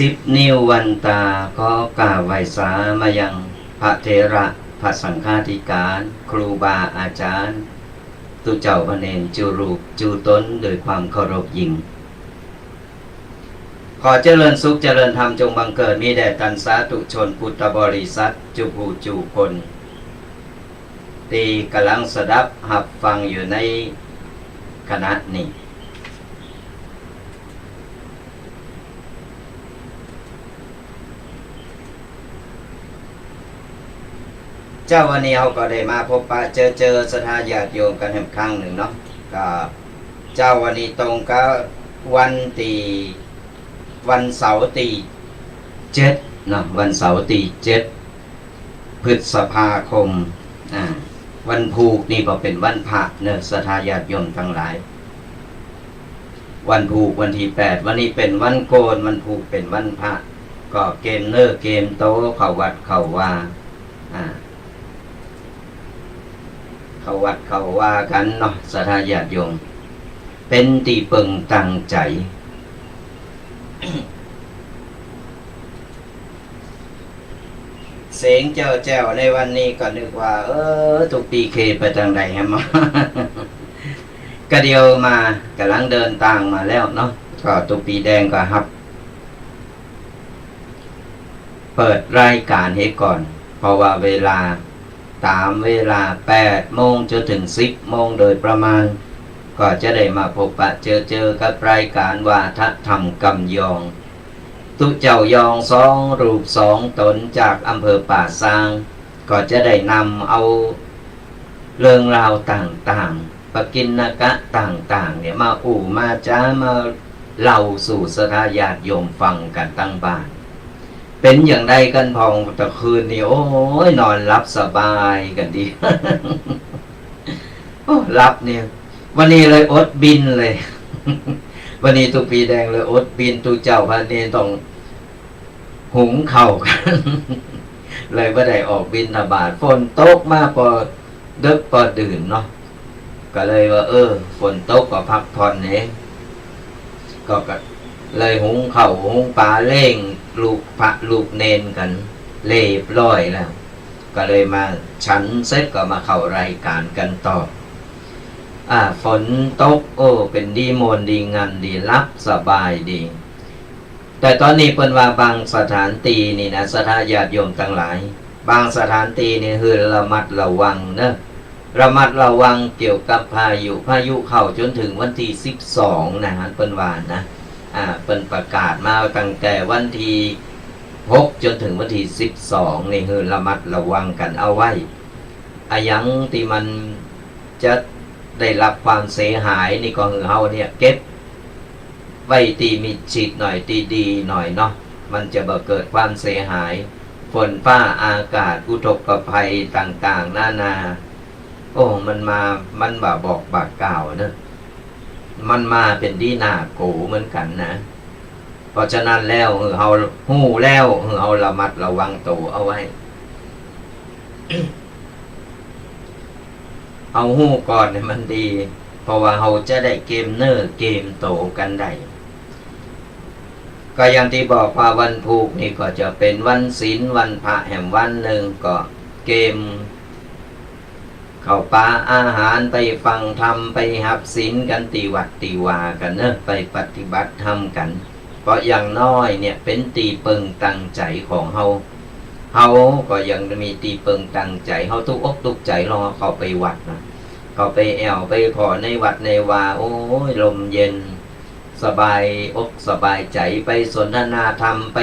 10 นิ้ววันตาก็กล่าวไหวสามายังพระเถระพระสังฆาธิการครูบาอาจารย์ตุเจ้าพระเนนจูรูปจูต้นโดยความเคารพยิ่งขอเจริญสุขเจริญธรรมจงบังเกิดมีแด่ตันสาธุชนพุทธบริษัทจุบูจูคนตีกำลังสดับหับฟังอยู่ในคณะนี้เจ้าวันนี้เราก็ได้มาพบปะเจอสถาญาติโยมกันอีกครั้งหนึ่งเนาะก็เจ้าวันนี้ตรงกับวันเสาร์ที่7เนาะวันเสาร์ที่7 พฤษภาคมวันผูกนี่ก็เป็นวันพระเนอะสถาญาติโยมทั้งหลายวันผูกวันที่8วันนี้เป็นวันโกนวันผูกเป็นวันพระก็เกมเนอร์เกมโตเข้าวัดเข้าว่าเขาวัดเขาว่ากันเนาะสถาญาติโยมเป็นตีเปิงตั้งใจ เสียงเจ้าในวันนี้ก็นึกว่าตุกปีเคไปทางใดฮะมา ก็เดียวมากำลังเดินทางมาแล้วเนาะก็ตุกปีแดงก็ฮับเปิดรายการให้ก่อนเพราะว่าเวลาตามเวลา8 โมงจนถึง10 โมงโดยประมาณก็จะได้มาพบปะเจอกับรายการวาทธรรมกำยองตุเจ้ายอง2 รูป 2 ตนจากอำเภอป่าซางก็จะได้นำเอาเรื่องราวต่างๆปกิณกะต่างๆเนี่ยมามาจ้ามาเล่าสู่สถาญาติโยมฟังกันตั้งบ้านเป็นอย่างใดกันพองตะคืนนี่โอ้ยนอนรับสบายกันดี โอ้รับเนี่ยวันนี้เลยอดบินเลย วันนี้ตุปีแดงเลยอดบินตุเจ้าพันนี้ต้องหุงข้าวกัน เลยไม่ได้ออกบินทบาทฝนตกมาพอดึกพอดื่นเนาะก็เลยว่าฝนตกก็พักผ่อนเองก็เลยหุงข้าวหุงปลาเล่งลูกพระลูกเนนกันเรียบร้อยแล้วก็เลยมาฉันเสร็จก็มาเข้ารายการกันต่อฝนตกเป็นดีโมนดีงานดีรับสบายดีแต่ตอนนี้เพิ่นว่าบางสถานที่นี่นะสถาญาติโยมทั้งหลายบางสถานที่นี่คือระมัดระวังเนอะระมัดระวังเกี่ยวกับพายุเข้าจนถึงวันที่12นะฮะเพิ่นว่านะเป็นประกาศมาตั้งแต่วันที่6จนถึงวันที่12นี่คือระมัดระวังกันเอาไว้ยังที่มันจะได้รับความเสียหายนี่ก็คือเฮาเนี่ยเก็บไว้ตีมีฉีดหน่อยตีดีหน่อยเนาะมันจะบ่เกิดความเสียหายฝนฟ้าอากาศอุทกภัยต่างๆนานามันบอกกล่าวเนอะมันมาเป็นดีหน้าโกเหมือนกันนะเพราะฉะนั้นแล้วเฮาฮู้แล้วเฮาระมัดระวังตัวเอาไว้ เอาฮู้ก่อนเนี่ยมันดีเพราะว่าเฮาจะได้เกมเนอร์เกมโตกันได้ก็อย่างที่บอกว่าวันผูกนี่ก็จะเป็นวันศีลวันพระแห่งวันหนึ่งก็เกมเข้าป่าอาหารไปฟังธรรมไปหับศีลกันตีวัดตีวากันเนอะไปปฏิบัติธรรมกันเพราะอย่างน้อยเนี่ยเป็นตีเปิงตั้งใจของเฮาก็ยังมีตีเปิงตั้งใจเฮาทุกอกทุกใจรอเข้าไปวัดนะเข้าไปแอวไปขอในวัดในวาโอ้ยลมเย็นสบายอกสบายใจไปสนทนาธรรมไป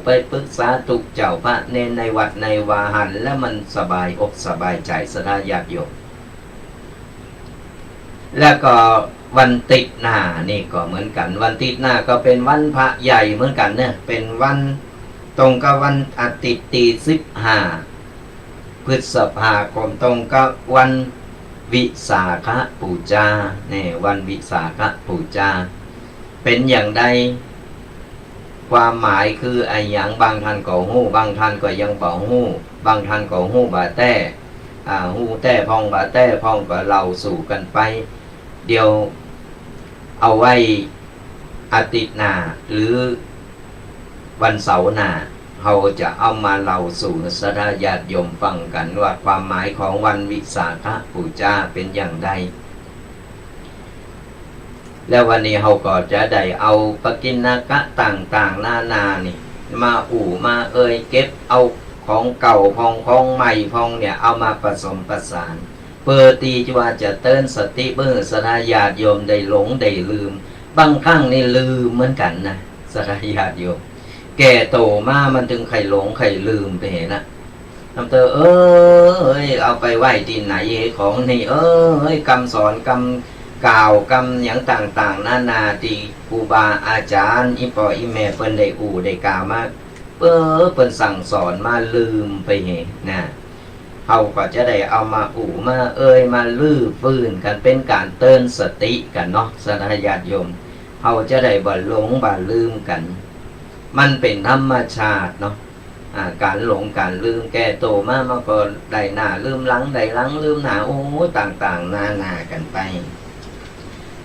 ไปปรึกษาทุกเจ้าพระเนนในวัดในวาหันแล้วมันสบายอกสบายใจสถาญาติโยมแล้วก็วันติดหน้านี่ก็เหมือนกันวันติดหน้าก็เป็นวันพระใหญ่เหมือนกันเนี่ยเป็นวันตรงกับวันอาทิตย์ที่15 พฤษภาคมตรงกับวันวิสาขบูชาเนี่ยวันวิสาขบูชาเป็นอย่างใดความหมายคืออย่างบางท่านก็ฮู้บางท่านก็ยังบ่ฮู้บางท่านก็ฮู้บ่แต่ฮู้แต่พองบ่แต่พองก็เล่าสู่กันไปเดี๋ยวเอาไว้อาทิตย์หน้าหรือ วันเสาร์หน้าเราจะเอามาเล่าสู่ศรัทธาญาติโยมฟังกันว่าความหมายของวันวิสาขบูชาเป็นอย่างไรแล้ววันนี้เราก็จะได้เอาปกิณกะต่างๆนานานี่มามาเก็บเอาของเก่าของใหม่เนี่ยเอามาผสมประสานเปิดตีจว่าจะเตือนสติเบื่อศรัทธาญาติโยมได้หลงได้ลืมบางครั้งนี่ลืมเหมือนกันนะศรัทธาญาติโยมแก่โตมามันถึงใครหลงใครลืมไปเห็นนะน้ำเตอเอาไปไหว้ที่ไหนของนี่คำสอนคำกล่าวคำอย่างต่างๆนานาที่ครูบาอาจารย์อีพ่ออีแม่เปิ้นได้ได้กล่าวมาเปิ้นสั่งสอนมาลืมไปเห็นนะเขาก็จะได้เอามามามาลื้อฟื้นกันเป็นการเตือนสติกันเนาะศรัทธาญาติโยมเขาจะได้บ่หลงบ่ลืมกันมันเป็นธรรมชาติเนาะการหลงการลืมแก่โตมาก็ได้หน้าลืมหลังได้หลังลืมหน้าต่างๆนากันไป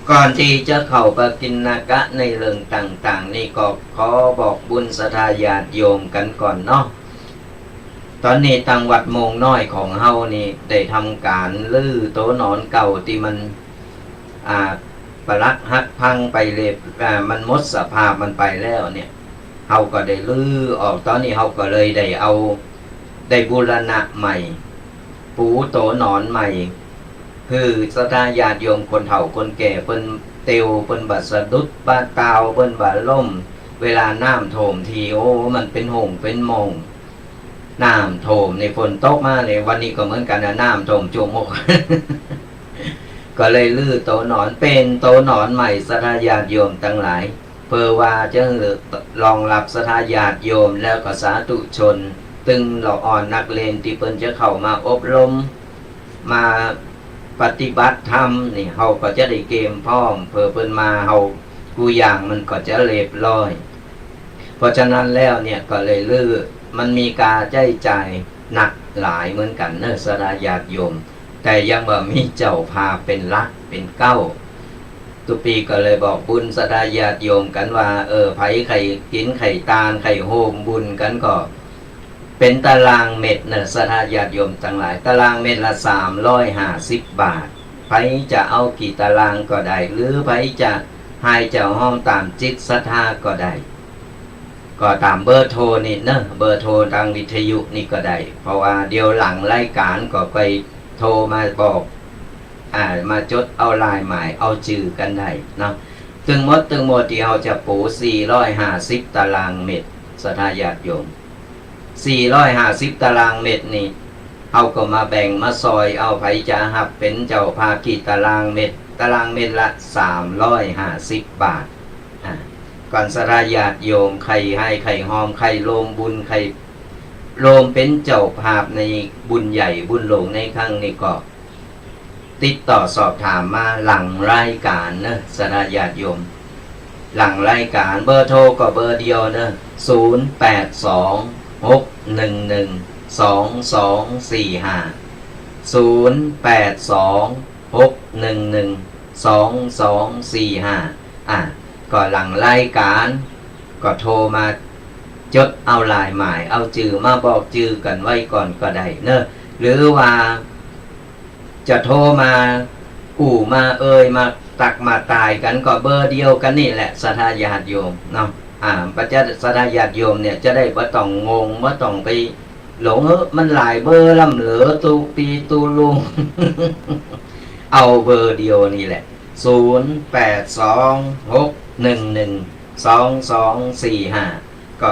ก่อนที่จะเข้าปกิณกะในเรื่องต่างๆนี่ก็ขอบอกบุญศรัทธาญาติโยมกันก่อนเนาะตอนนี้ทางวัดโมงน้อยของเฮานี่ได้ทำการลื้อโต๊ะนอนเก่าที่มันปลักหักพังไปเลยมันหมดสภาพมันไปแล้วเนี่ยเฮาก็ได้ลื้อออกตอนนี้เฮาก็เลยได้บูรณะใหม่ปูโต๊ะนอนใหม่คือศรัทธาญาติโยมคนเฒ่าคนแก่เพิ่นเตียวเพิ่นบาดสะดุดบาดตาวเพิ่นบาดล่มเวลาน้ำโถมทีมันเป็นหงเป็นมงน้ำโถมในฝนตกมาเลยวันนี้ก็เหมือนกันนะน้ำโถมจุมก ก็เลยลื้อโต๊ะนอนเป็นโต๊ะนอนใหม่ศรัทธาญาติโยมทั้งหลายเพื่อว่าจะรองรับศรัทธาญาติโยมแล้วก็สาธุชนตึงเหล่าอ่อนนักเรียนที่เพิ่นจะเข้ามาอบรมมาปฏิบัติธรรมนี่เฮาก็จะได้เกมพร้อมเพื่อเพิ่นมาเฮากูอย่างมันก็จะเรียบร้อยเพราะฉะนั้นแล้วเนี่ยก็เลยลื้อมันมีการใช้จ่ายหนักหลายเหมือนกันเนอะศรัทธาญาติโยมแต่ยังบ่มีเจ้าพาเป็นลักเป็นเก้าทุกปีก็เลยบอกบุญศรัทธาญาติโยมกันว่าไผไข่กินไข่ตาลไข่โฮมบุญกันก็เป็นตารางเม็ดเนอะศรัทธาญาติโยมทั้งหลายตารางเม็ดละ350 บาทไผจะเอากี่ตารางก็ได้หรือไผจะให้เจ้าห้องตามจิตศรัทธาก็ได้ก็ตามเบอร์โทรนี่เนอะเบอร์โทรทางวิทยุนี่ก็ได้เพราะว่าเดี๋ยวหลังรายการก็ไปโทรมาบอกมาจดเอาลายหมายเอาจื่อกันได้เนาะตึงหมดที่เราจะปู450 ตารางเมตรศรัทธาญาติโยม450 ตารางเมตรนี่เอาก็มาแบ่งมาซอยเอาไผจะหับเป็นเจ้าภากี่ตารางเมตรตารางเมตรละ350 บาทก่อนศรัทธาญาติโยมใครให้ใครหอมใครโลมบุญใครโลมเป็นเจ้าภาพในบุญใหญ่บุญหลวงในครั้งนี้ก็ติดต่อสอบถามมาหลังรายการเนอะศรัทธาญาติโยมหลังรายการเบอร์โทรก็เบอร์เดียวเนอะ0826112245ก็หลังรายการก็โทรมาจดเอาลายหมายเอาจื่อมาบอกจื่อกันไว้ก่อนก็ได้เนอะหรือว่าจะโทรมามามาตักมาตายกันก็เบอร์เดียวกันนี่แหละศรัทธาญาติโยมเนาะปัจจัยศรัทธาญาติโยมเนี่ยจะได้บ่ต้องงงบ่ต้องไปหลงมันหลายเบอร์ล่ำเหลือตูปีตูลุง เอาเบอร์เดียวนี่แหละ0826112245ก็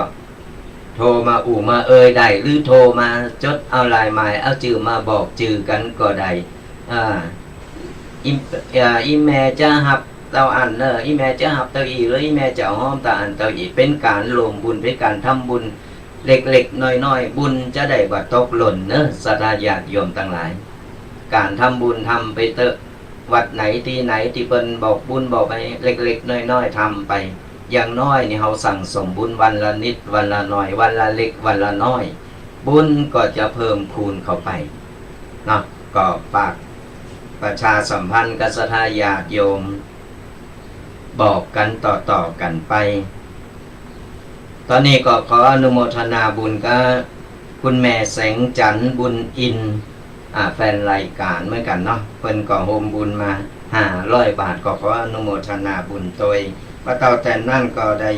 โทรมามาได้หรือโทรมาจดเอาลายหมายเอาจื่อมาบอกจื่อกันก็ได้อีแม่จะหับเตาอันเนอะอีแม่จะหับเตาอีหรืออีแม่จะห้อมเตาอันเตาอีเป็นการรวมบุญเป็นการทำบุญเล็กๆน้อยๆบุญจะได้บ่ตกหล่นเนอะศรัทธาญาติโยมทั้งหลายการทำบุญทำไปเถอะวัดไหนที่ไหนที่เพิ่นบอกบุญบอกไปเล็กๆน้อยๆทำไปอย่างน้อยนี่เราสั่งสมบุญวันละนิดวันละน้อยวันละเล็กวันละน้อยบุญก็จะเพิ่มคูณเข้าไปเนาะก็ฝากประชาสัมพันธ์กับศรัทธาญาติโยมบอกกันต่อกันไป ตอนนี้ก็ขออนุโมทนาบุญกับคุณแม่แสงจันทร์บุญอินแฟนรายการเหมือนกันเนาะเพิ่นก็โฮมบุญมา500 บาทก็ขออนุโมทนาบุญโดยพระเต่าแต่นั่นก็ได้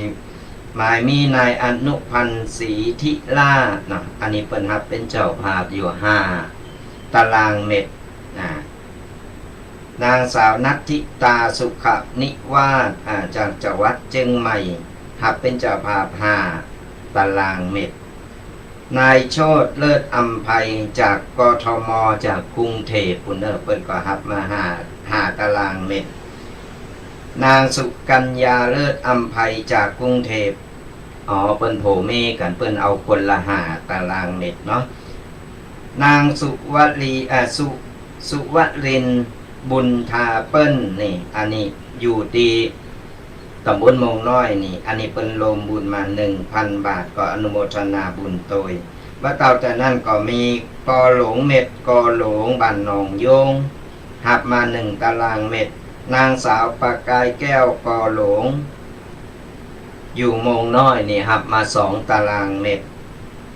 หมายมีนายอนุพันธ์ศรีธิราชเนาะอันนี้เพิ่นรับเป็นเจ้าภาพอยู่5 ตารางเมตรนางสาวนัทธิตาสุขนิวาสจากจังหวัดเชียงใหม่รับเป็นเจ้าภาพ5 ตารางเมตรนายโชติเลิศอำไพจากกทมจากกรุงเทพปุ่นเพิ่นก็รับมา5 ตารางเมตรนางสุกัญญาเลิศอำไพจากกรุงเทพเปิ้นโผเมกันเปิ้นเอาคนละ5 ตารางเมตรเนาะนางสุวลีสุวรินทร์บุญทาเปิ้นนี่อันนี้อยู่ที่ตำบลมงน้อยนี่อันนี้เปิ้นลมบุญมา 1,000 บาทก็อนุโมทนาบุญโดยว่าเต่าแต่นั่นก็มีกอหลงเม็ดกอหลงบ้านหนองโยงหับมา1 ตารางเมตรนางสาวประกายแก้วกอหลงอยู่มงน้อยนี่หับมา2 ตารางเมตร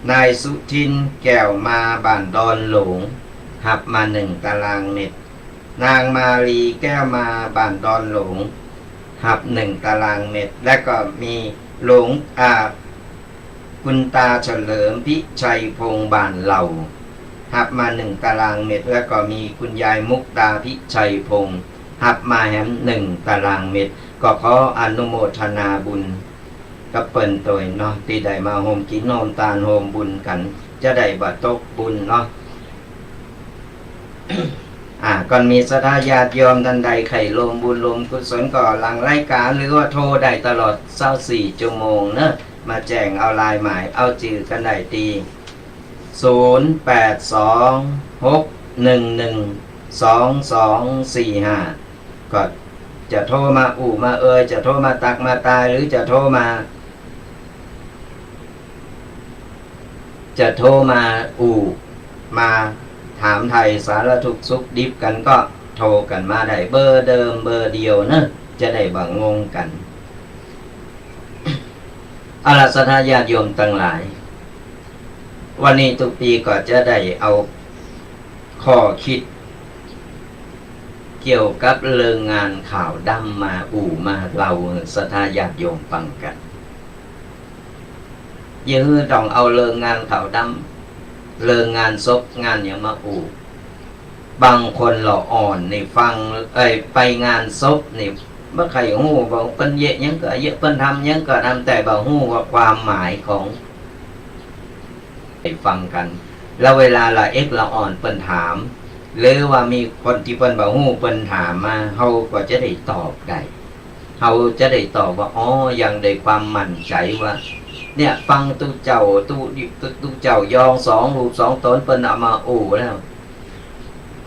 นายสุทินแก้วมาบ้านดอนหลงหับมา1 ตารางเมตรนางมาลีแก้วมาบ้านดอนหลงหับ1 ตารางเมตรและก็มีหลงคุณตาเฉลิมพิชัยพงษ์บ้านเหล่าหับมา1 ตารางเมตรแล้วก็มีคุณยายมุกดาพิชัยพงษ์หับมา1 ตารางเมตรก็ขออนุโมทนาบุญกับเปิ้นโดยเนาะที่ได้มาโฮมกินโฮมตาลโฮมบุญกันจะได้บ่ตกบุญเนาะ ก่อนมีศรัทธาญาติโยมท่านใดไข่ลมบุญลมกุศลก่อหลังรายการหรือว่าโทรได้ตลอด24 ชั่วโมงเนอะมาแจ้งเอาลายหมายเอาจื่อกันได้ตี0826112245ก็จะโทรมามาจะโทรมาตักมาตายหรือจะโทรมามาถามไทยสารทุกข์สุขดิบกันก็โทรกันมาได้เบอร์เดิมเบอร์เดียวเนอะจะได้บ่งงกันอาราธนาญาติโยมทั้งหลายวันนี้ทุกปีก็จะได้เอาข้อคิดเกี่ยวกับเรื่องงานข่าวดำมามาเราศรัทธาญาติโยมฟังกันยังต้องเอาเรื่องงานข่าวดำเรื่องงานศพงานอย่างมาบางคนหล่ออ่อนนี่ฟังไปงานศพนี่เมื่อใครหู้บอกเป็นเยอะยังก็เยอะเป็นทำยังก็ทำแต่บอกหู้ว่าความหมายของไปฟังกันแล้วเวลาละละอ่อนเป็นถามหรือว่ามีคนที่เป็นบอกหู้เป็นถามมาเขาก็จะได้ตอบได้เขาจะได้ตอบว่ายังได้ความมั่นใจว่าเนี่ยฟังตู้เจ้ายอง2 รูป 2 ตนเป็นเอามาแล้ว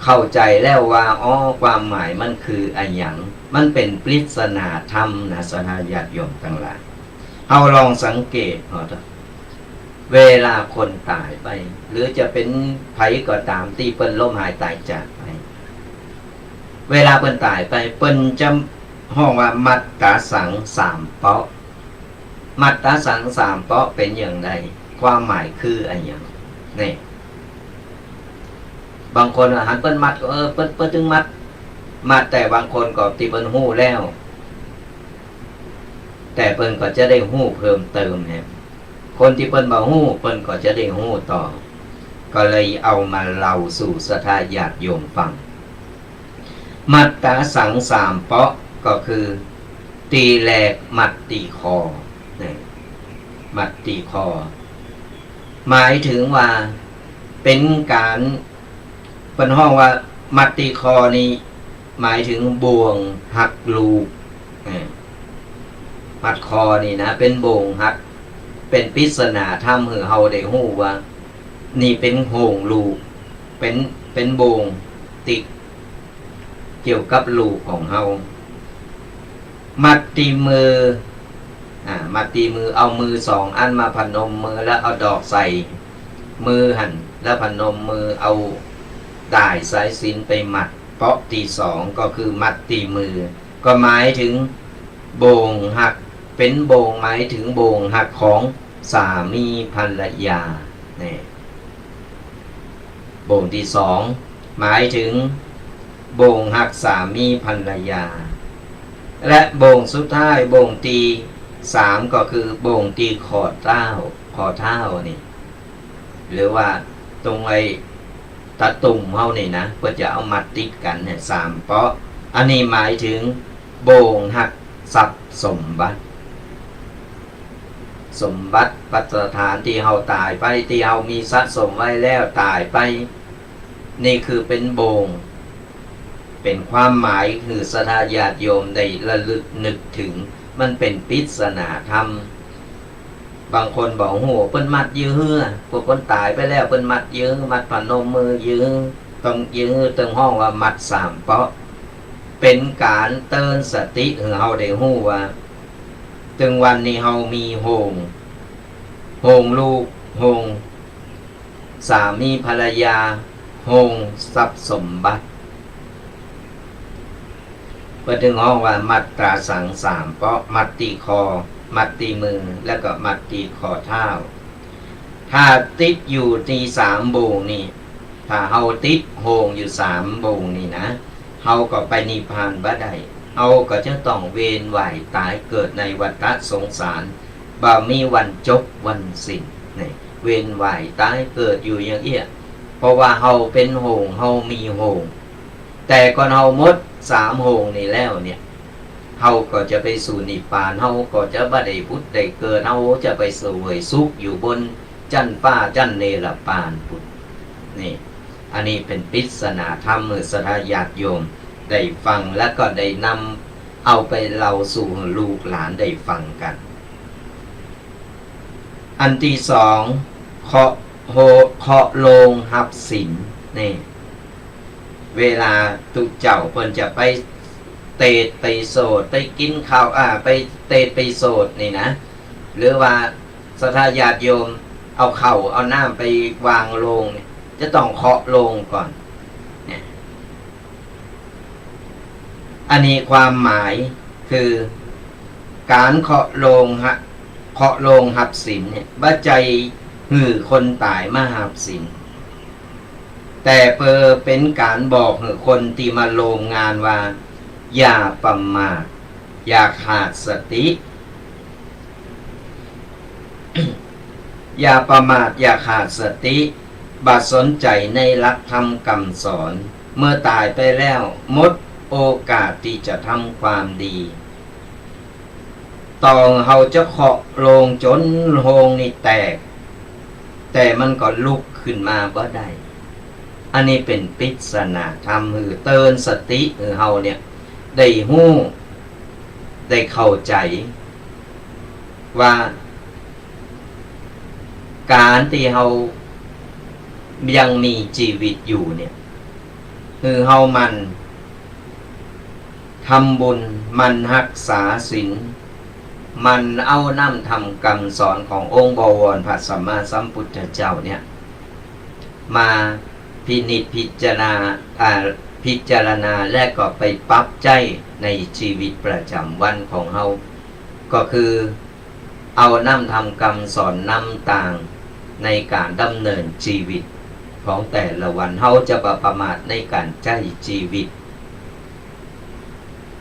เข้าใจแล้วว่าความหมายมันคืออะไรอย่างมันเป็นปริศนาธรรมนะศรัทธาญาติโยมทั้งหลายเอาลองสังเกตเวลาคนตายไปหรือจะเป็นไผก็ตามที่เปิ้นล้มหายตายจากไปเวลาเปิ้นตายไปเปิ้นจะห้องว่ามัตตสัง3 เปาะมัตตสัง3 เปาะเป็นอย่างไรความหมายคืออะไรอย่างนี่บางคนหันเปิ้นมัดก็เปิ้นถึงมัดแต่บางคนก็ตีเปิ้นหู้แล้วแต่เปิ้นก็จะได้หู้เพิ่มเติมครับคนที่เปิ้นบ่ฮู้เปิ้นก็จะได้ฮู้ต่อก็เลยเอามาเล่าสู่ศรัทธาญาติโยมฟังมัตตสัง3 เปาะก็คือตีแหลกมัดตีคอมัดตีคอหมายถึงว่าเป็นการเป็นห้องว่ามัดตีคอนี้หมายถึงบ่วงหักลูกมัดคอนี่นะเป็นบ่วงหักเป็นปริศนาธรรมให้เฮาได้ฮู้ว่านี่เป็นโหงลูกเป็นบ่วงติดเกี่ยวกับลูกของเฮามัดตีมือมัดตีมือเอามือ2 อันมาพนมมือแล้วเอาดอกใส่มือหั่นแล้วพนมมือเอาได้สายสิญจน์ไปมัดเปาะตี2ก็คือมัดตีมือก็หมายถึงโบงหัก เป็นโบงหมายถึงโบงหักของสามีภรรยาเนี่ยโบงที่สองหมายถึงโบงหักสามีภรรยาและโบงสุดท้ายโบงตีสามก็คือโบงตีขอเท้านี่หรือว่าตรงไอ้ตะตุ่มเฮานี่นะก็จะเอามัดติดกันเนี่ยสามเปาะอันนี้หมายถึงโบงหักทรัพย์สมบัติปัตฐานที่เฮาตายไปที่เฮามีสะสมไว้แล้วตายไปนี่คือเป็นโบงเป็นความหมายคือศรัทธาญาติโยมได้ระลึกนึกถึงมันเป็นปริศนาธรรมบางคนบอกโหเปิ้นมัดยื้อพวกคนตายไปแล้วเปิ้นมัดยื้อมัดพนมมือยื้อต้องยื้อตึงห้องว่ามัดสามเปาะเป็นการเตือนสติให้เฮาได้ฮู้ว่าถึงวันนี้เฮามีโฮงลูกโฮงสามีภรรยาโฮงทรัพย์สมบัติเพื่อถึงห้องว่ามัดตราสังสามเปาะมัดตีคอมัดตีมือแล้วก็มัดตีคอเท้าถ้าติดอยู่ที่สามโบงนี่ถ้าเฮาติดโฮงอยู่สามโบงนี่นะเฮาก็ไปนิพพานบ่ได้เฮาก็จะต้องเวียนว่ายตายเกิดในวัฏสงสารบ่มีวันจบวันสิ้นนี่เวียนว่ายตายเกิดอยู่อย่างเอี้ยเพราะว่าเฮาเป็นโฮงเฮามีโฮงแต่ก่อนเฮาหมดสามโฮงนี่แล้วเนี่ยเฮาก็จะไปสู่นิพพานเฮาก็จะบ่ได้พุทธได้เกิดเฮาจะไปเสวยสุขอยู่บนจันฟ้าจันเนรปานพุทธนี่อันนี้เป็นปริศนาธรรมศรัทธาญาติโยมได้ฟังแล้วก็ได้นำเอาไปเล่าสู่ลูกหลานได้ฟังกันอันที่สองเคาะโลงหับศีลนี่เวลาตุเจ้าเพิ่นจะไปเตดไปโสดไปกินข้าวไปเตดไปโสดนี่นะหรือว่าศรัทธาญาติโยมเอาข้าวเอาน้ำไปวางโลงเนี่ยจะต้องเคาะโลงก่อนเนี่ยอันนี้ความหมายคือการเคาะโลงหับศีลเนี่ยบ่ใจหือคนตายมาหับศีลแต่เป็นการบอกหือคนที่มาโลงงานว่าอย่าประมาทอย่าขาดสติ อย่าประมาทอย่าขาดสติบาสนใจในหลักธรรมคำสอนเมื่อตายไปแล้วหมดโอกาสที่จะทำความดีตองเฮาจะเคาะโลงจนโลงนี่แตกแต่มันก็ลุกขึ้นมาบ่ได้อันนี้เป็นปริศนาธรรมคือเตือนสติเฮาเนี่ยได้ฮู้ได้เข้าใจว่าการที่เฮายังมีชีวิตอยู่เนี่ยคือเฮามันทำบุญมันรักษาศีลมันเอาน้ำทำคำสอนขององค์บวรพระสัมมาสัมพุทธเจ้าเนี่ยมาพินิจพิจารณาและก็ไปปรับใจในชีวิตประจำวันของเฮาก็คือเอาน้ำทำคำสอนน้ำต่างในการดำเนินชีวิตของแต่ละวันเฮาจะประมาทในการใช้ชีวิต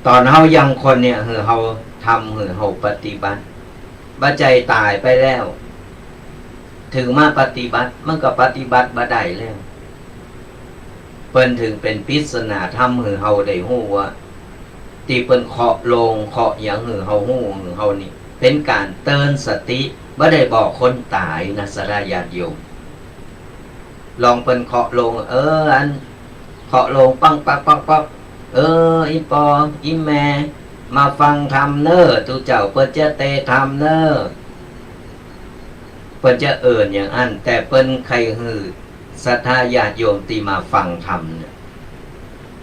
ตอนเฮายังคนเนี่ยเฮาทำเฮาปฏิบัติบ่ใจตายไปแล้วถึงมาปฏิบัติมันก็ปฏิบัติบ่ได้แล้วเพิ่นถึงเป็นปริศนาธรรมเฮาได้ฮู้ว่าที่เพิ่นเคาะโลงเคาะหยังเฮาฮู้เฮานี่เป็นการเตือนสติบ่ได้บอกคนตายนะศรัทธาญาติโยมลองเพิ่นเคาะโลงอันเคาะโลงปังปักปักปักอีปออีแม่มาฟังธรรมเน้อตุเจ้าเปิ้นจะเตธรรมเน้อเปิ้นจะอย่างอันแต่เปิ้นใครหือศรัทธาญาติโยมที่มาฟังธรรมเนี่ย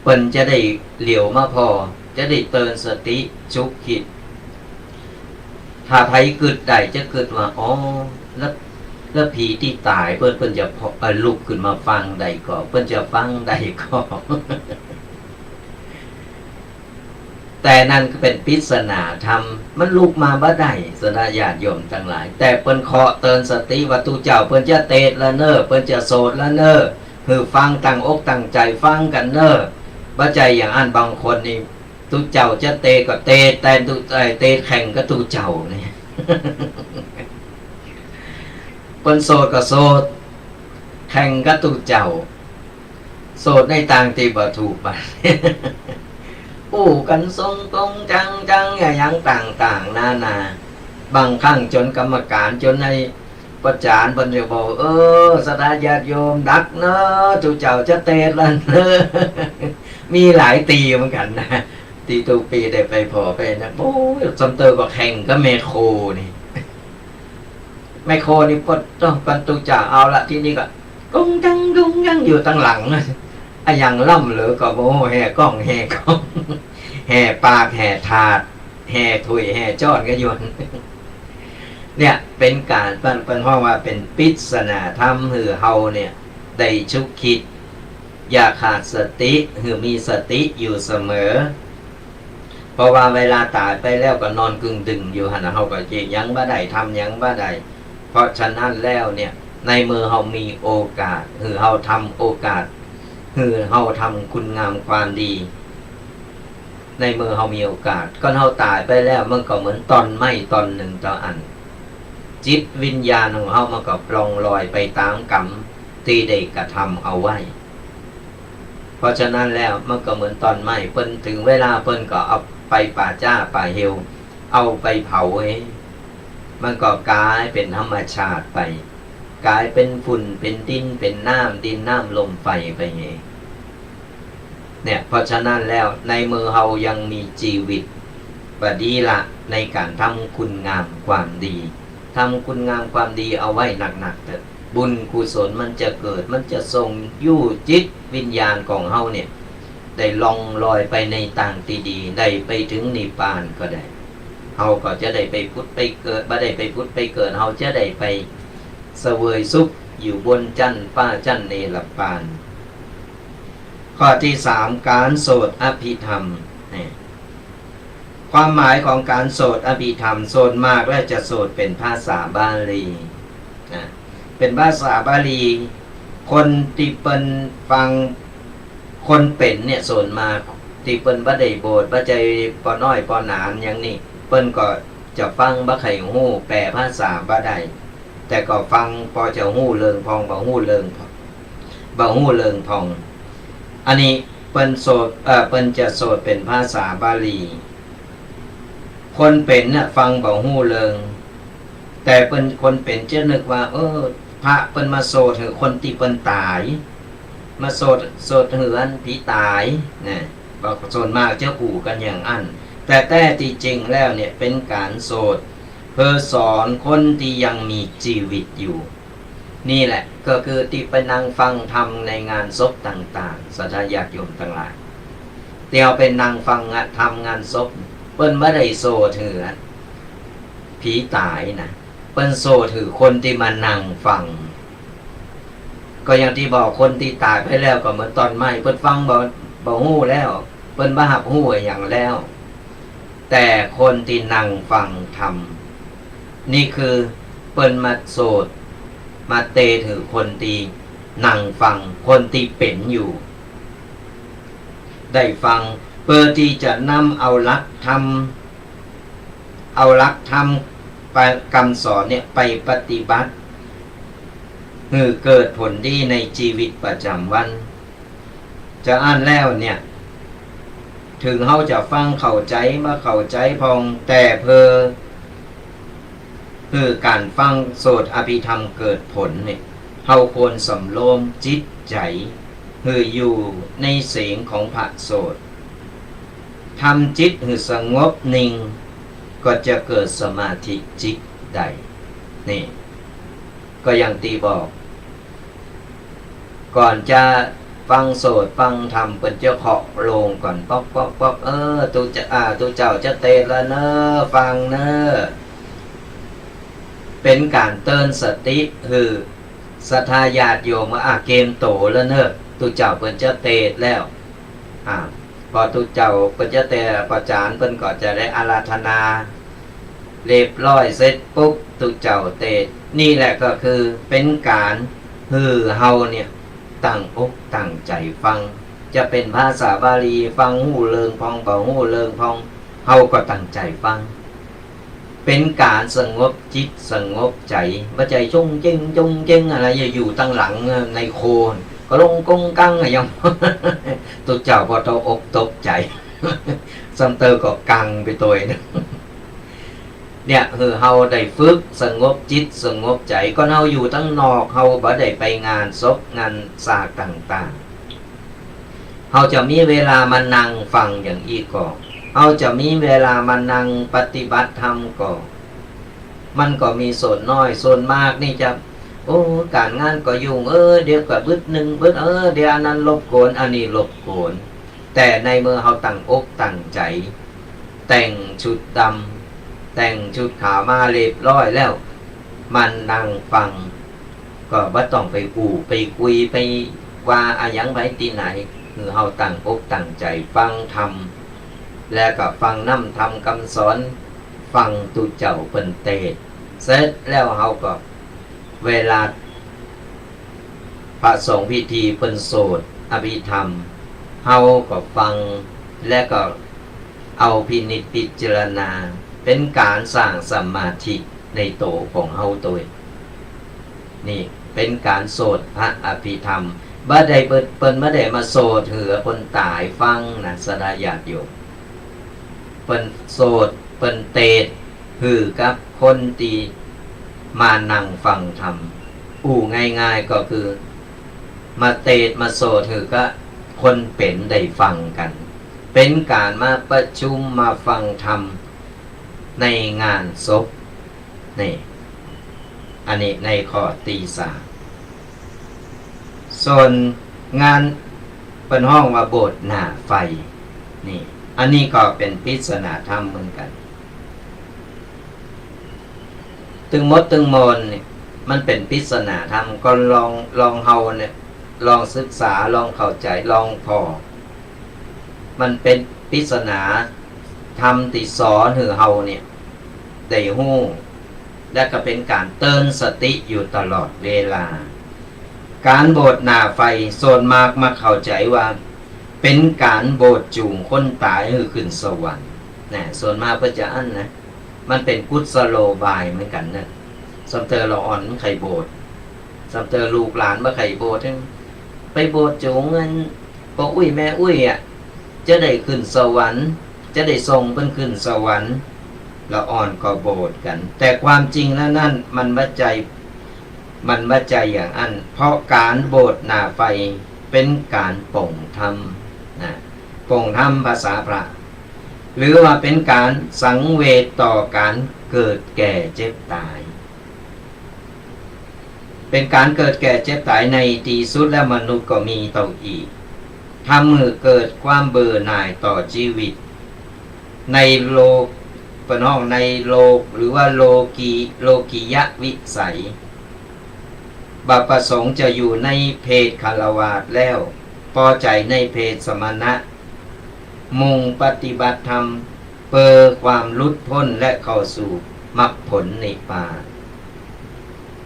เปิ้นจะได้เหลียวมาพอจะได้เตือนสติชุกคิดถ้าไผกึดได้จะกึดว่าแล้วผีที่ตายเพิ่นจะลุกขึ้นมาฟังได้ก็เพิ่นจะฟังได้ก็ แต่นั่นก็เป็นปริศนาธรรมมันลุกมาบ่ได้สนะญาติโยมทั้งหลายแต่เปิ้นเคาะเตือนสติว่าตูเจ้าเปิ้นจะเตดละเนอเปิ้นจะโสดละเนอคือฟังตั้งอกตั้งใจฟังกันเนอบ่ใจอย่างอันบางคนนี่ตูเจ้าจะเตก็เตแต่ตูเตแข่งก็ตูเจ้านี่ เปิ้นโสดก็โสดแข่งก็ตูเจ้าโสดในต่างที่บ่ถูกบัด อู้กันทรงตรงจังอย่างต่างๆนานาบางครั้งจนกรรมการจนในประจานเพิ่นจะบอกสดาญาติโยมดักเนอะตูเจ้าจะเตะละเนอะมีหลายตีเหมือนกันนะตีตูปีได้ไปพอไปนะโอ้ยสมเตอร์ก็แข่งก็แมโครนี่แมโครนี่ปดต้องปันตูเจ้าเอาละที่นี่ก็กงจังดุงยังอยู่ตั้งหลังอะอย่างล่ำเหลือก็โม้แห่กล้องแห่กล้องแห่ปากแห่ถาดแห่ถุยแห่จอดก็ยนเนี่ยเป็นการเป็นห้องว่าเป็นปริศนาธรรมหือเฮาเนี่ยได้ชุกคิดอย่าขาดสติหือมีสติอยู่เสมอเพราะว่าเวลาตายไปแล้วก็นอนกึ่งดึงอยู่หันเฮาก็เจยังบ่ได้ทำยังบ่ได้เพราะฉะนั้นแล้วเนี่ยในมือเฮามีโอกาสหือเฮาทำโอกาสหือเฮาทำคุณงามความดีในมือเฮามีโอกาสก็เฮาตายไปแล้วมันก็เหมือนตอนไม้ตอนหนึ่งต่ออันจิตวิญญาณของเฮามันก็ปล่องลอยไปตามกรรมที่ได้กระทำเอาไว้เพราะฉะนั้นแล้วมันก็เหมือนตอนไม้เพิ่นถึงเวลาเพิ่นก็เอาไปป่าจ้าป่าเฮวเอาไปเผาเองมันก็กลายเป็นธรรมชาติไปกลายเป็นฝุ่นเป็นดินเป็นน้ำดินน้ำลมไฟไปเองเนี่ยเพราะฉะนั้นแล้วในมือเฮายังมีชีวิตบดีละในการทำคุณงามความดีทำคุณงามความดีเอาไว้หนักๆเถอะบุญกุศลมันจะเกิดมันจะทรงอยู่จิตวิญญาณของเฮาเนี่ยได้ล่องลอยไปในต่างที่ดีได้ไปถึงนิพพานก็ได้เฮาก็จะได้ไปพุทธไปเกิดบ่ได้ไปพุทธไปเกิดเฮาจะได้ไปเสวยสุขอยู่บนจันทร์ฟ้าจันทร์เนรปานข้อที่3การโสดอภิธรรมความหมายของการโสดอภิธรรมโสดมากและจะโสดเป็นภาษาบาลีเป็นภาษาบาลีคนที่เปิ้นฟังคนเป็นเนี่ยโสดมากที่เปิ้นบ่ได้โบสถ์บ่ใจปอน้อยปอหนานอย่างนี้เปิ้นก็จะฟังบ่ไข่ฮู้แปลภาษาบ่ได้แต่ก็ฟังพอจะฮู้เริงพองบ่ฮู้เริงพองอันนี้เปิ้นโสดเปิ้นจะโสดเป็นภาษาบาลีคนเป็นน่ะฟังบ่ฮู้เริงแต่เปิ้นคนเป็นจะนึกว่าพระเปิ้นมาโสดถึงคนที่เปิ้นตายมาโสดเหือนผีตายนะบอกโสดมากจะอู่กันอย่างอันแต่ที่จริงแล้วเนี่ยเป็นการโสดเพื่อสอนคนที่ยังมีชีวิตอยู่นี่แหละก็คือที่ไปนั่งฟังธรรมในงานศพต่างๆสัตยาติโยมทั้งหลายเตียวเป็นนั่งฟังทำงานศพเปิ้นไม่ได้โซถือผีตายนะเปิ้นโซถือคนที่มานั่งฟังก็อย่างที่บอกคนที่ตายไปแล้วก็เหมือนตอนไม้เปิ้นฟังบ่ฮู้แล้วเปิ้นบ่ฮับฮู้อย่างแล้วแต่คนที่นั่งฟังธรรมนี่คือเปิ้นมาโสดมาเตถือคนที่นั่งฟังคนที่เป็นอยู่ได้ฟังเพื่อที่จะนำเอาหลักธรรมไปคำสอนเนี่ยไปปฏิบัติคือเกิดผลดีในชีวิตประจำวันจะอ่านแล้วเนี่ยถึงเขาจะฟังเข้าใจมาเข้าใจพองแต่คือการฟังโสดอภิธรรมเกิดผลเนี่ยเขาควรสำรวมจิตใจคืออยู่ในเสียงของพระโสดทำจิตคือสงบนิ่งก็จะเกิดสมาธิจิตได้นี่ก็อย่างตีบอกก่อนจะฟังโสดฟังธรรมเป็นเจ้าเคาะโลงก่อนป๊อกตูเจ้าจะเตะละเนอฟังเนอเป็นการเตือนสติคือศรัทธาญาติโยมว่าเกมโตแล้วเนอะตูเจ้าเป็นจะเตะแล้ว พอตุเจ้าเปิ้นจะแต่ประจานเปิ้นก็จะได้อาราธนาเรียบร้อยเสร็จปุ๊บตุเจ้าเตศนี่แหละก็คือเป็นการเฮาเนี่ยตั้งอกตั้งใจฟังจะเป็นภาษาบาลีฟังหูเลิงพองเบาหูเลิงพองเฮาก็ตั้งใจฟังเป็นการสงบจิตสงบใจบ่ใจจงเจ้งอะไรอยู่ตั้งหลังในโคนก็ลงกงกังอะยัง ตุเจ้าพอตกอกตกใจ ซัมเตอร์ก็กังไปตัวนึง เนี่ยเฮาได้ฝึกสงบจิตสงบใจก็เฮาอยู่ตั้งนอกเฮาบ่ได้ไปงานศพงานศาสตร์ต่างๆเฮาจะมีเวลามานั่งฟังอย่างอีกก็เฮาจะมีเวลามานั่งปฏิบัติธรรมก็มันก็มีส่วนน้อยส่วนมากนี่จะโอ้การงานก็ยุ่งเดี๋ยวก็บึดหนึ่งบึดเดี๋ยวอันนั้นรบกวนอันนี้รบกวนแต่ในเมื่อเฮาตั้งอกตั้งใจแต่งชุดดำแต่งชุดขาวมาเรียบร้อยแล้วมันนั่งฟังก็บ่ต้องไปอู่ไปคุยไปว่าอะหยังไว้ที่ไหนคือเฮาตั้งอกตั้งใจฟังธรรมแล้วก็ฟังน้ำธรรมคำสอนฟังตุเจ้าเพิ่นเทศน์เสร็จแล้วเฮาก็เวลาพระสงฆ์พิธีเพิ่นโสดอภิธรรมเฮาก็ฟังและก็เอาพินิจพิจารณาเป็นการสร้างสมาธิในโตของเฮาตัวนี่เป็นการโสดพระอภิธรรมบ่ได้เปิ้นบ่ได้มาโสดเหือคนตายฟังนะสดาญาติโยมเปิ้นโสดเปิ้นเตศหือกับคนที่มานั่งฟังธรรมง่ายๆก็คือมาเตศมาโสดหือก็คนเป็นได้ฟังกันเป็นการมาประชุมมาฟังธรรมในงานศพนี่อันนี้ในข้อตีสามส่วนงานเป็นห้องว่าโบสถ์หน้าไฟนี่อันนี้ก็เป็นปริศนาธรรมเหมือนกันตึงมดตึงมนเนี่ยมันเป็นปริศนาธรรมก็ลองเฮาเนี่ยลองศึกษาลองเข้าใจลองพอมันเป็นปริศนาธรรมที่สอนหือเฮาเนี่ยได้ฮู้และก็เป็นการเตือนสติอยู่ตลอดเวลาการโบสถ์หน้าไฟส่วนมากมาเข้าใจว่าเป็นการโบสถ์จูงคนตายให้ขึ้นสวรรค์นะส่วนมากเพื่อจะอันนะมันเป็นกุศโลบายเหมือนกันนะสัมเตอร์เราอ่อนไข่โบสถ์สัมเตอร์ลูกหลานมาไข่โบสถ์ไปโบสถ์จูงเงินพ่ออุ้ยแม่อุ้ยอ่ะจะได้ขึ้นสวรรค์จะได้ส่งเพิ่นขึ้นสวรรค์เราอ่อนก็โบสถ์กันแต่ความจริงแล้วนั่นมันบัจจัยอย่างอันเพราะการโบสถ์หน้าไฟเป็นการป่งธรรมนะป่งธรรมภาษาพระหรือว่าเป็นการสังเวชต่อการเกิดแก่เจ็บตายเป็นการเกิดแก่เจ็บตายในที่สุดและมนุษย์ก็มีต่ออีกทำให้เกิดความเบื่อหน่ายต่อชีวิตในโลกเป็นห้องในโลกหรือว่าโลกียะวิสัยบัพประสงค์จะอยู่ในเพศคฤหัสถ์แล้วพอใจในเพศสมณะมุ่งปฏิบัติธรรมเพื่อความหลุดพ้นและเข้าสู่มรรคผลนิพพาน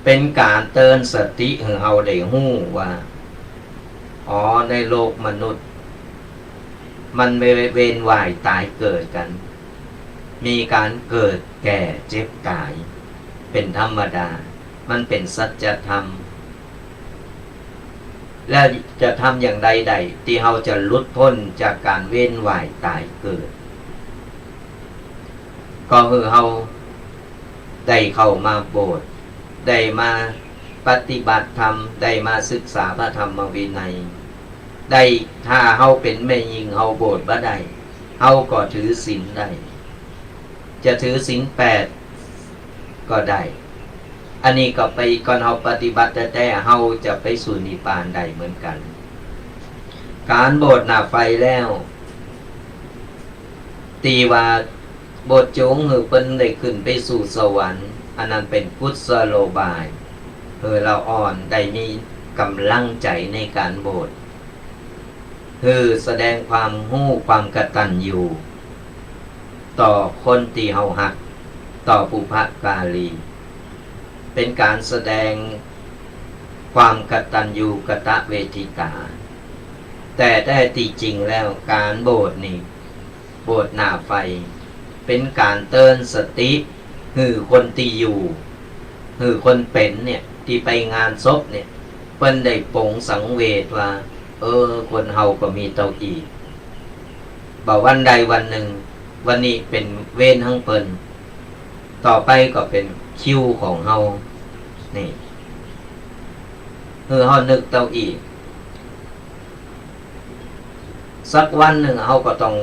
เป็นการเตือนสติให้เฮาได้ฮู้ว่าอ๋อในโลกมนุษย์มันไม่เวียนว่ายตายเกิดกันมีการเกิดแก่เจ็บตายเป็นธรรมดามันเป็นสัจธรรมและจะทำอย่างใดที่เราจะหลุดพ้นจากการเวียนว่ายตายเกิดก็คือเราได้เข้ามาโบสถ์ได้มาปฏิบัติธรรมได้มาศึกษาพระธรรมวินัยได้ถ้าเราเป็นแม่หญิงเราโบสถ์บ่ได้เราก็ถือศีลได้จะถือศีล8ก็ได้อันนี้ก็ไปก่อนเราปฏิบัติแต่เราจะไปสู่นิพพานได้เหมือนกันการโบสถ์หน้าไฟแล้วตีว่าโบสถ์จงหือเปิ้นได้ขึ้นไปสู่สวรรค์อันนั้นเป็นกุศโลบายเราอ่อนได้มีกำลังใจในการโบสถ์ คือแสดงความรู้ความกตัญญูต่อคนที่เฮาฮักต่อปุพการีเป็นการแสดงความกตัญญูกตเวทิตาแต่แท้ที่จริงแล้วการโบสถ์นี่โบสถ์หน้าไฟเป็นการเตือนสติคือคนที่อยู่คือคนเป็นเนี่ยที่ไปงานศพเนี่ยเพิ่นได้ปรงสังเวชว่าคนเฮาก็มีเตาอีกบอกวันใดวันหนึ่งวันนี้เป็นเวรทั้งเปิ้นต่อไปก็เป็นคิวของเฮานี่เฮานึกเตาอีกสักวันหนึ่งเฮาก็ต้อง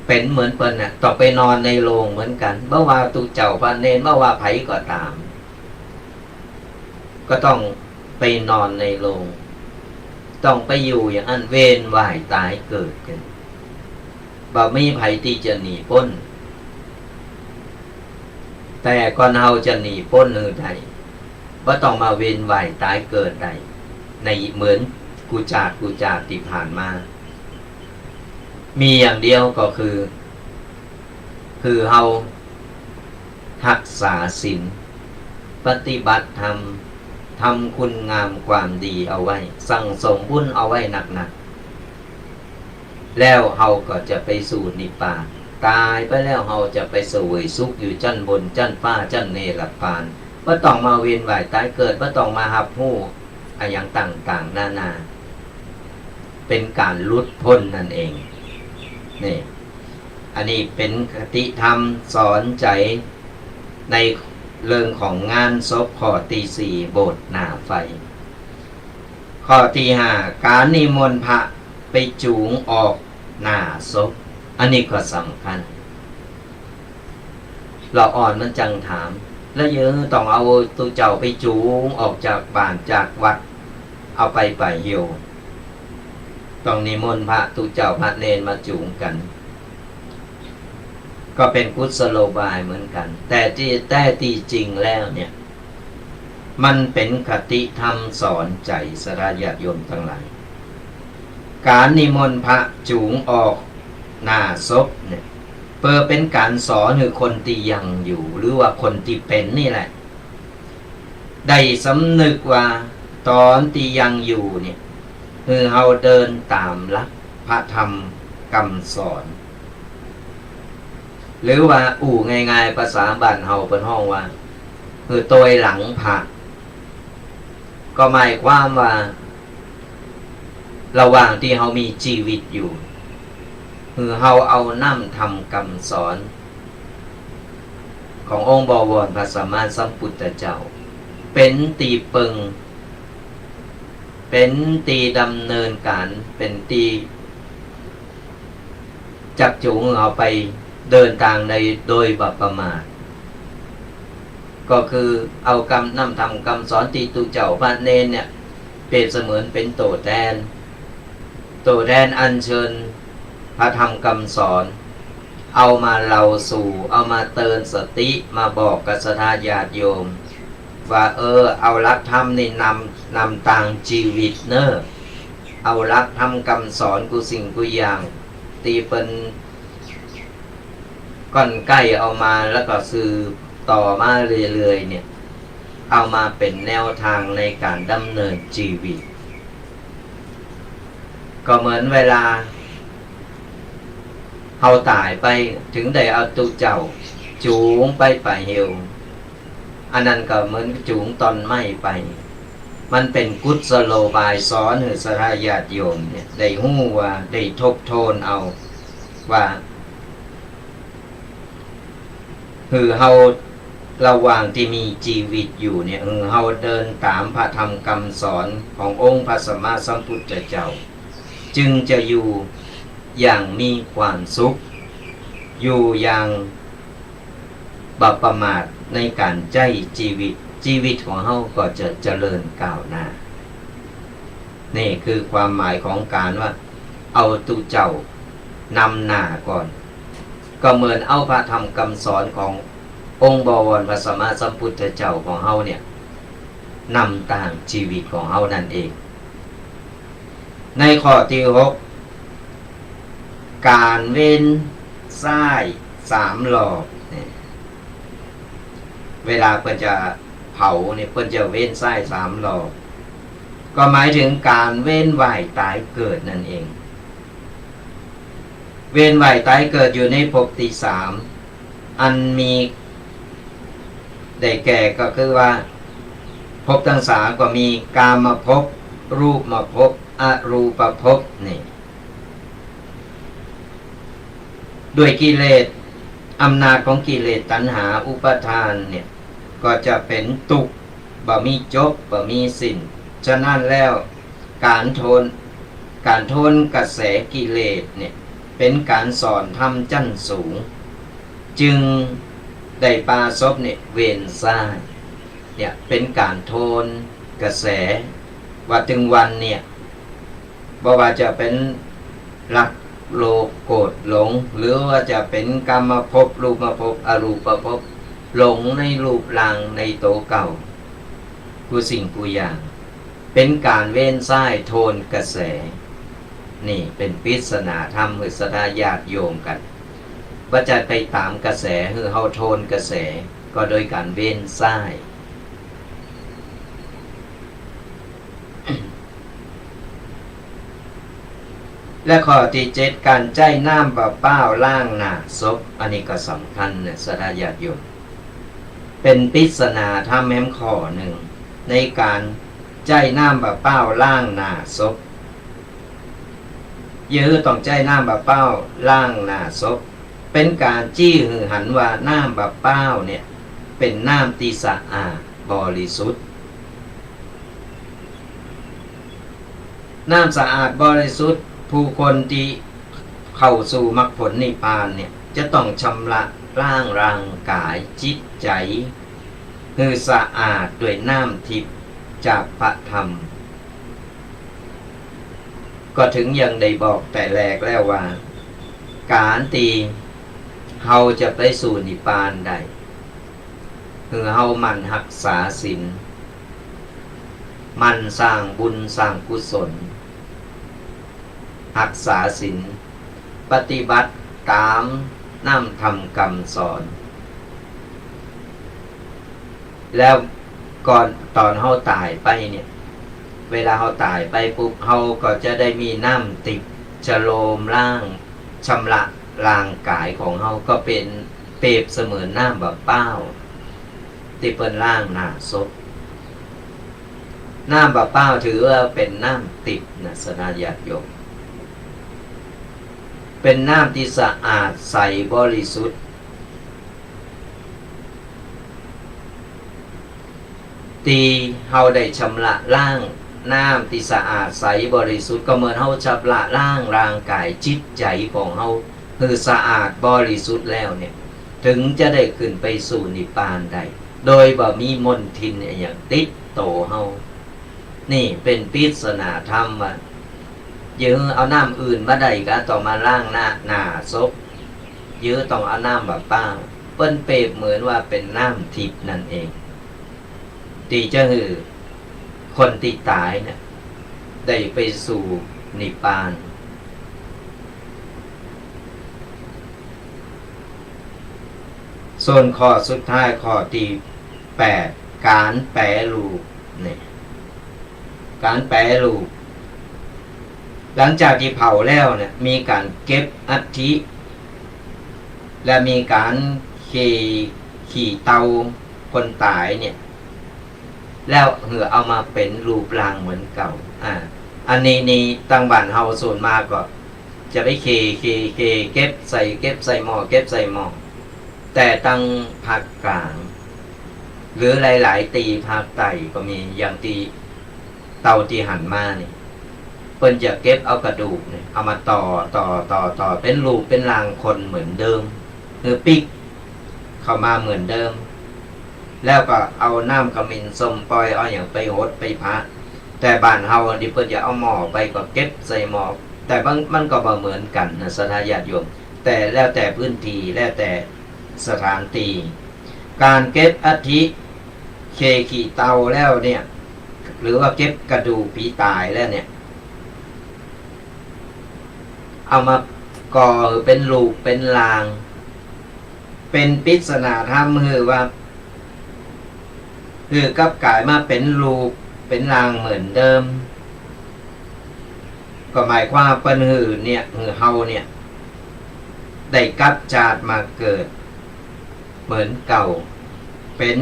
เป็นเหมือนเปิ้นน่ะต้องไปนอนในโรงเหมือนกันเมื่อว่าตุเจ้าพระเนรเมื่อว่าไผก็ตามก็ต้องไปนอนในโรงต้องไปอยู่อย่างอันเวียนว่ายตายเกิดกันบ่มีไผที่จะหนีพ้นแต่ก่อนเฮาจะหนีพ้นใดบ่ต้องมาเวียนว่ายตายเกิดใดในเหมือนกูจาดที่ผ่านมามีอย่างเดียวก็คือเฮารักษาศีลปฏิบัติธรรมทำคุณงามความดีเอาไว้สั่งสมบุญเอาไว้หนักๆแล้วเฮาก็จะไปสู่นิพพานตายไปแล้วเฮาจะไปเสวยสุขอยู่จั้นบนจั้นฟ้าจั้นเนรพานบ่ต้องมาเวียนว่ายตายเกิดบ่ต้องมารับรู้อะไรอย่างต่างๆนานาเป็นการหลุดพ้นนั่นเองนี่อันนี้เป็นคติธรรมสอนใจในเรื่องของงานศพข้อที่ 4โบสถ์หน้าไฟข้อที่ 5การนิมนต์พระไปจูงออกหน้าศพอันนี้ก็สำคัญเราอ่อนมันจังถามแล้วเยอะต้องเอาตัวเจ้าไปจูงออกจากบ้านจากวัดเอาไปเหี่ยวต้องนิมนต์พระตัวเจ้าพระเนรมาจูงกันก็เป็นกุศโลบายเหมือนกันแต่ที่จริงแล้วเนี่ยมันเป็นคติธรรมสอนใจสราญาติโยมทั้งหลายการนิมนต์พระจูงออกหน้าศพเนี่ยเพื่อเป็นการสอนให้คนที่ยังอยู่หรือว่าคนที่เป็นนี่แหละได้สำนึกว่าตอนที่ยังอยู่เนี่ยคือเฮาเดินตามหลักพระธรรมคำสอนหรือว่าง่ายๆภาษาบ้านเฮาเป็นห้องว่าคือตัวหลังพระก็หมายความว่าระหว่างที่เฮามีชีวิตอยู่คือเฮาเอานำธรรมคำสอนขององค์บวรพระสัมมาสัมพุทธเจ้าเป็นตีปึงเป็นตีดำเนินการเป็นตีจักจูงเอาไปเดินทางโดยบ่ประมาทก็คือเอานำธรรมคำสอนที่ตุเจ้าพระเนรเนี่ยเปรียบเสมือนเป็นโตแทนอัญเชิญพระธรรมคำสอนเอามาเล่าสู่เอามาเตือนสติมาบอกกับศรัทธาญาติโยมว่าเอาหลักธรรมนี่นำต่างชีวิตเนอะเอาหลักธรรมคำสอนกูสิ่งกูอย่างตีเป็นก้อนใกล้เอามาแล้วก็สื่อต่อมาเรื่อยๆเนี่ยเอามาเป็นแนวทางในการดำเนินชีวิตก็เหมือนเวลาเฮาตายไปถึงได้เอาตุเจ้าจูงไปเหี่ยวอันนั้นก็เหมือนจูงตอนไม้ไปมันเป็นกุศโลบายสอนให้ศรัทธาญาติโยมเนี่ยได้ฮู้ว่าได้ทบทวนเอาว่าคือเฮาระหว่างที่มีชีวิตอยู่เนี่ยเฮาเดินตามพระธรรมคำสอนขององค์พระสัมมาสัมพุทธเจ้าจึงจะอยู่อย่างมีความสุขอยู่อย่างบ่ประมาทในการใช้ชีวิตของเฮาก็จะเจริญก้าวหน้านี่คือความหมายของการว่าเอาตุเจ้านำหน้าก่อนก็เหมือนเอาพระธรรมคำสอนขององค์บวรพระสัมมาสัมพุทธเจ้าของเฮาเนี่ยนำทางชีวิตของเฮานั่นเองในข้อที่ 6 การเว้นซ้าย3 รอบเนี่ยเวลาเพื่อจะเผาเนี่ยเพื่อจะเว้นซ้าย3 รอบก็หมายถึงการเว้นว่ายตายเกิดนั่นเองเว้นว่ายตายเกิดอยู่ในภพที่3อันมีได้แก่ก็คือว่าภพทั้ง3ก็มีกามภพรูปภพอรูปภพนี่ด้วยกิเลสอำนาจของกิเลสตัณหาอุปทานเนี่ยก็จะเป็นทุกข์บ่มีจบบ่มีสิ้นฉะนั้นแล้วการโทนกระแสกิเลสเนี่ยเป็นการสอนธรรมชั้นสูงจึงได้ปาศพเนี่ยเวนซ่าเนี่ยเป็นการโทนกระแสว่าถึงวันเนี่ยบ่ว่าจะเป็นรักโลภโกรธหลงหรือว่าจะเป็นกรรมภพรูปภพอรูปภพหลงในรูปร่างในโตเก่ากูสิ่งกูอย่างเป็นการเว้นซ้ายโทนกระแสนี่เป็นปริศนาธรรมหรือสดาญาติโยมกันว่าจะไปตามกระแสคือเฮาโทนกระแสก็โดยการเว้นซ้าย และข้อที่7การใจน้ำเปล่าล่างหน้าศพอันนี้ก็สำคัญเนี่ยสดาญาติโยมเป็นปริศนาธรรมแม้มข้อหนึ่งในการใจน้ำเปล่าล่างหน้าศพยื้อต้องใจน้ำเปล่าล่างหน้าศพเป็นการจี้หือหันว่าน้ำเปล่าเนี่ยเป็นน้ำที่สะอาดบริสุทธิ์น้ำสะอาดบริสุทธิ์ผู้คนที่เข้าสู่มรรคผลนิพพานเนี่ยจะต้องชำระล้างร่างกายจิตใจคือสะอาดด้วยน้ำทิพย์จากพระธรรมก็ถึงยังได้บอกแต่แรกแล้วว่าการตีเฮาจะไปสู่นิพพานได้คือเฮามันรักษาศีลมันสร้างบุญสร้างกุศลรักษาศีลปฏิบัติตามน้ำธรรมคำสอนแล้วก่อนตอนเฮาตายไปเนี่ยเวลาเฮาตายไปปุ๊บเฮาก็จะได้มีน้ำติดชโลมร่างชำระร่างกายของเฮาก็เป็นเปรียบเสมือนน้ำเปล่าที่เปิ้นล่างหน้าศพน้ำเปล่าถือว่าเป็นน้ำติดนะสนาญาติโยมเป็นน้ำที่สะอาดใสบริสุทธิ์ตีเฮาได้ชำระล้างน้ำที่สะอาดใสบริสุทธิ์ก็เหมือนเฮาชำระล้างร่างกายจิตใจของเฮาคือสะอาดบริสุทธิ์แล้วเนี่ยถึงจะได้ขึ้นไปสู่นิพพานได้โดยบ่มีมลทินอย่างติดโตเฮานี่เป็นปริศนาธรรมว่ายื้อเอาน้ำอื่นมาได้ก็ต้องมาล้างหน้าศพยื้อต้องเอาน้ำเปล่าเปิ้นเปรียบเหมือนว่าเป็นน้ำทิพย์นั่นเองที่จะหือคนที่ตายเนี่ยได้ไปสู่นิพพานส่วนข้อสุดท้ายข้อที่8การแปรรูปเนี่ยการแปรรูปหลังจากที่เผาแล้วเนี่ยมีการเก็บอัฐิและมีการขี่เตาคนตายเนี่ยแล้วเอามาเป็นรูปร่างเหมือนเก่าอันนี้ตั้งบ้านเฮาส่วนมากก็จะไปเก็บใส่หม้อเก็บใส่หม้อแต่ตั้งภาคกลางหรือหลายๆตีภาคใต้ก็มีอย่างตีเตาที่หันมานี่เพิ่นจะเก็บเอากระดูกเนี่ยเอามาต่อเป็นรูปเป็นร่างคนเหมือนเดิมคือปิ๊กเข้ามาเหมือนเดิมแล้วก็เอาน้ำขมิ้นส้มปล่อยเอาอย่างไปหดไปพะแต่บ้านเฮาที่เพิ่นจะเอาหม้อไปก็เก็บใส่หม้อแต่มันก็บ่เหมือนกันนะสนาญาติโยมแต่แล้วแต่พื้นที่แล้วแต่สถานที่การเก็บอัฐิขี่เตาแล้วเนี่ยหรือว่าเก็บกระดูกผีตายแล้วเนี่ยเอามา ก่อเป็นลูกเป็นลาง เป็นปริศนาธรรมคือว่าคือกลับกลายมาเป็นลูกเป็นลางเหมือนเดิมก็หมายความเป็นหือเนี่ยหือเฮาเนี่ยได้กลับจาดมาเกิดเหมือนเก่าเป็น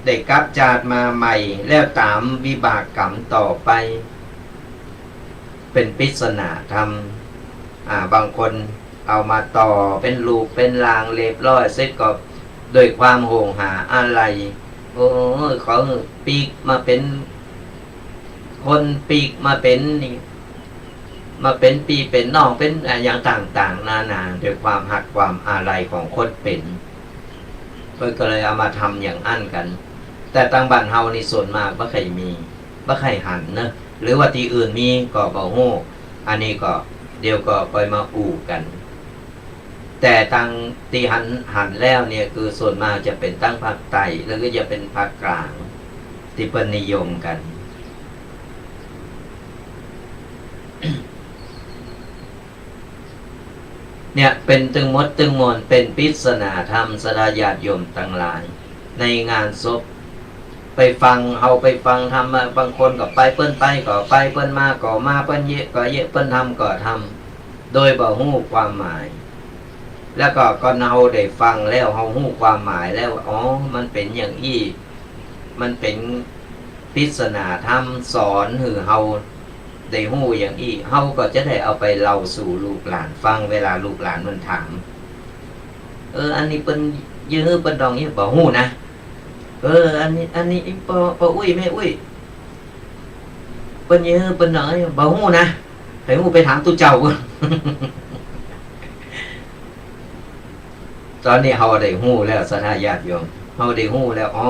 ได้กลับจาดมาใหม่แล้วตามวิบากกรรมต่อไปเป็นปริศนาธรรมบางคนเอามาต่อเป็นลูกเป็นลางเรียบร้อยเสร็จก็โดยความโหงหาอะไรโอ้เขาปีกมาเป็นคนปีกมาเป็นนี่มาเป็นปีเป็นน้องเป็นอย่างต่างๆนานาโดยความหักความอะไรของคนเป็นเพื่อก็เลยเอามาทำอย่างอั้นกันแต่ต่างบ้านเฮานี่ส่วนมากบ่ใครมีบ่ใครหันนะหรือว่าที่อื่นมีก็บ่ฮู้อันนี้ก็เดี๋ยวก็ค่อยมาอู่กันแต่ตั้งที่หันแล้วเนี่ยคือส่วนมากจะเป็นตั้งภาคใต้แล้วก็จะเป็นภาคกลางที่เป็นนิยมกัน เนี่ยเป็นตึงมดตึงมนเป็นปริศนาธรรมสดาญาติโยมทั้งหลายในงานศพไปฟังเอาไปฟังทำบางคนก็ไปเปิ้นไปก็ไปเปิ้นมาก็มาเปิ้นเยอะก็เยอะเปิ้นทำก็ทำโดยบ่ฮู้ความหมายแล้วก็เฮาได้ฟังแล้วเฮาฮู้ความหมายแล้วอ๋อมันเป็นอย่างอี้มันเป็นปริศนาธรรมสอนหือเฮาได้ฮู้อย่างอี้เฮาก็จะได้เอาไปเล่าสู่ลูกหลานฟังเวลาลูกหลานมันถามอันนี้เปิ้นยื้อเปิ้นดองนี้บ่ฮู้นะอันนี้ปออุ้ยแม่อุ้ยเปิ้นยื้อเปิ้นดองนี้บ่ฮู้นะให้ฮู้ไปถามตู้เจ้า ตอนนี้เฮาได้ฮู้แล้วสถาญาติโยมเฮาได้ฮู้แล้วอ๋อ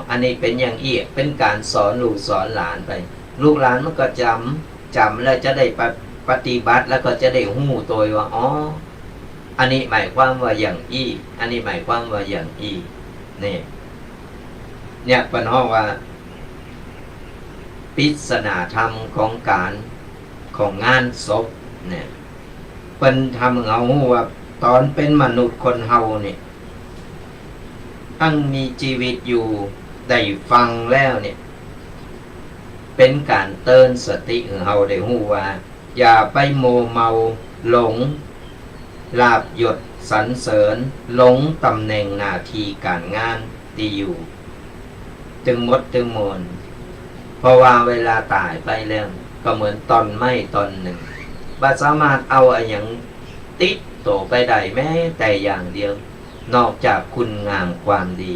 อันนี้เป็นอย่างอี้เป็นการสอนลูกสอนหลานไปลูกหลานมันก็จำแล้วจะได้ปฏิบัติแล้วก็จะได้ฮู้ตัวว่าอ๋ออันนี้หมายความว่าอย่างอี้อันนี้หมายความว่าอย่างอี้เนี่ยเป็นห้องว่าปริศนาธรรมของการของงานศพเนี่ยเป็นทำเอาฮู้ว่าตอนเป็นมนุษย์คนเฮาเนี่ยทั้งมีชีวิตอยู่ได้ฟังแล้วเนี่ยเป็นการเตือนสติของเฮาได้ฮู้ว่าอย่าไปโมเมาหลงลาภยศสรรเสริญหลงตำแหน่งหน้าที่การงานที่อยู่ตึงมดตึงมนเพราะว่าเวลาตายไปแล้วก็เหมือนตอนไม้ตอนหนึ่งบ่สามารถเอาอย่างติดโตไปได้แม้แต่อย่างเดียวนอกจากคุณงามความดี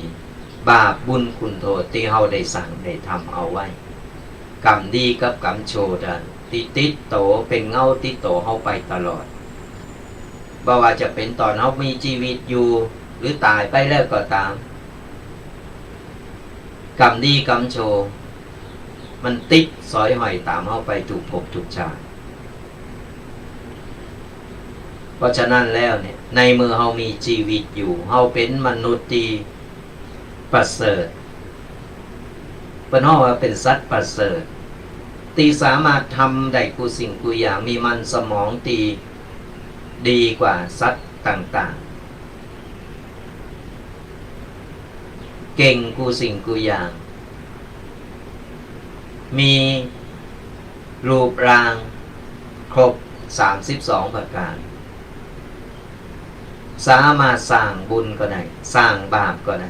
บาปบุญคุณโทษที่เฮาได้สั่งได้ทำเอาไว้กรรมดีกับกรรมชั่วติดโตเป็นเงาติดโตเฮาไปตลอดบ่ว่าจะเป็นตอนเฮามีชีวิตอยู่หรือตายไปแล้วก็ตามกรรมดีกรรมชั่วมันติดสอยห้อยตามเฮาไปทุกภพทุกชาติเพราะฉะนั้นแล้วเนี่ยในเมื่อเฮามีชีวิตอยู่เฮาเป็นมนุษย์ที่ประเสริฐเพิ่นว่าเป็นสัตว์ประเสริฐที่สามารถทำได้กูสิ่งกูอย่างมีมันสมองที่ดีกว่าสัตว์ต่างๆเก่งกูสิ่งกูอย่างมีรูปร่างครบ32ประการสามารถสร้างบุญก็ได้สร้างบาปก็ได้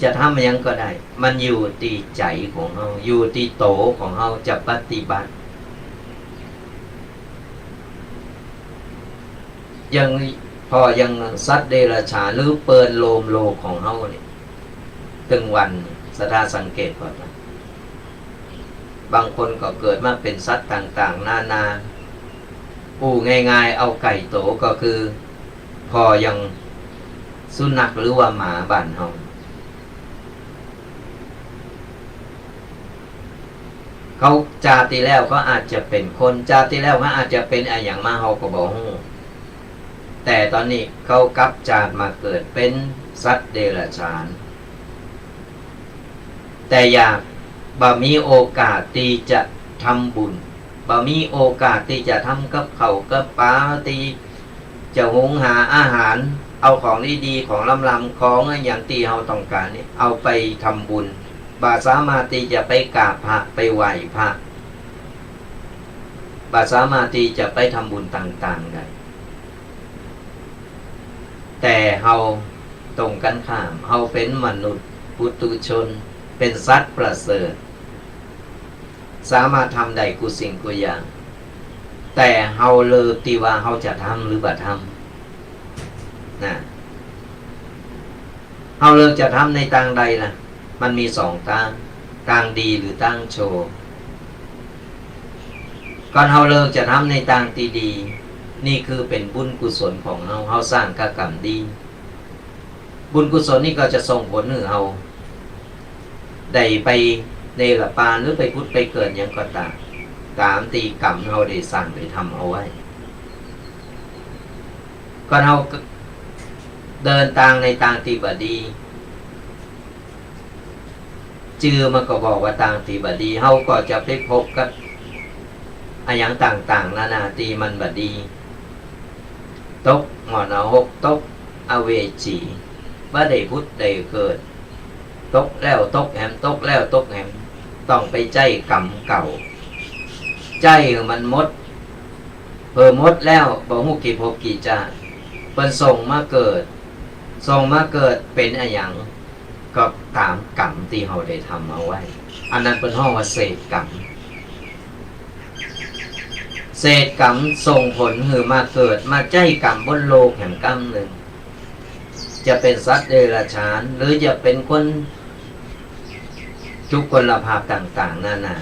จะทำยังก็ได้มันอยู่ที่ใจของเราอยู่ที่โตของเราจะปฏิบัติยังพอยังสัตว์เดรัจฉานหรือเปิดโลมโลกของเราเนี่ยตึงวันสดาสังเกตก่อนนะบางคนก็เกิดมาเป็นสัตว์ต่างๆนาปูง่ายๆเอาไก่โตก็คือพอยังสุนัขหรือว่าหมาบ้านเฮาเขาจาติแล้วก็อาจจะเป็นคนจาติแล้วก็อาจจะเป็นอะไรอย่างมาเฮาก็บ่ฮู้แต่ตอนนี้เขากลับจาดมาเกิดเป็นสัตว์เดรัจฉานแต่อยากบ่มีโอกาสที่จะทำบุญ บ่มีโอกาสที่จะทำกับเขาวกับปลาตีจะหุงหาอาหารเอาของดีๆของลำๆของอย่างที่เราต้องการนี่เอาไปทำบุญบ่สามารถที่จะไปกราบพระไปไหว้พระบ่สามารถที่จะไปทำบุญต่างๆได้แต่เฮาตรงกันข้ามเฮาเป็นมนุษย์ปุถุชนเป็นสัตว์ประเสริฐสามารถทำได้กุสิ่งกุอย่างแต่เฮาเลิกที่ว่าเฮาจะทำหรือบ่ทำนะเฮาเลิกจะทำในทางใดล่ะมันมีสองทางดีหรือทางโชว์ก่อนเฮาเลิกจะทำในทางที่ดีนี่คือเป็นบุญกุศลของเฮาสร้างกรรมดีบุญกุศลนี่ก็จะส่งผลให้เฮาได้ไปในละปานหรือไปพุทธไปเกิดยังก็ตามตีกรรมเฮาได้สร้างได้ทำเอาไว้ก่อนเฮาเดินทางในทางที่บ่ดีจือมันก็บอกว่าทางที่บ่ดีเฮาก็จะไปพบกับอะไรอย่างต่างๆนานาตีมันบ่ดีตกหมอนหกตกอเวจีว่าได้พุทธได้เกิดตกแล้วตกแหมตกแล้วตกแหมต้องไปใจกรรมเก่าใจมันมดหมดแล้วบ่ฮู้กี่ภพกี่ชาติเพิ่นส่งมาเกิดเป็นอะไรอย่างก็ตามกรรมที่เฮาได้ทำเอาไว้อันนั้นเพิ่นฮ้องว่าเศษกรรมเศษกรรมส่งผลคือมาเกิดมาใจกรรมบนโลกแห่งกรรมหนึ่งจะเป็นสัตว์เดรัจฉานหรือจะเป็นคนทุกคนละภาพต่างๆนานา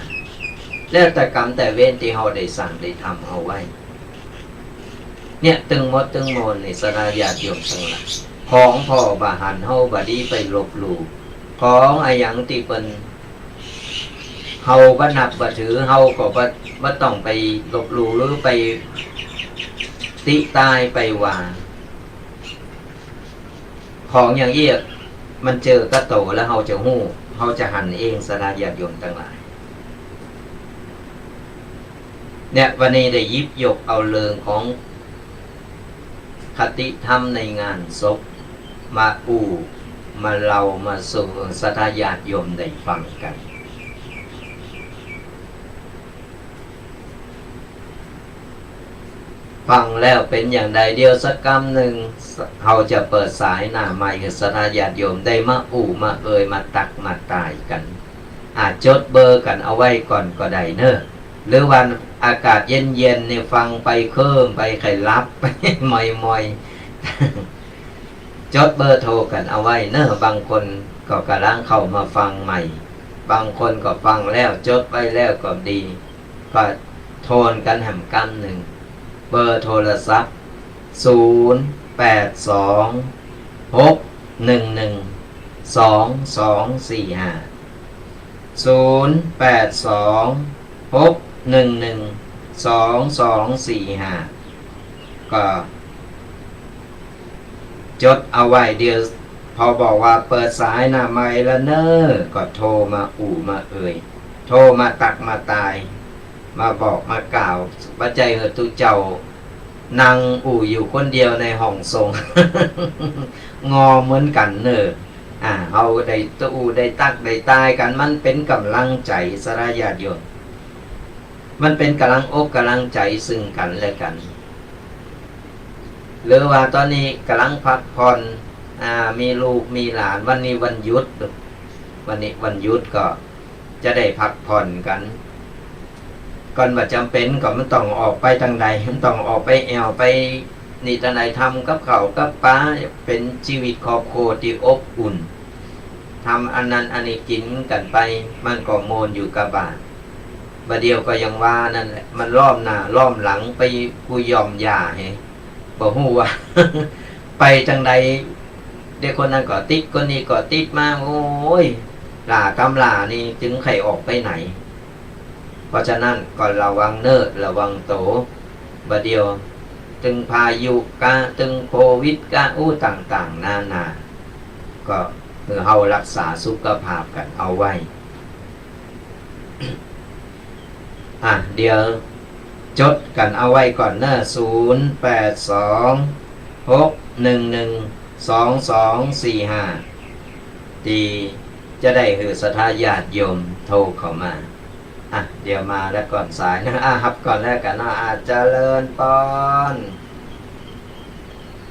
แล้วแต่กรรมแต่เว้นที่เฮาได้สั่งได้ทำเอาไว้เนี่ยตึงมดตึงโมนในสลายาติโยมทั้งหลายของพ่อบาหันเฮาบดีไปลบหลู่ของอายังที่เป็นเฮาบ่นับบ่ถือเฮาก็บ่ต้องไปลบหลู่หรือไปติตายไปว่าของอย่างเอี้ยมันเจอกระโตแล้วเฮาจะฮู้เฮาจะหันเองสลายาติโยมทั้งหลายเนี่ยวันนี้ได้ยิบยกเอาเรื่องของคติธรรมในงานศพมามาเล่ามาสู่ศรัทธาญาติโยมได้ฟังกันฟังแล้วเป็นอย่างใดเดียวสักคำหนึ่งเราจะเปิดสายหน้าใหม่กับศรัทธาญาติโยมได้มามามาตักมาตายกันอาจจดเบอร์กันเอาไว้ก่อนก็ได้เนอะหรือวันอากาศเย็นๆเนี่ยฟังไปเคิ่มไปไข่ลับไปมอยจดเบอร์โทรกันเอาไว้เนอะบางคนก็กำลังเข้ามาฟังใหม่บางคนก็ฟังแล้วจดไว้แล้วก็ดีก็โทรกันแหมกำหนึ่งเบอร์โทรศัพท์0826112245ก็จดเอาไว้เดียวพอบอกว่าเปิดสายหน้าไมค์แล้วเนอะก็โทรมามาโทรมาตักมาตายมาบอกมากล่าวว่าใจตุเจ้านั่งอยู่คนเดียวในห้องทรง งอเหมือนกันเนอะเอาได้ได้ตักได้ตายกันมันเป็นกำลังใจสลายาติโยมมันเป็นกำลังอกกำลังใจซึ่งกันและกันหรือว่าตอนนี้กำลังพักผ่อนมีลูกมีหลานวันนี้วันหยุดวันนี้วันหยุดก็จะได้พักผ่อนกันก่อนว่าจำเป็นก็มันต้องออกไปทางใดมันต้องออกไปแอวไปนี่ทางใดทำกับเขากับป้าเป็นชีวิตครอบครัวที่อบอุ่นทำอันนั้นอันนี้กินกันไปมันก็โมนอยู่กับบ้านบาเดียวก็ยังว่านั่นแหละมันล้อมหน้าล้อมหลังไปกูยอมยาให้บอกฮู้ว่า ไปทางใดเด็กคนนั้นก็ติดคนนี้ก็ติดมาโอ้ยหล่ากำลานี่จึงใครออกไปไหนเพราะฉะนั้นก็ระวังเนิดระวังโตบาเดียวตึงพายุกะตึงโควิดกะต่างๆนานาก็คือเฮารักษาสุขภาพกันเอาไว้ เดี๋ยว จดกันเอาไว้ก่อนเนอะ0826112245ดีจะได้หือสถาญาติโยมโทรเข้ามาอ่ะเดี๋ยวมาแล้วก่อนสายนะฮับก่อนแล้วกันนะเจริญปอน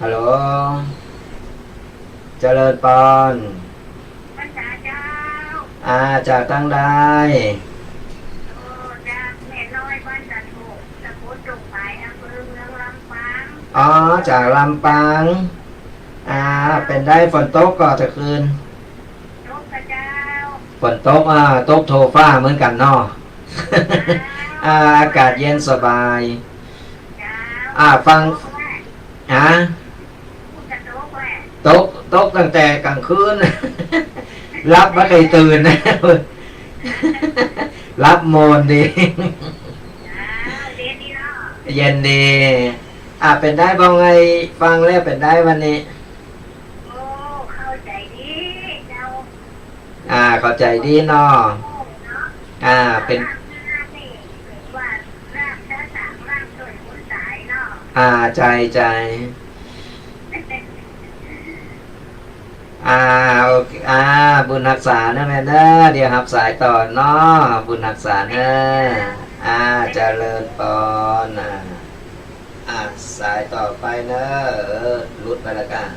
ฮัลโหลเจริญปอนภาษาเจ้าจากตั้งได้จากแม่น้อยบ้านจันโบตะโพตรงไปอำเภอเมืองลำปางจากลำปางเป็นได้ฝนตกก็จะคืนตกกระเจ้าฝนตกตกโทฟ้าเหมือนกันเนาะอากาศเย็นสบายฟังตกตั้งแต่กลางคืนรับไม่เคยตื่นนะรับโมนดีเย็นดีเป็นได้บ้างไงฟังแล้วเป็นได้วันนี้เข้าใจดีเจ้าเข้าใจดีเนาะเป็นใจโอเคบุญรักษานะแม่เด้อเดี๋ยวรับสายต่อเนาะบุญรักษาเด้อเจริญปอนสายต่อไปเนอะรุดไปละกัน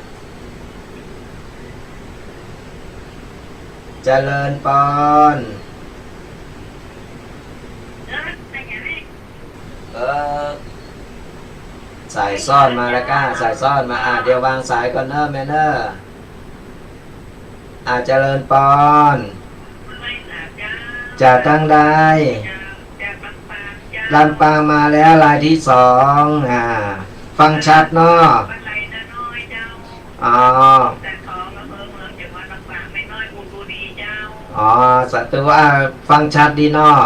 เจริญปอนสายซ่อนมาแล้วก้าสายซ่อนมาเดี๋ยววางสายก่อนเนอะแม่เนอะเจริญปอนจะตั้งได้ลำปางมาแล้วลายที่สองฟังชัดเนาะสัตว์ว่าฟังชัดดีเนาะ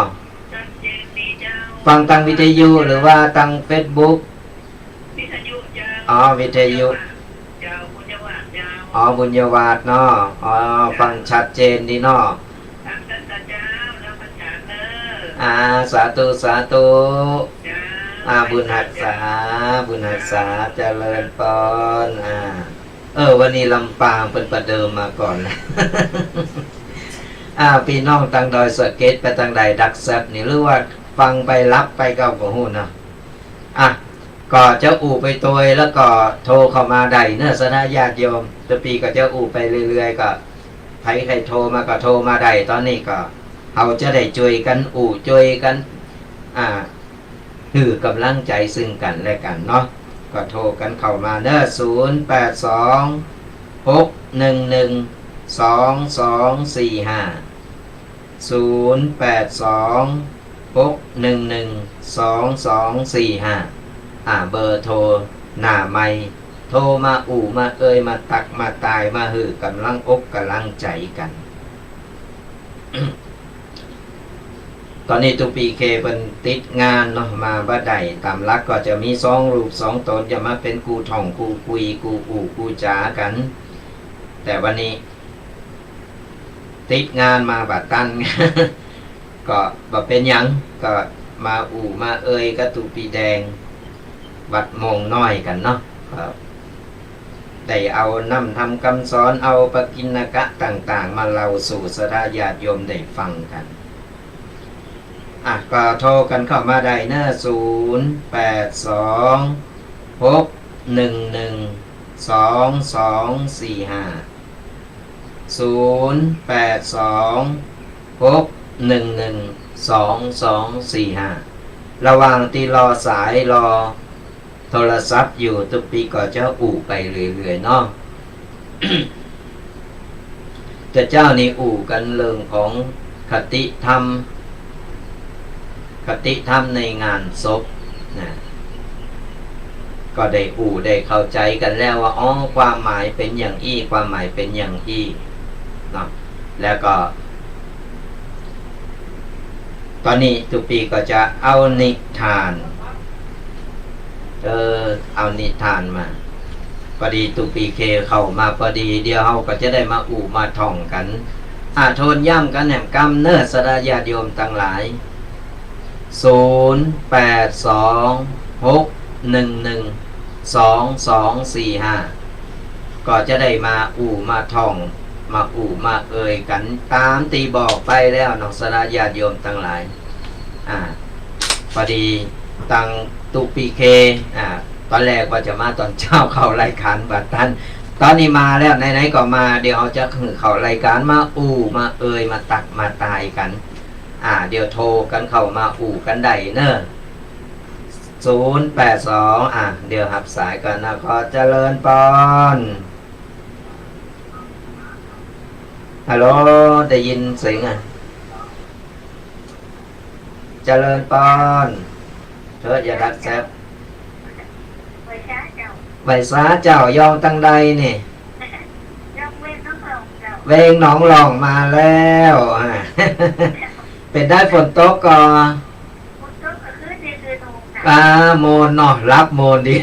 ฟังทางวิทยุหรือว่าทางเฟซบุ๊กวิทยุบุญยวาดเนาะฟังชัดเจนดีเนาะสาธุบุญหักษาเจริญปอนวันนี้ลำปางเป็นประเดิมมาก่อนเลยพี่น้องตังดอยสะเก็ดไปตังใดดักแซบนี่หรือว่าฟังไปรับไปก็บ่ฮู้เนาะก็จะไปตัวแล้วก็โทรเข้ามาได้เนื้อสนาญาติโยมตัวปีก็จะไปเรื่อยๆก็ใครโทรมาก็โทรมาได้ตอนนี้ก็เอาจะได้ช่วยกันช่วยกันคือกำลังใจซึ่งกันและกันเนาะก็โทรกันเข้ามาเน้อ0826112245เบอร์โทรหน้าไมค์โทรมามามาตักมาตายมาหือกำลังอกกำลังใจกัน ตอนนี้ตุปีเคเป็นติดงานเนาะมาบ่ได้ตามลักก็จะมี2รูป2ตนจะมาเป็นกูท่องกูคุยกูกูจ๋ากันแต่วันนี้ติดงานมาบัดตัน ก็บ่เป็นหยังก็มามากับตุปีแดงวัดมงน้อยกันเนาะได้เอานำทำคำสอนเอาปกิณกะต่างๆมาเล่าสู่สาธญาติโยมได้ฟังกันก็โทรกันเข้ามาได้เนอะ0826112245ระหว่างที่รอสายรอโทรศัพท์อยู่ตุปีก็จะไปเรื่อยๆเนาะ แต่เจ้านี่กันเรื่องของคติธรรมในงานศพนะก็ได้ได้เข้าใจกันแล้วว่าความหมายเป็นอย่างความหมายเป็นอย่างเนาะแล้วก็ตอนนี้ตุปีก็จะเอานิทานเอานิทานมาพอดีตุปีเคเข้ามาพอดีเดียวเขาก็จะได้มามาท่องกันโทนย่ำกันแหนมกำเนื้อสดาญาติโยมทั้งหลาย 0826112245ก็จะได้มามาท่องมามาเอ่ยกันตามตีบอกไปแล้วน้องสนาญาติโยมทั้งหลายพอดีตังตุปีเคตอนแรกว่าจะมาตอนเช้าเข้ารายการบัดท่านตอนนี้มาแล้วไหนๆก็มาเดี๋ยวเราจะเข้ารายการมามาเอ่ยมาตักมาตายกันเดี๋ยวโทรกันเข้ามากันได้เนอะ082เดี๋ยวหับสายกันนะขอเจริญปอนฮัลโหลได้ยินเสียงเจริญปอนเธออย่าดักแซบใบสาเจ้ายองตั้งใดนี่เวงหนองหลองมาแล้วเป็นได้ฝนตกก่อนโมนเนาะรับโมนดี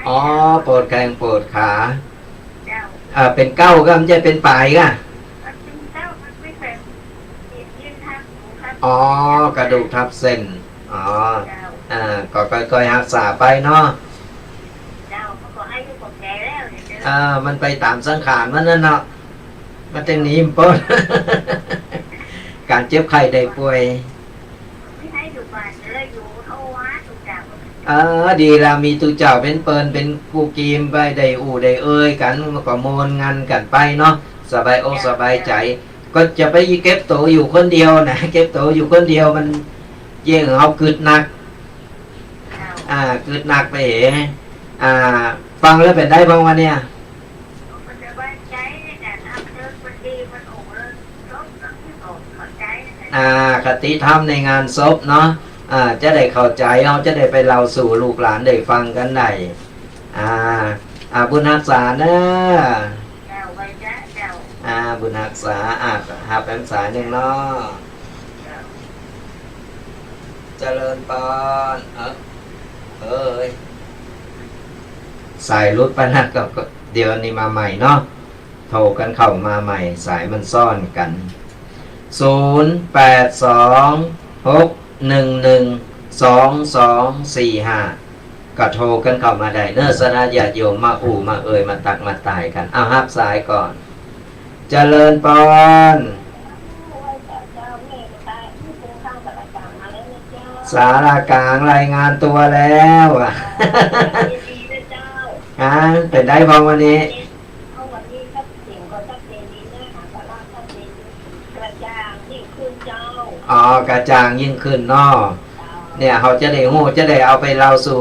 อ๋อปวดแข้งปวดขาเป็นเก้าก็มันจะเป็นปลายก็อ๋อกระดูกทับเส้นก็ค่อยๆรักษาไปเนาะมันไปตามสังขารมันนั่นเนาะมันจะหนีมันป้น การเจ็บไข้ได้ป่วยดีละมีตูเจ้าเป็นเปิลเป็นกูกีมไปได้ได้เอ้ยกันก็โมนงานกันไปเนาะสบายอกสบายใจก็จะไปเก็บตัวอยู่คนเดียวนะเก็บตัวอยู่คนเดียวมันเยี่ยงเขากึดหนักกึดหนักไปฟังแล้วเป็นได้บ้างวันเนี้ยคติธรรมในงานศพเนาะจะได้เข้าใจเราจะได้ไปเล่าสู่ลูกหลานได้ฟังกันได้บุญรักษาเนอะบุญรักษาหาแปมสายหนึ่งเนาะเจริญปอนสายรุดไปนะกับเดี๋ยวนี้มาใหม่เนาะโทรกันเข้ามาใหม่สายมันซ่อนกัน0826112245ก็โทรกันเข้ามาได้เนื้อสนาญาติโยมมามาเอ่ยมาตักมาตายกันฮับสายก่อนเจริญปอนสารากลางรายงานตัวแล้วเป็นได้พอวันนี้กระจ่างยิ่งขึ้นเนาะเนี่ยเขาจะได้หู้จะได้เอาไปเล่าสู่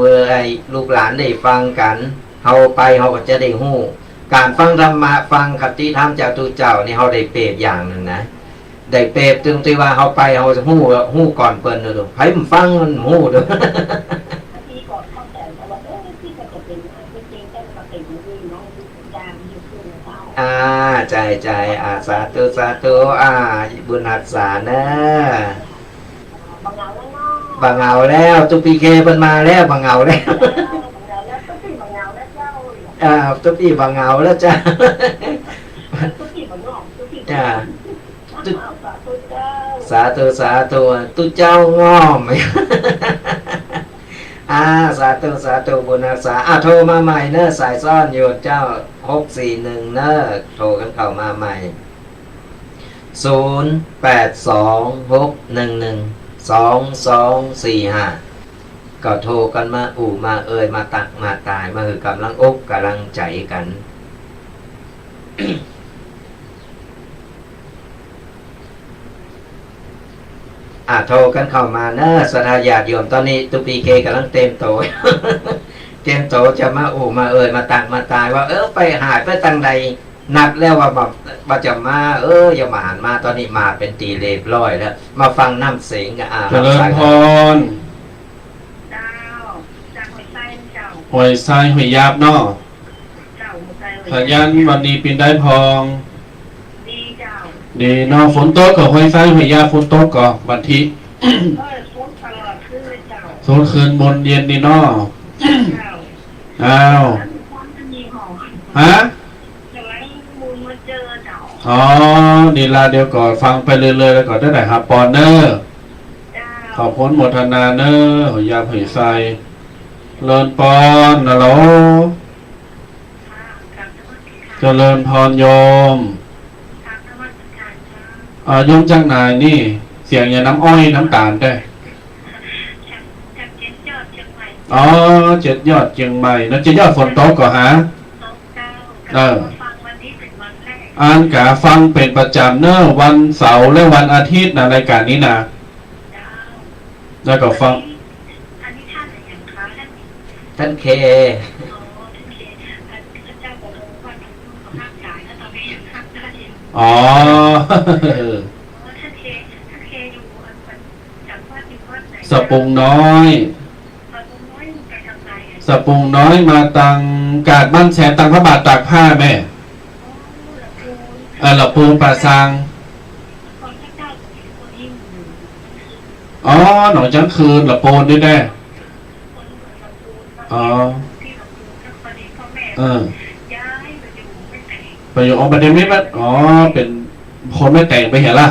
ลูกหลานได้ฟังกันเขาไปเขาก็จะได้หู้การฟังธรรมะฟังคติธรรมจากตูเจ้านี่เขาได้เปรียบอย่างหนึ่งนะได้เปรียบตรงที่ว่าเขาไปเขาจะหู้ก่อนเปิ้นเลยดูให้มันฟังมันหู้ดูใจสาธุบุญหักษานะบังเงาแล้วตุปีเคมันมาแล้วบังเงาแล้วตุปีบังเงาแล้วจ้าสาธุตุเจ้างอมสาธุบุญรักษาโทรมาใหม่เนอะสายซ่อนอยู่เจ้า641เนอะโทรกันเข้ามาใหม่0826112245ก็โทรกันมามาเอ่ยมาตักมาตายมาคือกำลังอกกำลังใจกัน โทรกันเข้ามาเนอะสถาญาติโยมตอนนี้ตุปีเคกำลังเต็มโต เต็มโตจะมามาเอ่ยมาตักมาตายว่าไปหายไปตั้งใดนัดแล้วว่าแบบจะมาอย่ามาหันมาตอนนี้มาเป็นตีเรียบร้อยแล้วมาฟังน้ำเสียงเจริญพรหวยไส้หวยยาบเนาะขยันวันนี้ปีนได้พองดีเนาะฝนตกกับหวยไส้หวยยาฝนตกกับวันที่ฝนคืนบนเย็นดีเนาะฮะ อ๋อนี่ลาเดียวก่อนฟังไปเรื่อยๆแล้วก่อนได้ไหนครับปอนเนอร์ เจ้า ขอบคุณโมทนาเนอร์หอยาเผยใสเลินปอนนะโล ค่ะกับนวัตกรรม เจริญพรโยม กับนวัตกรรมเจ้า โยมจากไหนนี่ เสียงอย่าน้ำอ้อยน้ำตาลได้ จากเจ็ดยอดเชียงใหม่ อ๋อเจ็ดยอดเชียงใหม่นะเจ็ดยอดฝนตกก่อฮะ ตกเจ้ากับมาฟังวันนี้เป็นวันแรก อ่านกาฟังเป็นประจำเนอะวันเสาร์และวันอาทิตย์นะรายการนี้นะ เจ้า แล้วก็ฟัง อันนี้ท่านอะไรอย่างคะท่าน ท่านเค อ๋อท่านเคพระเจ้าบอกว่าท่านเขาห้ามจ่ายแล้วตอนนี้ยังห้ามได้อยู่ อ๋อ ท่านเคอยู่จากวัดที่วัดไหน สปุงน้อย สปุงน้อยไปทำไรอ่ะ สปุงน้อยมาตังกาดบ้านแสนตังพระบาทตากผ้าแม่ หลับปูนป่าซาง คนพระเจ้าคนยิ่งอยู่ อ๋อหนองจังคืนหลับปูนด้วยแน่ คนเหมือนหลับปูน อ๋อ ที่หลับปูนแล้วตอนนี้พ่อแม่ เออ ย้ายไปอยู่ไม่แต่ง ไปอยู่ประเด็นนี้มันอ๋อเป็นคนไม่แต่งไปเห็นล่ะ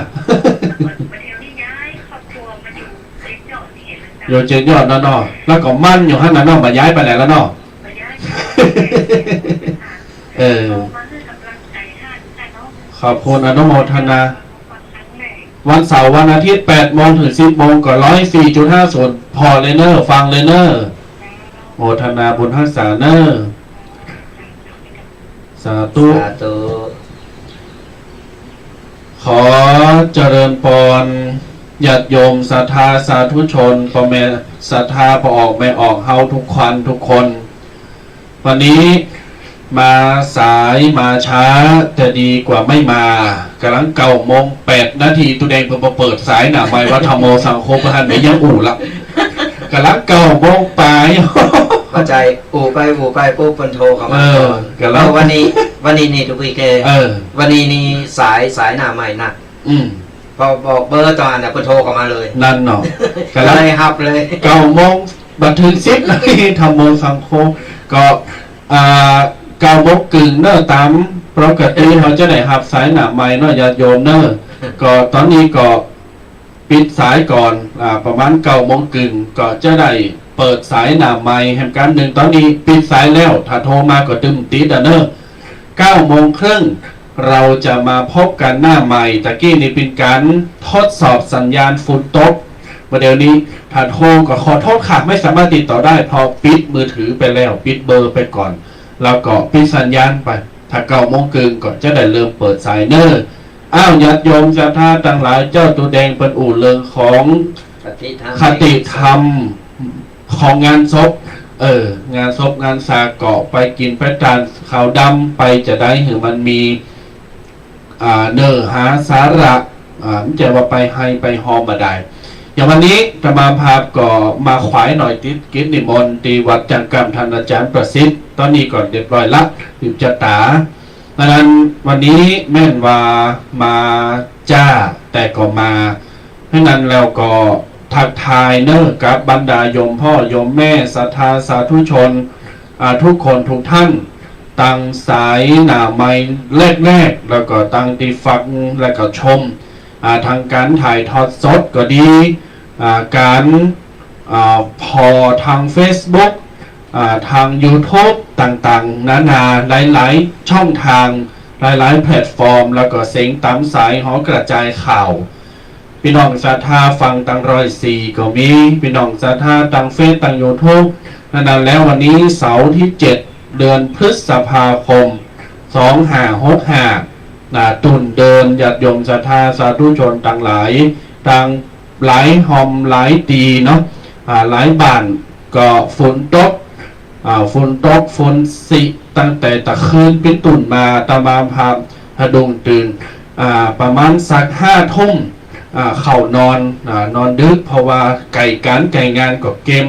ประเดี๋ยวนี้ย้ายครอบครัวมาอยู่เล็กจอดนี่เห็นไหมจ๊ะ อยู่เจ็ดยอดแล้วเนาะแล้วก็มั่นอยู่ข้างนั้นเนาะมาย้ายไปไหนแล้วเนาะ มาย้าย เออ มาให้กำลังใจท่านแต่เนาะ ขอบคุณอนุโมทนา ฟังครั้งแรก วันเสาร์วันอาทิตย์8 โมงถึง 10 โมงก็104.50พอเลยเนอร์ฟังเลยเนอร์โมทนาบุญทักษาเนอร์สาธุ สาธุ ขอเจริญพรญาติโยมศรัทธาสาธุชนพ่อแม่ศรัทธาพอออกไม่ออกเฮาทุกคนทุกคน วันนี้มาสายมาช้าแต่ดีกว่าไม่มากำลัง9:08ตุแดงเพิ่งมาเปิดสายหนาไม้วัฒโมสังคมประธานไม่ยังอู่ละกำลัง9:00ปลาย เข้าใจอู่ไปปุ๊บคนโทรเข้ามา เออ ก่อน ก็แล้ว วันนี้นี่ทุกวีเก เออ วันนี้นี่สายหน้าใหม่หนัก อืม พอบอกเบอร์ตอนน่ะคนโทรเข้ามาเลย นั่นเนาะ ก็ กำลัง เลยฮับเลย 9:00บันทึก10 นาทีธรรมโมสังคมก็9:00เนอะตามปกติเขาจะได้หับสายหนาไม้เนาะญาติโยมเนอะก็ตอนนี้ก็ปิดสายก่อนประมาณ9:00ก็จะได้เปิดสายหนาไม้แห่งการหนึ่งตอนนี้ปิดสายแล้วถ้าโทรมาก็ตึมติดเนอะ9:30เราจะมาพบกันหน้าใหม่ตะกี้นี่เป็นการทดสอบสัญญาณฝุ่นตกประเดี๋ยวนี้ถ้าโทรก็ขอโทษค่ะไม่สามารถติดต่อได้เพอปิดมือถือไปแล้วปิดเบอร์ไปก่อนแล้วก็ปิดสัญญาณไปถ้า9:30ก็จะได้เริ่มเปิดสายเนอร์อ้าวญาติโยมศรัทธาต่างหลายเจ้าตัวแดงเป็นอู่เริงของ คติธรรมของงานศพงานศพงานสาเกาะไปกินไปทานข้าวดำไปจะได้ถึงมันมีเนื้อหาสาระมันจะว่าไปให้ไปหอมมาได้อย่างวันนี้ธรรมาภาพก็มาขวายหน่อยติดกิจนิมนต์ตีวัดจังกรรมท่านอาจารย์ประสิทธิ์ตอนนี้ก่อนเรียบร้อยละถึงจะตาดังนั้นวันนี้แม่นว่ามาจ้าแต่ก็มาเพราะนั้นแล้วก็ทักทายเนอะกับบรรดาโยมพ่อโยมแม่ศรัทธาสาธุชนทุกคนทุกท่านตั้งสายหน้าไม้แรกๆแล้วก็ตั้งที่ฟังแล้วก็ชมทางการถ่ายทอดสดก็ดีการพอทาง Facebook ทาง YouTube ต่างๆนานาหลายๆช่องทางหลายๆแพลตฟอร์มแล้วก็เสียงตามสายหอกระจายข่าวพี่น้องศรัทธาฟังตัง104ก็มีพี่น้องศรัทธาตังเฟซตัง YouTube นั้นแล้ววันนี้เสาร์ที่7เดือนพฤษภาคม2565ตุนเดินญาติโยมศรัทธาสาธุชนต่างหลายต่างหลายหอมหลายตีเนาะหลายบ้านก็ฝนตกฝนสิตั้งแต่ตะคืนเป็นตุ่นมาตะมาพาพะดงตื่นประมาณสัก5 ทุ่มเข้านอนดึกเพราะว่าไก่งานก็เกม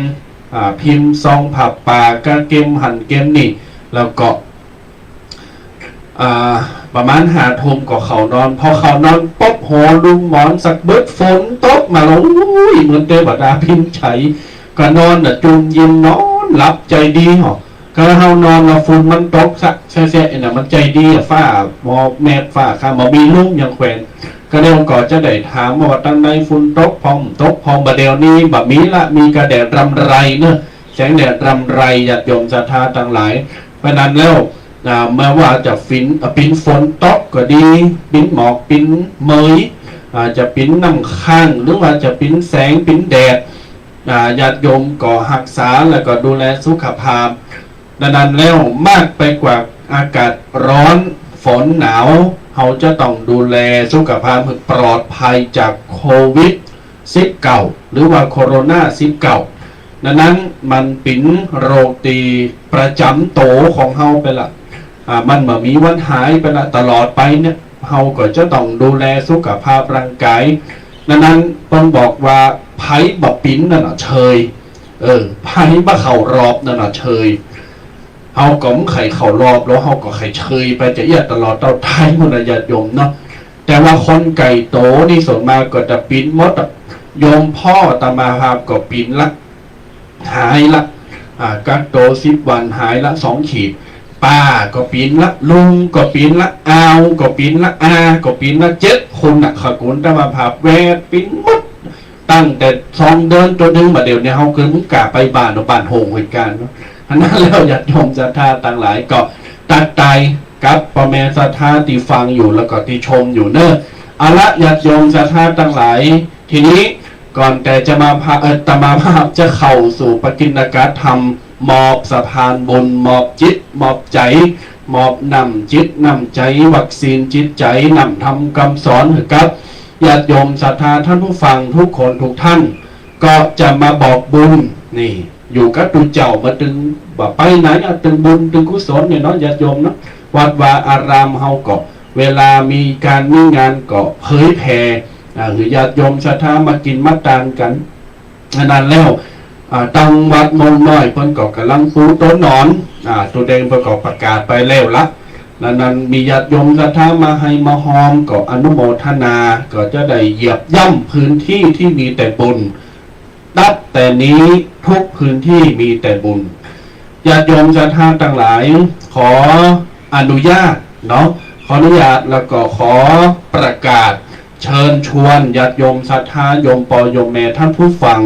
พิมพ์ซองผับป่าก็เกมหันเกมนี่แล้วก็ประมาณ5 ทุ่มก็เข้านอนพอเข้านอนป๊บหัวลุงหมอนสักเบิดฝนตกมาแล้วอุ้ยเหมือนเตบดาพิมพ์ไฉก็นอนจุ่มยินนอนหลับใจดีหรอ ก็เฮานอนเราฝุ่นมันตกสักแซ่ๆน่ะมันใจดีฟ้าหมอแม่ฟ้าค่ะหมอมีลูกยังแขวนก็เดี๋ยวก่อนจะได้ถามว่าตั้งในฝุ่นตกพองบะเดียวนี้บะมีละมีกระแดดรำไรเนอะแสงแดดรำไรญาติโยมศรัทธาทั้งหลายเพราะนั้นแล้วเมื่อว่าจะปิ้นฝนตกก็ดีปิ้นหมอกปิ้นเมยจะปิ้นน้ำค้างหรือว่าจะปิ้นแสงปิ้นแดดญาติโยมก็รักษาแล้วก็ดูแลสุขภาพดังนั้นแล้วมากไปกว่าอากาศร้อนฝนหนาวเราจะต้องดูแลสุขภาพปลอดภัยจากโควิด-19 หรือว่าโคโรนา-19 ดังนั้นมันเป็นโรคตีประจำโตของเฮาไปละมันมามีวันหายไปละตลอดไปเนี่ยเฮาก็จะต้องดูแลสุขภาพร่างกายดังนั้นต้องบอกว่าไผ่บะปิ้นนั่นน่ะเชยไผ่บะเข่ารอบนั่นน่ะเชยเฮาก็ไข่เข่ารอบแล้วเฮาก็ไข่เชยไปจะเอียดตลอดเต้าท้ายมุนญาติโยมเนาะแต่ว่าคนไก่โตนี่ส่วนมากก็จะปิ้นมดโยมพ่อตามาภาพก็ปิ้นละหายละกักโต10 วันหายละ2 ขีดป้าก็ปีนละลุงก็ปีนละอาวก็ปีนละอาก็ปีนละ7 คนน่ะขกุลตมาภาพแวดปีนหมดตั้งแต่2 เดือนจนถึงมาเดี๋ยวนี้เฮาคือมึงกะไปบ้านโฮงเหตุการณ์เนาะอันนั้นแล้วญาติโยมศรัทธาต่างหลายก็ตัดใจกับพ่อแม่ศรัทธาที่ฟังอยู่แล้วก็ที่ชมอยู่เนอะเอาละญาติโยมศรัทธาต่างหลายทีนี้ก่อนแต่จะมาตมาภาพจะเข้าสู่ปกิณกธรรมมอบสะพานบุญมอบจิตมอบใจมอบนำจิตนำใจวัคซีนจิตใจนำทำคำสอนกับญาติโยมศรัทธาท่านผู้ฟังทุกคนทุกท่านก็จะมาบอกบุญนี่อยู่กับตุเจ้ามาตึงบ่ไปไหนตึงบุญตึงกุศลเนี่ยเนาะญาติโยมเนาะวัดวาอารามเฮาก็เวลามีการมีงานก็เผยแผ่หรือญาติโยมศรัทธามากินมาทานกันนั้นแล้วตังวัดมงน้อยเพิ่นก็กำลังปูต้นหนอนตัวแดงประกอบประกาศไปแล้วละนั้นมีญาติโยมศรัทธามาให้มาหอมก็อนุโมทนาก็จะได้เหยียบย่ำพื้นที่ที่มีแต่บุญนับแต่นี้ทุกพื้นที่มีแต่บุญญาติโยมศรัทธาทั้งหลายขออนุญาตเนาะขออนุญาตแล้วก็ขอประกาศเชิญชวนญาติโยมศรัทธาโยมปอโยมแม่ท่านผู้ฟัง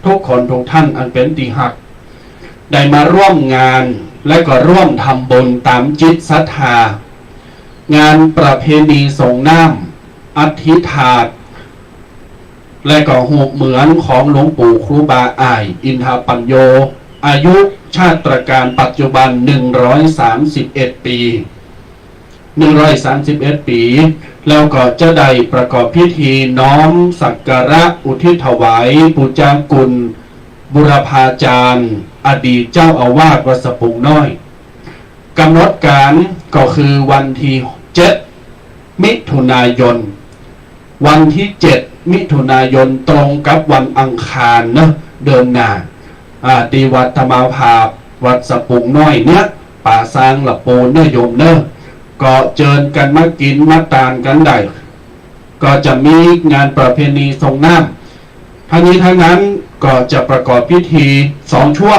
ทุกคนทุกท่านอันเป็นติหักได้มาร่วมงานและก็ร่วมทำบุญตามจิตศรัทธางานประเพณีส่งน้ำอธิษฐานและก็หูปเหมือนของหลวงปู่ครูบาอ้ายอินทปัญโยอายุชาติการปัจจุบัน131 ปี131 ปีแล้วก็จะได้ประกอบพิธีน้อมสักการะอุทิศถวายปูจากุลบุรพาจารย์อดีตเจ้าอาวาสวัดสะพุงน้อยกำหนดการก็คือวันที่7 มิถุนายนวันที่7 มิถุนายนตรงกับวันอังคารนะเดือนหน้าที่วัดธรรมภาพวัดสะพุงน้อยเนี่ยป่าซางละปูเนื้อโยมเนื้อก็เจิญกันมากินมาทานกันได้ก็จะมีงานประเพณีส่งน้ำทั้งนี้ทั้งนั้นก็จะประกอบพิธี2 ช่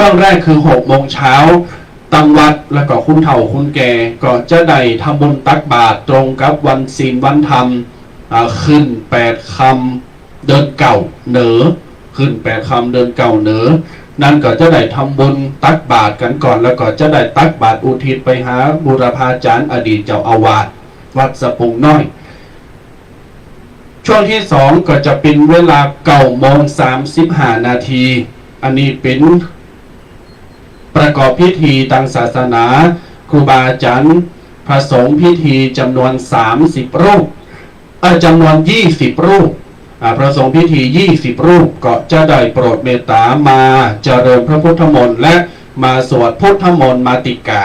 วงแรกคือ6 โมงเช้าตังวัดแล้วก็คุณเฒ่าคุณแก่ก็จะได้ทำบุญตักบาตรตรงกับวันศีลวันธรรมขึ้น8 ค่ำเดือนเก่าเหนือขึ้น8 ค่ำเดือนเก่าเหนือนั่นก็จะได้ทำบุญตักบาตรกันก่อนแล้วก็จะได้ตักบาตรอุทิศไปหาบุรพาจารย์อดีตเจ้าอาวาสวัดสะพุงน้อยช่วงที่2ก็จะเป็นเวลา9:35 นาทีอันนี้เป็นประกอบพิธีทางศาสนาครูบาอาจารย์พระสงฆ์พิธีจำนวน30 รูปจำนวน20 รูปพระสงฆ์พิธี20 รูปก็จะได้โปรดเมตตามาเจริญพระพุทธมนต์และมาสวดพุทธมนต์มาติกา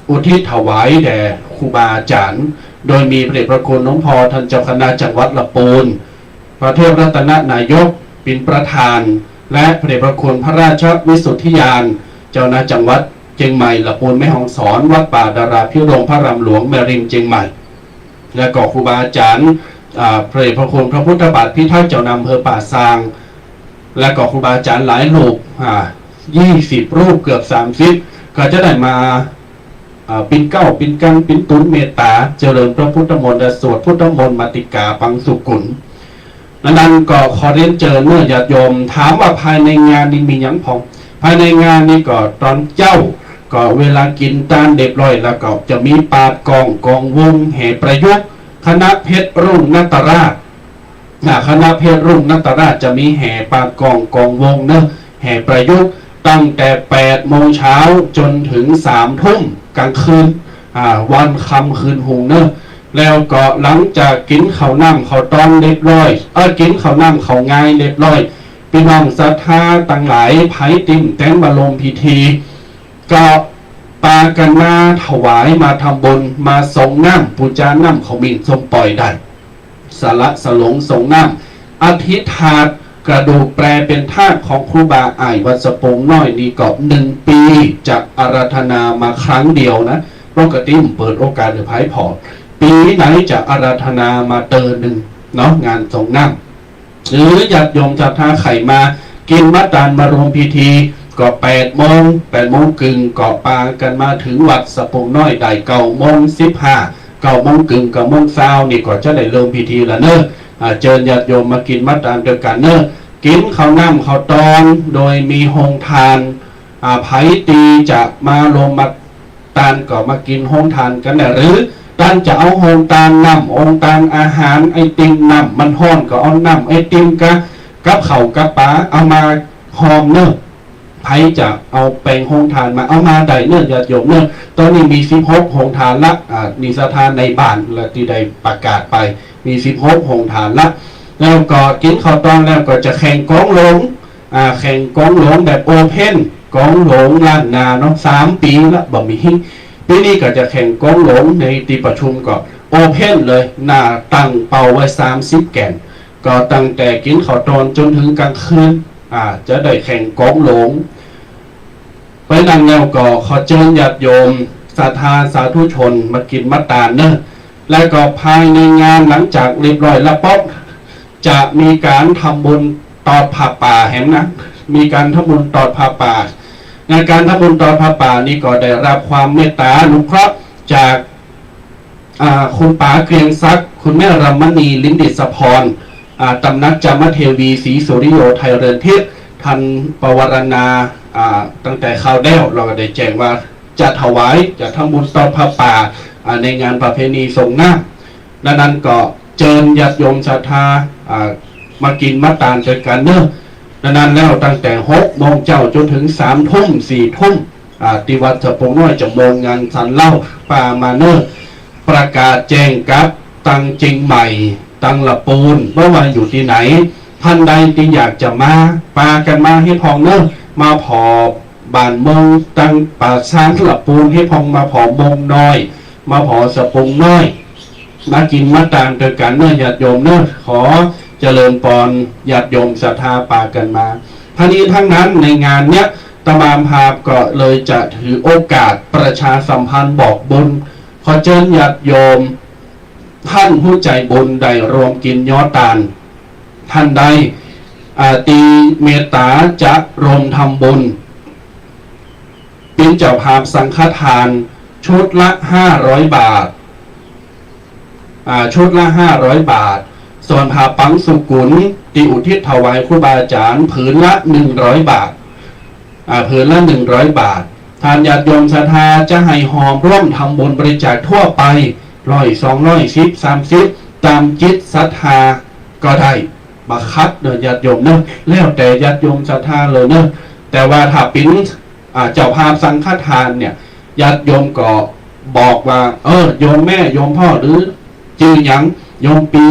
อุทิศถวายแด่ครูบาอาจารย์โดยมีพระเดชพระคุณหลวงพ่อท่านเจ้าคณะจังหวัดลำพูนพระเทพรัตนนายกเป็นประธานและพระเดชพระคุณพระราชวิสุทธิยานเจ้าคณะจังหวัดเชียงใหม่ลำพูนแม่ฮ่องสอนวัดป่าดาราพิรมพระรามหลวงแม่ริมเชียงใหม่และก็ครูบาอาจารย์พระเดชพระคุณพระพุทธบาทพิทักษ์เจ้านำอำเภอป่าซางและก็ครูบาอาจารย์หลายรูป 20 รูปเกือบ30ก็จะได้มาปิ่นเก้าปิ่นกันปิ่นตุนเมตตาเจริญพระพุทธมนต์และสวดพุทธมนต์มาติกาปังสุกุลนั้นก็ขอเรียนเจอเมื่อญาติโยมถามว่าภายในงานนี้มีหยังพองภายในงานนี้ก็ตอนเจ้าก็เวลากินตานเด็บร้อยแล้วก็จะมีปาดกองวงแห่ประยุกต์คณะเพชรรุ่งนัตราชคณะเพชรรุ่งนัตราชจะมีแห่ปาดกองวงเนอะแห่ประยุกต์ตั้งแต่8 โมงเช้าจนถึง3 ทุ่มกลางคืนวันค่ำคืนหุงเนอะแล้วก็หลังจากกินข้าวน้ำข้าวต้มเรียบร้อยกินข้าวน้ำข้าวง่ายเรียบร้อยพี่น้องศรัทธาต่างหลายไผ่ติ่มแต่งบรมพิธีก็ปากันมาถวายมาทำบุญมาส่งน้ำปูจาน้ำเขามินสมปล่อยได้สละสลงส่งน้ำอธิษฐานกระดูกแปลเป็นธาตุของครูบาอ้ายวัดสะปงน้อยนี่ก็1 ปีจากอาราธนามาครั้งเดียวนะปกติเปิดโอกาสหรือไพ่พอปีไหนจะอาราธนามาเตือนหนึ่งเนาะงานส่งน้ำหรือญาติโยมศรัทธาไข่มากินมัตตานมารวมพิธีก็8 โมงกึ่งก็ปากันมาถึงวัดสะปงน้อยได้9 โมง 15 9 โมงกึ่ง9 โมงเช้านี่ก็จะได้เริ่มพิธีแล้วเนอะเชิญญาติโยมมากินมัตตานเดียวกันเนอะกินข้าวน้ำข้าวตองโดยมีโฮงทานไผ่ตีจะมาลงมัตตานก็มากินโฮงทานกันนะหรือท่านจะเอาโฮงตานน้ำโฮงตานอาหารไอติมน้ำมันห้อนก็เอาน้ำไอติมกับเข่ากับปลาเอามาหอมเนอะไผ่จะเอาแปลงโฮงทานมาเอามาได้เนอะญาติโยมเนอะตอนนี้มี16 โฮงทานละมีสถานในบ้านและที่ได้ประกาศไปมี16 โฮงทานละแล้วก็กินข้าวตองแล้วก็จะแข่งกองหลงแข่งกองหลงแบบโอเพ่นกองหลงล้านนาเนาะ3 ปีละบ่มีปีนี้ก็จะแข่งกองหลงในที่ประชุมก็โอเพ่นเลยหน้าตั้งเป่าไว้30 แก่นก็ตั้งแต่กินข้าวตอนจนถึงกลางคืนจะได้แข่งกองหลงไปนั่งแล้วก็ขอเชิญญาติโยมศรัทธาสาธุชนมากินมัตตานเนอะและก็ภายในงานหลังจากเรียบร้อยแล้วป๊อบจะมีการทำบุญตอดผ้าป่าแหมนะมีการทำบุญตอดผ้าป่าในการทำบุญตอดผ้าป่านี้ก็ได้รับความเมตตาอนุเคราะห์จากคุณป๋าเกรียงศักดิ์คุณแม่รมณีลิ้นดิษพรตำนักจามเทวีศรีสุริโยไทยเรือนทิพย์ทันปวารณาตั้งแต่ข่าวแด้วเราก็ได้แจ้งว่าจะถวายจะทำบุญตอดผ้าป่าในงานประเพณีส่งน้ำดังนั้นก็เชิญญาติโยมศรัทธามากินมัตตานด้วยกันเนอะดังนั้นแล้วตั้งแต่6 โมงเจ้าจนถึง3 ทุ่ม 4 ทุ่มที่วัดสะปงน้อยจะมงงานสันเล่าป่ามาเนอะประกาศแจ้งกับตังจริงใหม่ตังละปูนว่าอยู่ที่ไหนท่านใดที่อยากจะมาปากันมาให้พองเนอะมาพอบานเมืองตังป่าช้างละปูนให้พองมาพอมงน้อยมาพอสะปงน้อยมากินมัตตานด้วยกันเนอะญาติโยมเนอะขอเจริญพรญาติโยมศรัทธาปากันมาทั้งนี้ทั้งนั้นในงานเนี้ยตมามภาพก็เลยจะถือโอกาสประชาสัมพันธ์บอกบุญขอเชิญญาติโยมท่านผู้ใจบุญได้รวมกินยอดตาลท่านใดตีเมตตาจะรวมทำบุญเป็นเจ้าภาพสังฆทานชุดละ500 บาทชุดละ500 บาทส่วนผ้าปังสุกุลที่อุทิศถวายครูบาอาจารย์ผืนละ100 บาทผืนละ100 บาททานญาติโยมศรัทธาจะให้หอมร่วมทำบุญบริจาคทั่วไป100 200 10 30ตามจิตศรัทธาก็ได้บังคับเดินญาติโยมเนอะแล้วแต่ญาติโยมศรัทธาเลยเนอะแต่ว่าถ้าเป็นเจ้าภาพสังฆทานเนี่ยญาติโยมก็บอกว่าโยมแม่โยมพ่อหรือจื่อหยังโยมปี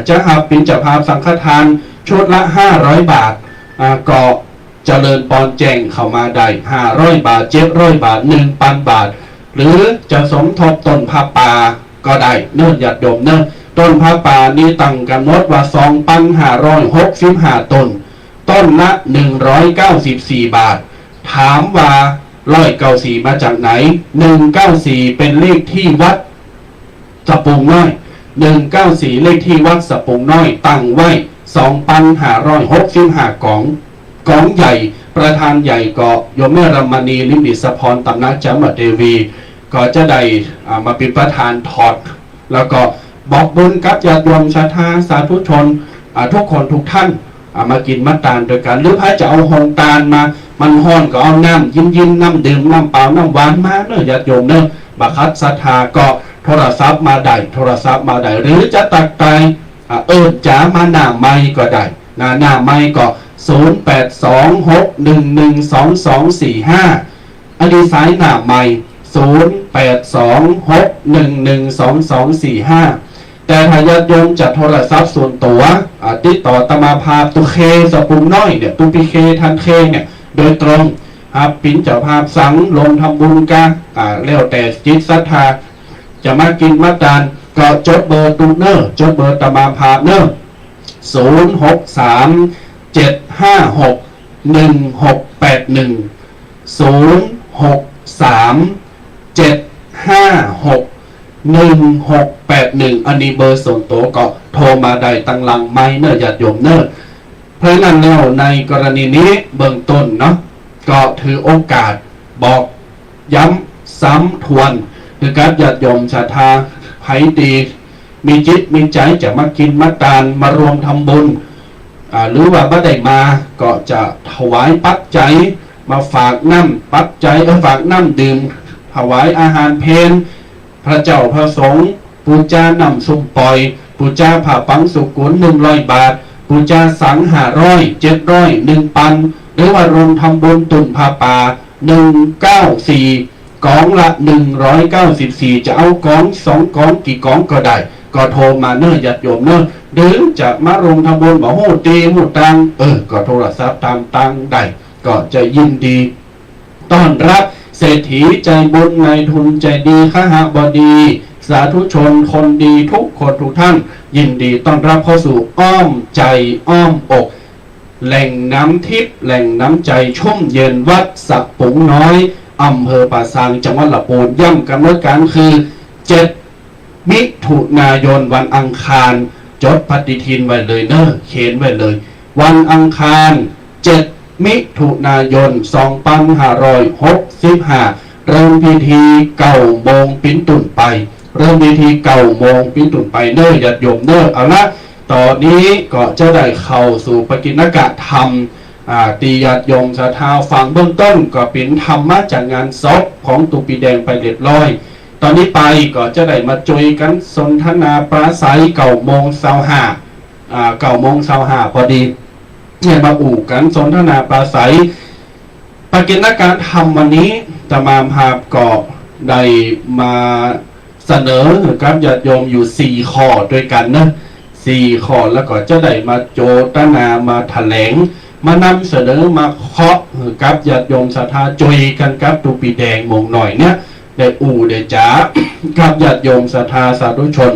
จะหาเป็นเจ้าภาพสังฆทานชุดละ500 บาทก็เจริญปอนแจ้งเข้ามาได้500 บาท700 บาท 1,000 บาทหรือจะสมทบต้นผ้าป่าก็ได้เนื่องญาติโยมเนื่องต้นผ้าป่านี้ตั้งกันนดว่า2,565 ต้นต้นละ194 บาทถามว่า194มาจากไหน194เป็นเลขที่วัดสะปงน้อย194เลขที่วัดสะปงน้อยตั้งไว้2,565 กองใหญ่ ประธานใหญ่ก็โยมแม่รมณีลิมดิสพรตำนักจามเทวีก็จะได้มาเป็นประธานถอดแล้วก็บอกบุญกับญาติโยมศรัทธาสาธุชนทุกคนทุกท่านมากินมัตตาลโดยกันหรือพระจะเอาหงตาลมามันห้อนก็เอาน้ำยิ้มน้ำดื่มน้ำเปล่าน้ำหวานมาเนอะญาติโยมเนอะบักคัดศรัทธาก็โทรศัพท์มาได้โทรศัพท์มาได้หรือจะตักไตจ๋ามาหน้าไม้ก็ได้หน้าไม้ก็0826112245อดีสายหน้าไม้0826112245แต่ถ้าญาติโยมจะโทรศัพท์ส่วนตัวติดต่อตมาภาพตุเคสปุมน้อยเนี่ยตุปีเคทันเคเนี่ยโดยตรงปิ้นเจ้าภาพสังลงทำบุญกันแล้วแต่จิตศรัทธาจะมากินมาตานก็จดเบอร์ตูเนอร์จดเบอร์ตมาภาพเนอร์063-756-1681อันนี้เบอร์ส่วนตัวก็โทรมาได้ตั้งหลังไม่เนอะญาติโยมเนอะเพราะนั้นแล้วในกรณีนี้เบื้องต้นเนาะก็ถือโอกาสบอกย้ำซ้ำทวนคือการญาติโยมศรัทธาไผดีมีจิตมีใจจะมากินมาตานมารวมทำบุญหรือว่าบ่ได้มาก็จะถวายปัจจัยมาฝากน้ำปัจจัยฝากน้ำดื่มถวายอาหารเพลพระเจ้าพระสงฆ์ปูจานำสุ่มปล่อยปูจาผ่าปังสุกุล100 บาทปูจาสัง500 700 1 ปันหรือว่ารวมทำบุญตุนผ้าป่า194กองละ194จะเอากอง2กองกี่กองก็ได้ก็โทรมาเนอะญาติโยมเนอะหรือจะมาลงทำบุญบอกโหตีหูตังก็โทรศัพท์ตามตังได้ก็จะยินดีต้อนรับเศรษฐีใจบุญนายทุนใจดีขหบดีสาธุชนคนดีทุกคนทุกท่านยินดีต้อนรับเข้าสู่อ้อมใจอ้อมอกแหล่งน้ำทิพย์แหล่งน้ำใจชุ่มเย็นวัดสักปุ๋งน้อยอำเภอป่าซางจังหวัดลำพูนย่ำกำหนดการคือ7 มิถุนายนวันอังคารจดปฏิทินไว้เลยเนอะเขียนไว้เลยวันอังคาร7 มิถุนายน2565เริ่มพิธี9 โมงปิ้นตุ่นไปเริ่มพิธี9 โมงปิ้นตุ่นไปเนอะญาติโยมเนอะเอาละตอนนี้ก็จะได้เข้าสู่ปกิณกะธรรมตีญาติโยมศรัทธาฟังเบื้องต้นก็เป็นธรรมะจากงานศพของตุปีแดงไปเรียบร้อยตอนนี้ไปก็จะได้มาจุยกันสนทนาปราศัย9 โมง9 โมง25พอดีเนี่ยมาอู่กันสนทนาปราศัยปกิณการธรรมวันนี้จะมาภาพก็ได้มาเสนอกับญาติโยมอยู่4 ข้อด้วยกันนะ4 ข้อแล้วก็จะได้มาโจทนามาแถลงมานำเสนอมาเคาะกับญาติโยมศรัทธาจุยกันกับตุปีแดงมงหน่อยเนี่ยได้อู่ได้จ๋ากับญาติโยมศรัทธาสาธุชน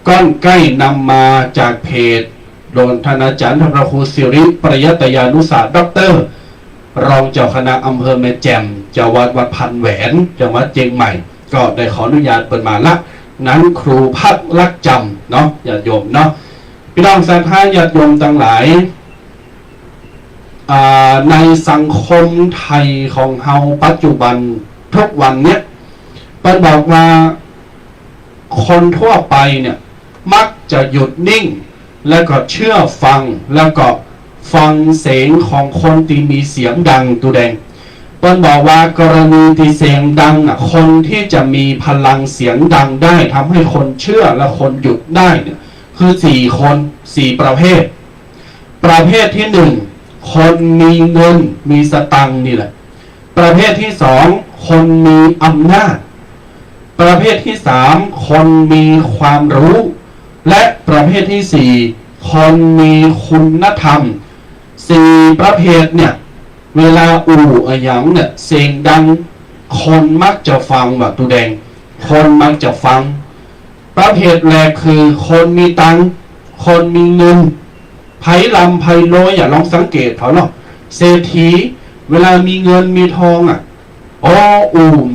ก้อนใกล้นำมาจากเพจโดนธนาจารย์พระครูสิริปริยัตยานุศาสตร์ด็อกเตอร์รองเจ้าคณะอำเภอแม่แจ่มจังหวัดพันแหวนจังหวัดเชียงใหม่ก็ได้ขออนุญาตเปิดมาละนั้นครูพักลักจำเนาะญาติโยมเนาะพี่น้องศรัทธาญาติโยมทั้งหลายในสังคมไทยของเฮาปัจจุบันทุกวันเนี้ยเปิ้ลบอกว่าคนทั่วไปเนี่ยมักจะหยุดนิ่งแล้วก็เชื่อฟังแล้วก็ฟังเสียงของคนที่มีเสียงดังตัวแดงเปิ้ลบอกว่ากรณีที่เสียงดังคนที่จะมีพลังเสียงดังได้ทำให้คนเชื่อและคนหยุดได้เนี่ยคือ4 ประเภทประเภทที่1คนมีเงินมีสตังค์นี่แหละประเภทที่2คนมีอำนาจประเภทที่3คนมีความรู้และประเภทที่4คนมีคุณธรรม4 ประเภทเนี่ยเวลาอย่างเนี่ยเสียงดังคนมักจะฟังแบบตูแดงคนมักจะฟังประเภทแรกคือคนมีตังค์คนมีเงินไผ่ลำไผ่โรยอย่าลองสังเกตเขาเนาะเศรษฐีเวลามีเงินมีทอง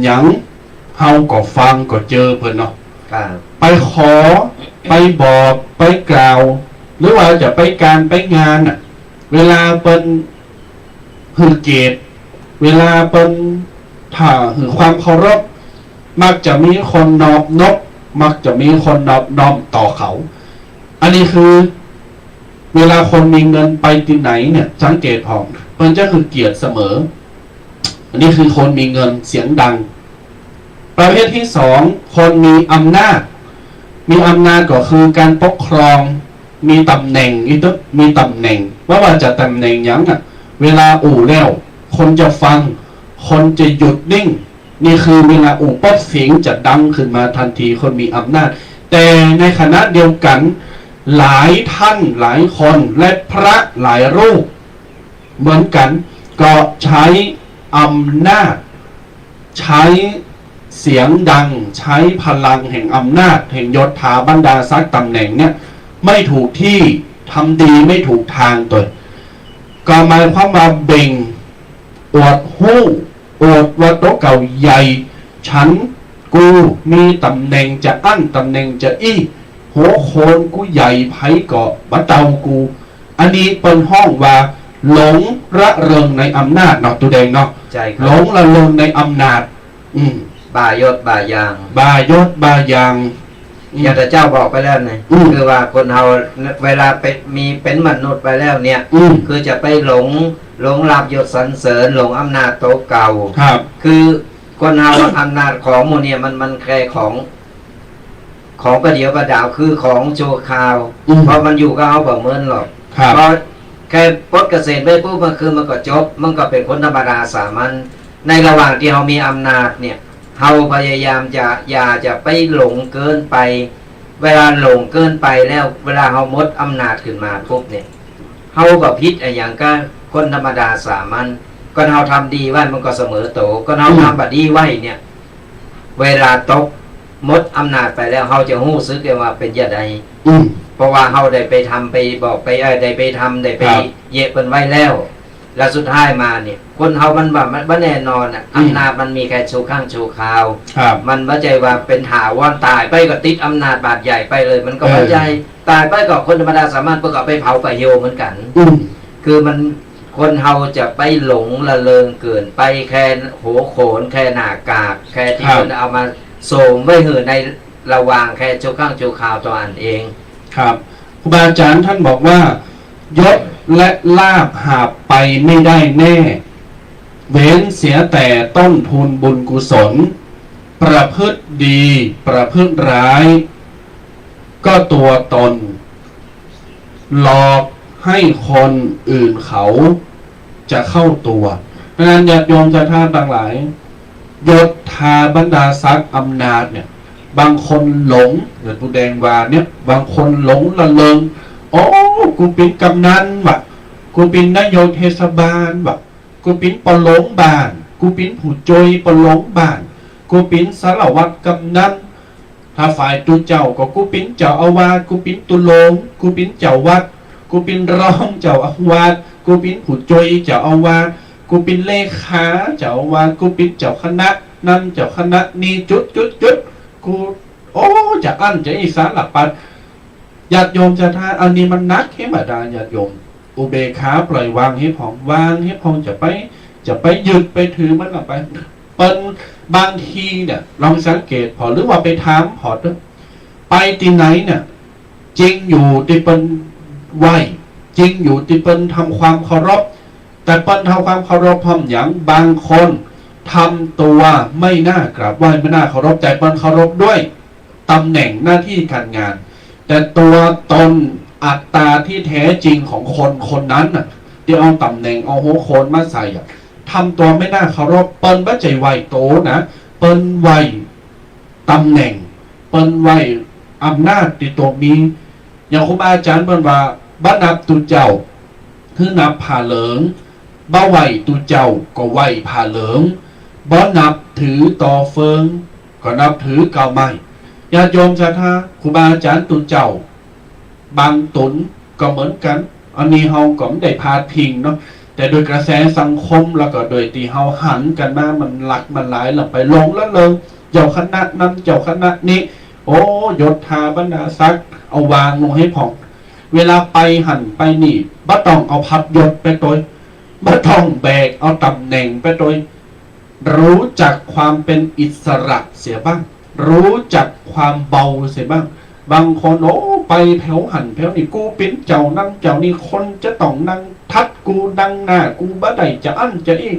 หยังเฮาก็ฟังก็เจอเพิ่นเนาะไปขอไปบอกไปกล่าวหรือว่าจะไปการไปงานเวลาเปิ้น หือเกตเวลาเป็นถ้าหือความเคารพมักจะมีคนนอบนบมักจะมีคนนอบน้อมต่อเขาอันนี้คือเวลาคนมีเงินไปที่ไหนเนี่ยสังเกตพอมันจะคือเกียรติเสมออันนี้คือคนมีเงินเสียงดังประเภทที่สองคนมีอำนาจก็คือการปกครองมีตำแหน่งอีกมีตำแหน่งว่าจะตำแหน่งยังอ่ะเวลาอู่แล้วคนจะฟังคนจะหยุดนิ่งนี่คือเวลาอู่ป๊อบเสียงจะดังขึ้นมาทันทีคนมีอำนาจแต่ในขณะเดียวกันหลายท่านหลายคนและพระหลายรูปเหมือนกันก็ใช้อำนาจใช้เสียงดังใช้พลังแห่งอำนาจแห่งยศถาบรรดาศักดิ์ตำแหน่งเนี่ยไม่ถูกที่ทำดีไม่ถูกทางตัวก็หมายความว่าเบ่งอวดหู้อวดว่าโตเก่าใหญ่ฉันกูมีตำแหน่งจะอั้นตำแหน่งจะอี้หัวโคนกูใหญ่ไผเกาะบะเตากูอันนี้เป็นห้องว่าหลงระเริงในอำนาจเนาะตัวแดงเนาะ ใช่ค หล รับ งระเริงในอำนาจบ่ายศบ่ายาง บายศบายาง อย่างแต่เจ้าบอกไปแล้วไง อืม คือว่าคนเราเวลาเป็นมนุษย์ไปแล้วเนี่ย คือจะไปหลงลาภยศสรรเสริญหลงอำนาจโตเก่า ครับ คือคนเรา อำนาจของโมเนี่ยมันแค่ของประเดี๋ยวประดาวคือของโชว์ข่าว เพราะมันอยู่ก็เอาแบบเมินหรอก ครับ พอแค่ปลดเกษตรไปปุ๊บมันคือมันก็จบมันก็เป็นคนธรรมดาสามัญในระหว่างที่เรามีอำนาจเนี่ยเราพยายามอย่าจะไปหลงเกินไป เวลาหลงเกินไปแล้วเวลาเราหมดอำนาจขึ้นมาปุ๊บเนี่ยเราก็พิษอย่างก็คนธรรมดาสามัญก็เราทำดีไว้มันก็เสมอโตก็เราทำบดีไว้เนี่ยเวลาตกหมดอำนาจไปแล้วเราจะหู้ซึกว่าเป็นยังไงเพราะว่าเราได้ไปทำไปบอกไปได้ไปทำได้ไป ครับ เย็บเป็นไว้แล้ว แล้วสุดท้ายมาเนี่ยคนเรามันแบบมันแน่นอนอ่ะอำนาจมันมีแค่โชว์ข้างโชว์ข่าว ครับ มันว่าใจว่าเป็นถาวรตายไปก็ติดอำนาจบาดใหญ่ไปเลย มันก็ เออ ว่าใจตายไปก็คนธรรมดาสามารถประกอบไปเผาไปโยเหมือนกัน คือมันคนเฮาจะไปหลงละเลงเกินไปแค่โหโขนแค่หน้ากากแค่ที่ ครับ คนเอามาโสมไว้หือในระหว่างแค่โชว์ข้างโชว์ข่าวตัวอันเอง ครับครูบาอาจารย์ท่านบอกว่ายศและลาภหาไปไม่ได้แน่ เว้นเสียแต่ต้นทุนบุญกุศล ประพฤติดีประพฤติร้าย ก็ตัวตน หลอกให้คนอื่นเขาจะเข้าตัวดังนั้นญาติโยมจะท่านทั้งหลายยศทาบรรดาศักดิ์อำนาจเนี่ยบางคนหลงเหมือนผู้แดงวาเนี่ยบางคนหลงละเลงโอ้กูเป็นกำนันวะกูเป็นนายกเทศบาลวะกูเป็นปลงบ้านกูเป็นผู้จอยปลงบ้านกูเป็นสารวัตรกำนันถ้าฝ่ายตุเจ้าก็กูเป็นเจ้าอาวาสกูเป็นตุโลงกูเป็นเจ้าวัดกูเป็นรองเจ้าอาวาสกูเป็นผู้จอยเจ้าอาวาสกูเป็นเลขาเจ้าอาวาสกูเป็นเจ้าคณะนั่นเจ้าคณะนี่จุดกูโอ้จะอั้นจะอีสานหลับปัดญาติโยมจะท่าอันนี้มันนักให้บาดาญาติโยมอุเบกขาปล่อยวางให้ผ่องวางให้ผ่องจะไปยึดไปถือมันหลับไปเป็นบางทีเนี่ยลองสังเกตพอหรือว่าไปถามพอด้วยไปที่ไหนเนี่ยจริงอยู่ที่เป็นไหวจริงอยู่ที่เป็นทำความเคารพแต่เป็นทำความเคารพพร้อมอย่างบางคนทำตัวไม่น่ากราบไหว้ไม่น่าเคารพแต่เป็นเคารพด้วยตำแหน่งหน้าที่การงาน แต่ตัวตนอัตตาที่แท้จริงของคนนั้นน่ะที่เอาตำแหน่งเอาหัวโคนมาใส่ทำตัวไม่น่าเคารพเปิ้นบัจใจไหวโตนะเปิ้นไหวตำแหน่งเปิ้นไหวอำนาจที่ตัวมีอย่างครูบาอาจารย์เปิ้นว่าบ้านับตุเจ้าคือนับผ่าเหลิงบ้าไหวตุเจ้าก็ไหวผ่าเหลิงบ้านับถือต่อเฟิงก็นับถือเก่าไม่ญาติโยมศรัทธาครูบาอาจารย์ตุเจ้าบางตุนก็เหมือนกันอันนี้เฮาก็ไม่ได้พาดพิงเนาะแต่โดยกระแสสังคมแล้วก็โดยที่เฮาหันกันมามันหลักมันหลายหลับไปลงแล้วเลยเจ้าคณะนั้นเจ้าคณะนี้โอ้ยศทาบรรดาศักดิ์เอาวางลงให้ผ่องเวลาไปหันไปนี่บ่ต้องเอาพัดยศไปตัว ไม่ต้องแบกเอาตำแหน่งไปโดยรู้จักความเป็นอิสระเสียบ้างรู้จักความเบาเสียบ้างบางคนโอ้ไปแผ่วหันแผ่วนี่กูเป็นเจ้านั่งเจ้านี่คนจะต้องนั่งทัดกูดังหน้ากูบ่ได้จะอั้นจะอี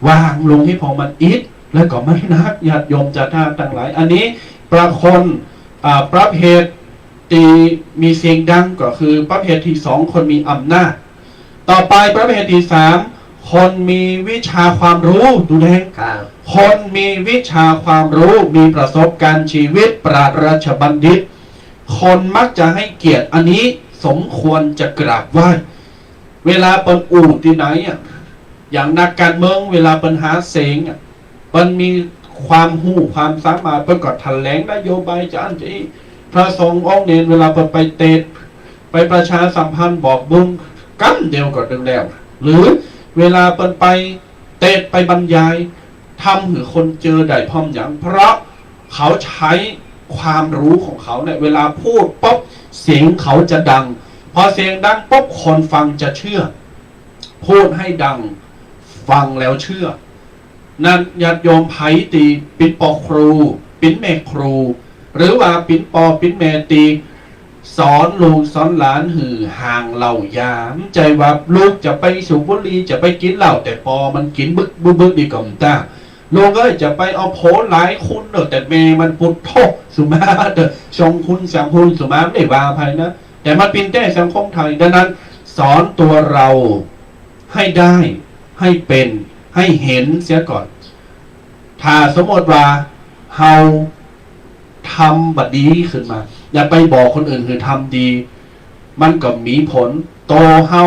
วางลงให้พอมันอิดแล้วก็ไม่นักญาติโยมจะท่าต่างหลายอันนี้ประคนประเภทที่มีเสียงดังก็คือประเภทที่สองคนมีอำนาจต่อไปประเภทที่สามคนมีวิชาความรู้ดูแลคนมีวิชาความรู้มีประสบการณ์ชีวิตปราชญ์ราชบัณฑิตคนมักจะให้เกียรติอันนี้สมควรจะกราบไหว้เวลาเปิดอู่ที่ไหนอย่างนักการเมืองเวลาเปิดหาเสียงเปิดมีความหู้ความสามารถเปิดกดแถลงนโยบายจะอันจะอีพระสงฆ์องค์เนรเวลาเปิดไปเตะไปประชาสัมพันธ์บอกบุญกั้มเดียวก็ดึงแล้วหรือเวลาเปิดไปเตะไปบรรยายทำให้คนเจอได้พร้อมอย่างเพราะเขาใช้ความรู้ของเขาเนี่ยเวลาพูดปุ๊บเสียงเขาจะดังพอเสียงดังปุ๊บคนฟังจะเชื่อพูดให้ดังฟังแล้วเชื่อนั่นญาติโยมไผตีปิ้นปอครูปิ้นแม่ครูหรือว่าปิ้นปอปิ้นแม่ตีสอนลูกสอนหลานหือห่างเหล่ายามใจว่าลูกจะไปสูบบุหรี่จะไปกินเหล้าแต่ปอมันกินบึกดีกว่าตาลูกก็จะไปเอาโผหลายคุณแต่เมมันปุดโทสุมาเดชงคุณสังคุณสุมาไม่ได้วาภัยนะแต่มันเป็นแก้สังคมไทยดังนั้นสอนตัวเราให้ได้ให้เป็นให้เห็นเสียก่อนถ้าสมมติว่าเฮาทำบัดดีขึ้นมาอย่าไปบอกคนอื่นคือทำดีมันก็มีผลโตเฮา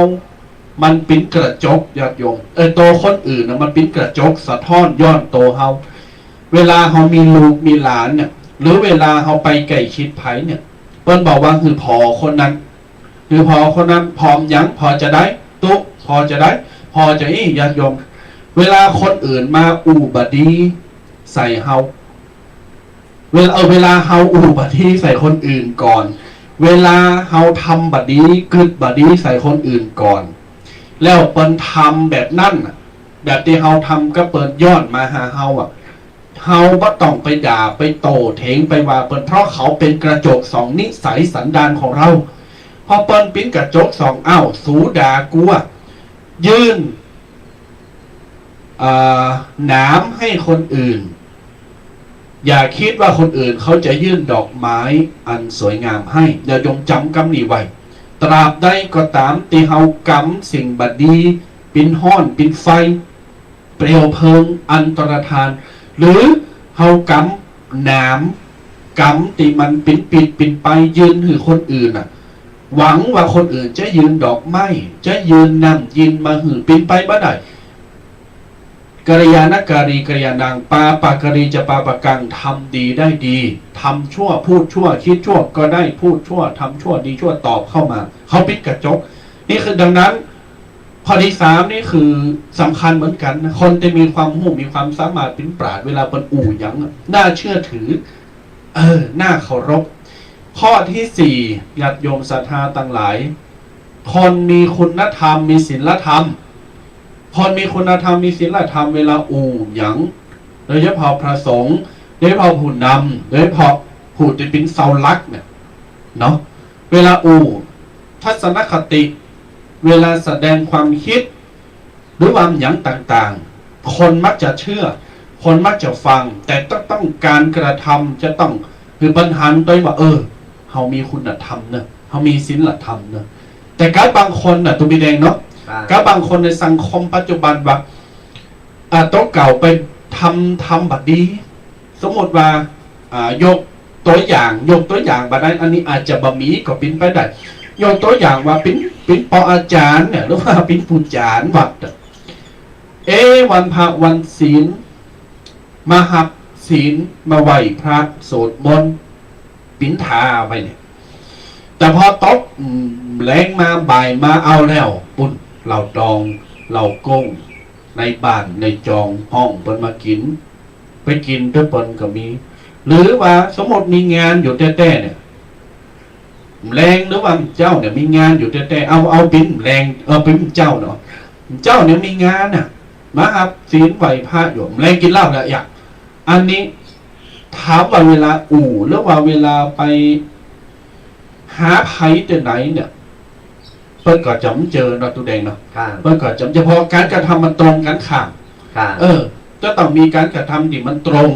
มันเป็นกระจกญาติโยมโตคนอื่นนะมันเป็นกระจกสะท้อนย้อนโตเฮาเวลาเฮามีลูกมีหลานเนี่ยหรือเวลาเฮาไปไก่ชิดไผเนี่ยเปิ้นบอกว่าคือพอคนนั้นคือพอคนนั้นพร้อมยังพอจะได้ตุ๊พอจะได้พอจะอีญาติโยมเวลาคนอื่นมาอู่บดีใส่เฮาเวลาเฮาอู่บดีใส่คนอื่นก่อนเวลาเฮาทำบดีกึดบดีใส่คนอื่นก่อนแล้วเปิ้นทำแบบนั้นแบบที่เฮาทำก็เปิดย้อนมาหาเฮาเฮาบ่ต้องไปด่าไปโต้เถงไปว่าเปิ้นเพราะเขาเป็นกระจกสองนิสัยสันดานของเราพอเปิ้นเป็นกระจกสองสูด่ากูยื่นน้ำให้คนอื่นอย่าคิดว่าคนอื่นเขาจะยื่นดอกไม้อันสวยงามให้อย่าจงจำกำนี้ไว้ตราบใดก็ตามที่เฮากำสิ่งบัดดีปินห้อนปินไฟเปลวเพลิงอันตรธานหรือเฮากำน้ำกำที่มันปินปิดปินไปยืนหือคนอื่นหวังว่าคนอื่นจะยืนดอกไม้จะยืนนำยินมาหือปินไปบ่ได้กัลยาณการีกัลยาณังปาปากรีจะปาปกังทำดีได้ดีทำชั่วพูดชั่วคิดชั่วก็ได้พูดชั่วทำชั่วดีชั่วตอบเข้ามาเขาปิดกระจกนี่คือดังนั้นข้อที่สามนี่คือสำคัญเหมือนกันนะคนจะมีความหูมีความสามารถเป็นปราชญ์เวลาเป็นอู่ยังน่าเชื่อถือน่าเคารพข้อที่สี่ญาติโยมศรัทธาต่างหลายคนมีคุณธรรมมีศีลธรรมคนมีคุณธรรมมีศีลธรรมเวลาอู่หยังโดยเฉพาะพระสงฆ์โดยเฉพาะผู้นำโดยเฉพาะผู้ที่เป็นเสาหลักเนี่ยเนาะเวลาอู่ทัศนคติเวลาแสดงความคิดหรือความหยังต่างๆคนมักจะเชื่อคนมักจะฟังแต่ต้องการกระทำจะต้องคือปัญหาตัวว่าเฮามีคุณธรรมเนอะเฮามีศีลธรรมเนอะแต่การบางคนน่ะตัวมีแดงเนาะก็บางคนในสังคมปัจจุบันว่าต้องเก่าไปทำบัดดีสมมติว่ายกตัวอย่างบัดนั้นอันนี้อาจจะบะหมี่ก็เป็นไปได้ยกตัวอย่างว่าเป็นปออาจารย์เนี่ยหรือว่าเป็นผู้จารย์วัดวันพระวันศีลมาหับศีลมาไหวพระโสดมนต์ปิ้นทาไปเนี่ยแต่พอตกแรงมาบ่ายมาเอาแล้วปุ่นเราดองเราก้งในบ้านในจองห้องเปิ้นมากินไปกินด้วยเปิ้นก็มีหรือว่าสมมติมีงานอยู่แต้ๆเนี่ยแรงหรือว่าเจ้าเนี่ยมีงานอยู่แต้ๆเอาปิ้นแรงปิ้นเจ้าเนาะ เจ้าเนี่ยมีงานน่ะมาครับศีลไหวพระอยู่แรงกินเหล้าแล้วอย่างอันนี้ถามว่าเวลาอู่หรือว่าเวลาไปหาไผ่แต่ไหนเนี่ยเปิ้ลก็จำเจอเนาะตัวแดงเนาะ ครับ เปิ้ลก็จำเฉพาะการกระทำมันตรงกันข้าม ครับ จะต้องมีการกระทำที่มันตรง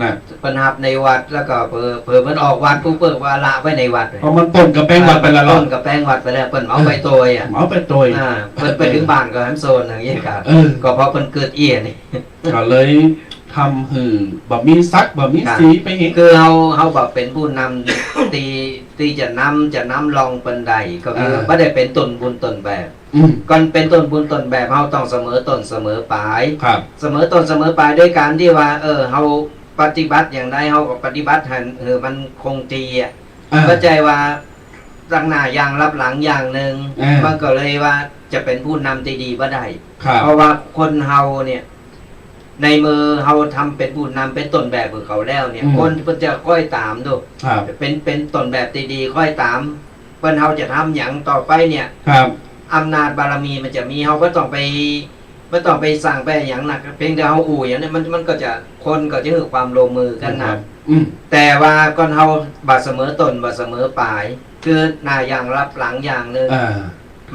นะ ปัญหาในวัดแล้วก็เพิ่มันออกวัดปุ๊บเปิดว่าละไว้ในวัดเลย พอมันปนกับแป้งวัดไปแล้ว ต้นกับแป้งวัดไปแล้วเปิ้นเอาไปโตยอ่ะ เอาไปตัว เปิ้นไปถึงบ้านก็หันโซนอย่างนี้ครับ เออ ก็เพราะเปิ้นเกิดเอี้ยนี่ ก็เลยทำหือบะมีซักบะมีสีไปเห็น คือเฮาแบบเป็นผู้นำ ตีจะนำลองเปิ้นใดก็คือบ่ได้เป็นต้นบุญต้นแบบ ก่อนเป็นต้นบุญต้นแบบเฮาต้องเสมอต้นเสมอปลาย ครับ เสมอต้นเสมอปลายด้วยการที่ว่าเฮาปฏิบัติอย่างใดเฮาก็ปฏิบัติให้มันคงที่อ่ะเข้าใจว่าตั้งหน้าอย่างรับหลังอย่างหนึ่งมันก็เลยว่าจะเป็นผู้นำที่ดีบ่ได้ ครับ เพราะว่าคนเฮาเนี่ย ในมือเฮาทำเป็นผู้นำเป็นต้นแบบของเขาแล้วเนี่ย คนเพิ่นจะค่อยตามดู ครับ เป็นต้นแบบที่ดีค่อยตามเพิ่นเฮาจะทำอย่างต่อไปเนี่ย ครับ อำนาจบารมีมันจะมีเฮาก็ต้องไปสั่งไปอย่างหนักเพียงแต่เฮาอู่อย่างนี้มันก็จะคนก็จะคือความลงมือกันนะ แต่ว่าก่อนเฮาบ่เสมอต้นบ่เสมอปลาย คือหน้าอย่างรับหลังอย่างหนึง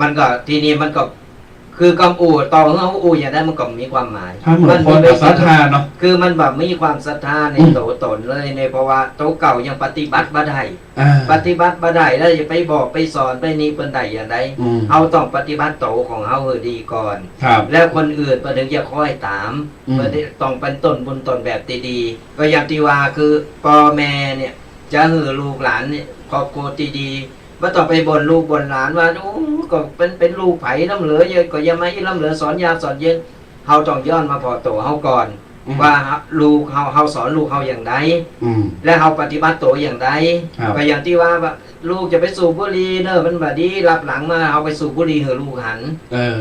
มันก็ทีนี้มันก็คือกำอู่ต่อเฮาอู่อย่างนั้นมันก็มีความหมาย ถ้าเหมือนคนกับศรัทธาเนาะ คือมันแบบมีความศรัทธาในโตตนเลยในเพราะว่าโตเก่ายังปฏิบัติบ่ได้ปฏิบัติบ่ได้แล้วจะไปบอกไปสอนไปนี้เพิ่นได้อย่างใดเฮาต้องปฏิบัติโตของเฮาให้ดีก่อน ครับ แล้วคนอื่นเพิ่นถึงจะค่อยตามเพิ่นต้องเป็นต้นบุญต้นแบบดีๆก็อย่างที่ว่าคือพ่อแม่เนี่ยจะหือลูกหลานเนี่ยครอบครัวดีๆบ่ต้องไปบ่นลูกบ่นหลานว่าโอ้ก็เป็นลูกไผล้ำเหลือเยอะก็อย่ามาอีล้ำเหลือสอนยาสอนเย็นเฮาต้องย้อนมาพอโตเฮาก่อนว่าลูกเฮาสอนลูกเฮาอย่างใดและเฮาปฏิบัติโตอย่างใดก็อย่างที่ว่าลูกจะไปสูบบุหรี่เนอะมันบ่ดีรับหลังมาเฮาไปสูบบุหรี่ให้ลูกหัน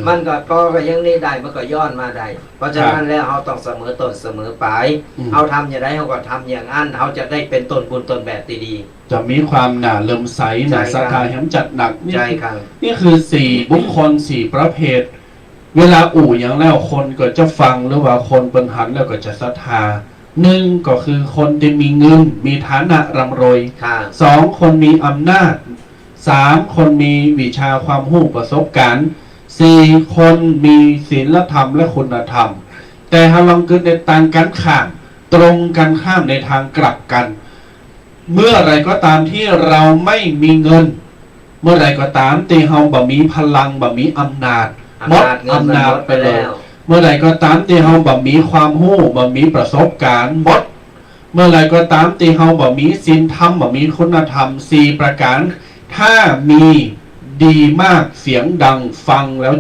มันก็พ่อก็ยังนี่ได้มันก็ย้อนมาได้เพราะฉะนั้นแล้วเฮาต้องเสมอต้นเสมอปลายเฮาทำอย่างใดเฮาก็ทำอย่างนั้นเฮาจะได้เป็นต้นบุญต้นแบบดีๆจะมีความหนาเริ่มใสหนาศรัทธาแหมจัดหนักนี่ ใช่ครับ นี่คือ4บุคคล4ประเภท เวลาอู่อย่างแล้วคนก็จะฟังหรือว่าคนเป็นหันแล้วก็จะศรัทธา1ก็คือคนที่มีเงินมีฐานะร่ำรวย2คนมีอำนาจ3คนมีวิชาความรู้ประสบการณ์4คนมีศีลธรรมและคุณธรรมแต่ถ้าลองเกิดในทางการข้ามตรงกันข้ามในทางกลับกันเมื่อไรก็ตามที่เราไม่มีเงินเมื่อไรก็ตามที่เราบ่มีพลังบ่มีอำนาจหมดอำนาจไปเลยเมื่อไรก็ตามที่เราบ่มีความรู้บ่มีประสบการณ์หมดเมื่อไรก็ตามที่เราบ่มีศีลธรรมบ่มีคุณธรรม4ประการถ้ามีดีมากเสียงดังฟังแล้ว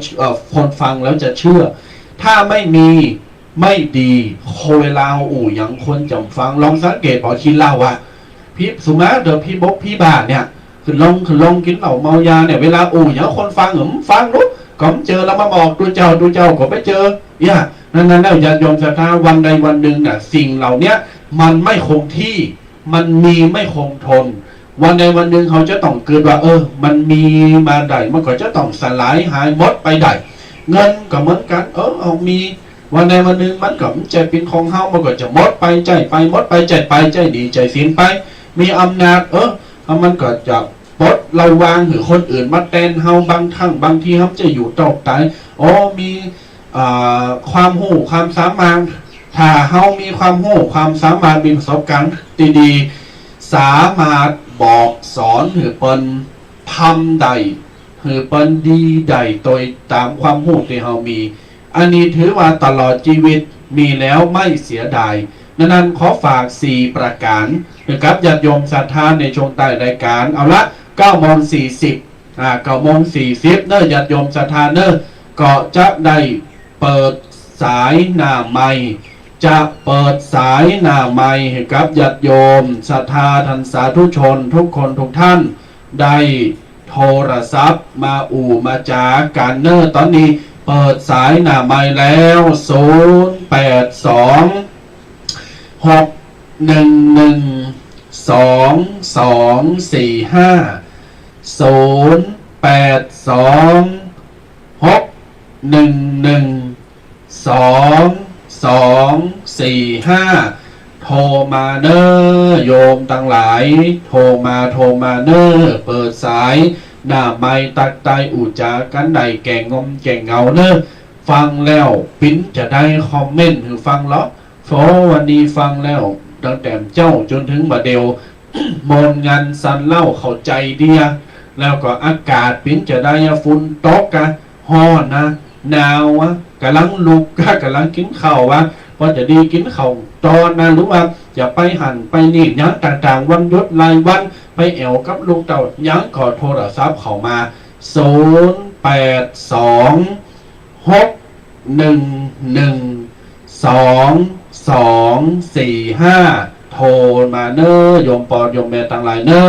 คนฟังแล้วจะเชื่อถ้าไม่มีไม่ดีเวลาอู่อย่างคนจำฟังลองสังเกตบอกคิดเล่าว่าพี่สุมาเดี๋ยวพี่บกพี่บาทเนี่ยคือลงกินเหล้าเมายาเนี่ยเวลาอู่อย่างคนฟังฟังรู้ก็เจอแล้วมาบอกดูเจ้าก็ไปเจอเนี่ยนั่นแล้วญาติโยมศรัทธาวันใดวันหนึ่งน่ะสิ่งเหล่านี้มันไม่คงที่มันมีไม่คงทนวันใดวันหนึ่งเขาจะต้องเกิดว่ามันมีมาได้มันก็จะต้องสลายหายหมดไปได้เงินก็เหมือนกันเอามีวันใดวันหนึ่งมันก็จะเป็นของเฮามันก็จะหมดไปใจไปหมดไปใจไปใจดีใจเสียไปมีอำนาจมันก็จะปลดเราวางหรือคนอื่นมาแทนเฮาบางทีเฮาจะอยู่ตกตายมีความรู้ความสามารถถ้าเฮามีความรู้ความสามารถมีประสบการณ์ดีๆสามารถบอกสอนหรือเป็นทำใดหรือเป็นดีใดโดยตามความรู้ที่เฮามีอันนี้ถือว่าตลอดชีวิตมีแล้วไม่เสียดายนั้นขอฝาก4ประการนะครับญาติโยมศรัทธาในช่วงใต้รายการเอาละ9:40 9:40เนอะญาติโยมศรัทธาเนอะก็จะได้เปิดสายหน้าไมค์จะเปิดสายหน้าไมค์ให้กับญาติโยมศรัทธาท่านสาธุชนทุกคนทุกท่านได้โทรศัพท์มาอู่มาจากันเนอะตอนนี้เปิดสายหน้าไมค์แล้ว082 611 2245 082 611 โทรมาเนอโยมตั้งหลายโทรมาเนอเปิดสายหน้าไม้ตักไตอุจากันใดแก่งมแก่เงาเนอฟังแล้วปิ้นจะได้คอมเมนต์หรือฟังแล้วเพราะวันนี้ฟังแล้วตั้งแต่เจ้าจนถึงบัดเดียว มนงานสันเล่าเข้าใจเดียแล้วก็อากาศปิ้นจะได้ฝุ่นตกกะฮ้อนนะหนาววะกำลังลุกกำลังกินข้าววะว่าจะดีกินข้าวตอนนะหรือว่าจะไปหันไปนี่ยังต่างๆวันยศรายวันไปแอวกับลูกเต่ายังขอโทรศัพท์เข้ามา0826112245โทรมาเนอโยมปอดโยมแม่ต่างหลายเนอ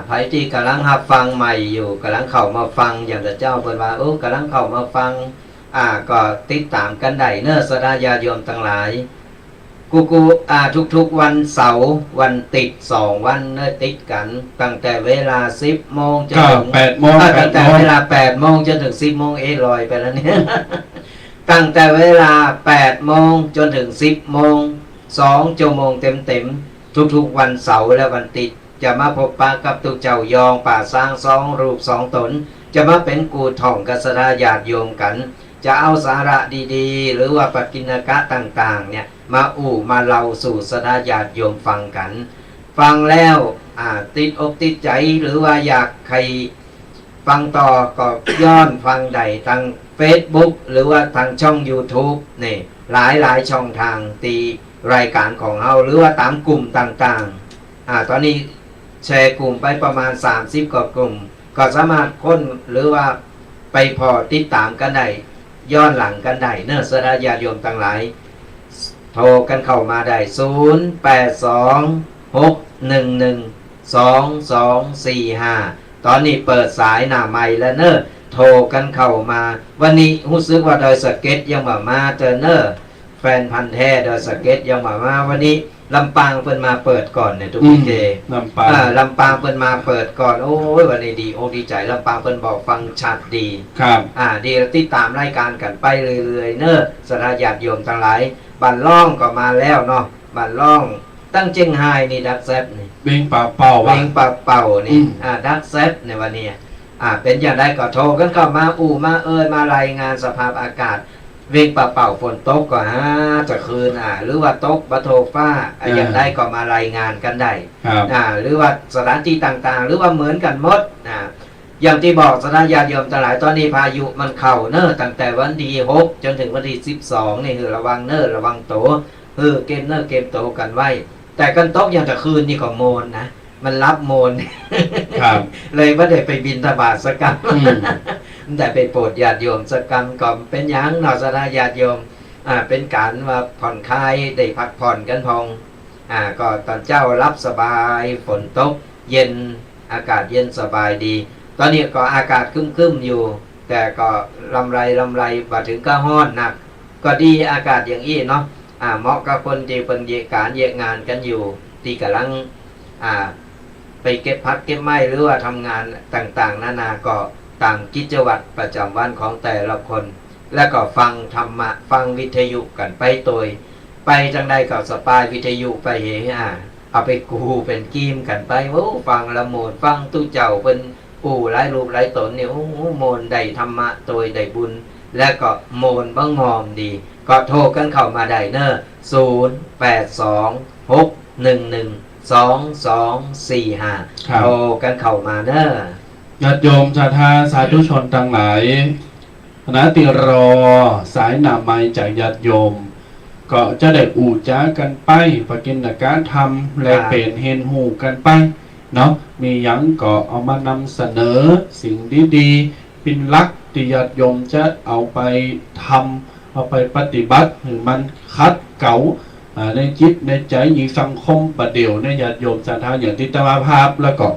ไผที่กำลังรับฟังใหม่อยู่กำลังเข้ามาฟังอย่างเจ้าเพิ่นว่ากำลังเข้ามาฟังก็ติดตามกันได้เนอสดาญาโยมทั้งหลายกูทุกๆวันเสาร์วันติด2วันเนอติดกันตั้งแต่เวลา 10 โมงจนถึง8 โมงตั้งแต่เวลา 8 โมงจนถึง 10 โมงลอยไปแล้วเนี่ย ตั้งแต่เวลา 8 โมงจนถึง 10 โมง2 ชั่วโมงเต็มทุกๆวันเสาร์และวันติดจะมาพบปะกับตุกเจ้ายองป่าสร้าง2 รูป 2 ตนจะมาเป็นกูท่องกัสดาญาติโยมกันจะเอาสาระดีๆหรือว่าปกิณกะต่างๆเนี่ยมาเล่าสู่สดาญาติโยมฟังกันฟังแล้วติดอกติดใจหรือว่าอยากใครฟังต่อก็ย้อนฟังได้ทาง Facebook หรือว่าทางช่อง YouTube นี่หลายช่องทางตีรายการของเราหรือว่าตามกลุ่มต่างๆตอนนี้แชร์กลุ่มไปประมาณ30 กว่ากลุ่มก็สามารถค้นหรือว่าไปพอติดตามกันได้ย้อนหลังกันได้เนอะสดาญาติโยมทั้งหลายโทรกันเข้ามาได้0826112245ตอนนี้เปิดสายหน้าใหม่แล้วเนอะโทรกันเข้ามาวันนี้รู้สึกว่าดอยสะเก็ดยังมาเจอเนอะแฟนพันธุ์แท้ดอยสะเก็ดยังมาวันนี้ลำปางเพิ่นมาเปิดก่อนเนี่ยทุกทีลำปางเพิ่นมาเปิดก่อนโอ้ยวันนี้ดีใจลำปางเพิ่นบอกฟังชัดดีครับดีติดตามรายการกันไปเรื่อยๆเนอะสดาญาติโยมทั้งหลายบันล่องก็มาแล้วเนาะบันล่องตั้งเจียงไฮ้นี่ดักแซบนี่เบงปากเป่านี่ดักแซบในวันนี้เป็นอย่างไรก็โทรกันเข้ามามารายงานสภาพอากาศเวงเป่าฝนตกก็จะคืนหรือว่าตกบะโทฟ้าอย่างได้ก็มารายงานกันได้หรือว่าสถานที่ต่างๆหรือว่าเหมือนกันหมดอย่างที่บอกสถานญาติโยมทั้งหลายตอนนี้พายุมันเข้าเนอะตั้งแต่วันที่6จนถึงวันที่12นี่คือระวังเนอะระวังโตเกมเนอะเกมโตกันไว้แต่กันตกอย่างจะคืนนี่ก็โมนนะมันรับโมน เลยว่าได้ไปบินทบาทสกรรมแต่ไปโปรดญาติโยมสกรรมก่อนเป็นอย่างนอกสถานญาติโยมเป็นการว่าผ่อนคลายได้พักผ่อนกันพองก็ตอนเจ้ารับสบายฝนตกเย็นอากาศเย็นสบายดีตอนนี้ก็อากาศครึ้มๆอยู่แต่ก็ลำไรบ่ถึงก็ฮ้อนหนักก็ดีอากาศอย่างนี้เนาะเหมาะกับคนที่เป็นเหตุงานกันอยู่ที่กำลังไปเก็บพักเก็บไม้หรือว่าทำงานต่างๆนานาก็ตามกิจวัตรประจำวันของแต่ละคนแล้วก็ฟังธรรมะฟังวิทยุกันไปตัวไปจังใดก็สปายวิทยุไปเอาไปกูเป็นกีมกันไปฟังละโมนฟังตู้เจ้าเป็นหลายรูปหลายตนเนี่ยโมนได้ธรรมะตัวได้บุญแล้วก็โมนบ้างงอมดีก็โทรกันเข้ามาได้เนอะ0826112245โทรกันเข้ามาเนอะญาติโยมศรัทธาสาธุชนทั้งหลายคณะติรอสายนำไม้จากญาติโยมก็จะได้อู่จ้ากันไปปกิณการทำและเป็นเห็นหูกันไปเนาะมีหยังก็เอามานำเสนอสิ่งดีๆเป็นลักที่ญาติโยมจะเอาไปทำเอาไปปฏิบัติถึงมันคัดเก่าในจิตในใจยิ่งสังคมประเดี๋ยวในญาติโยมศรัทธาอย่างที่ตมาภาพแล้วก็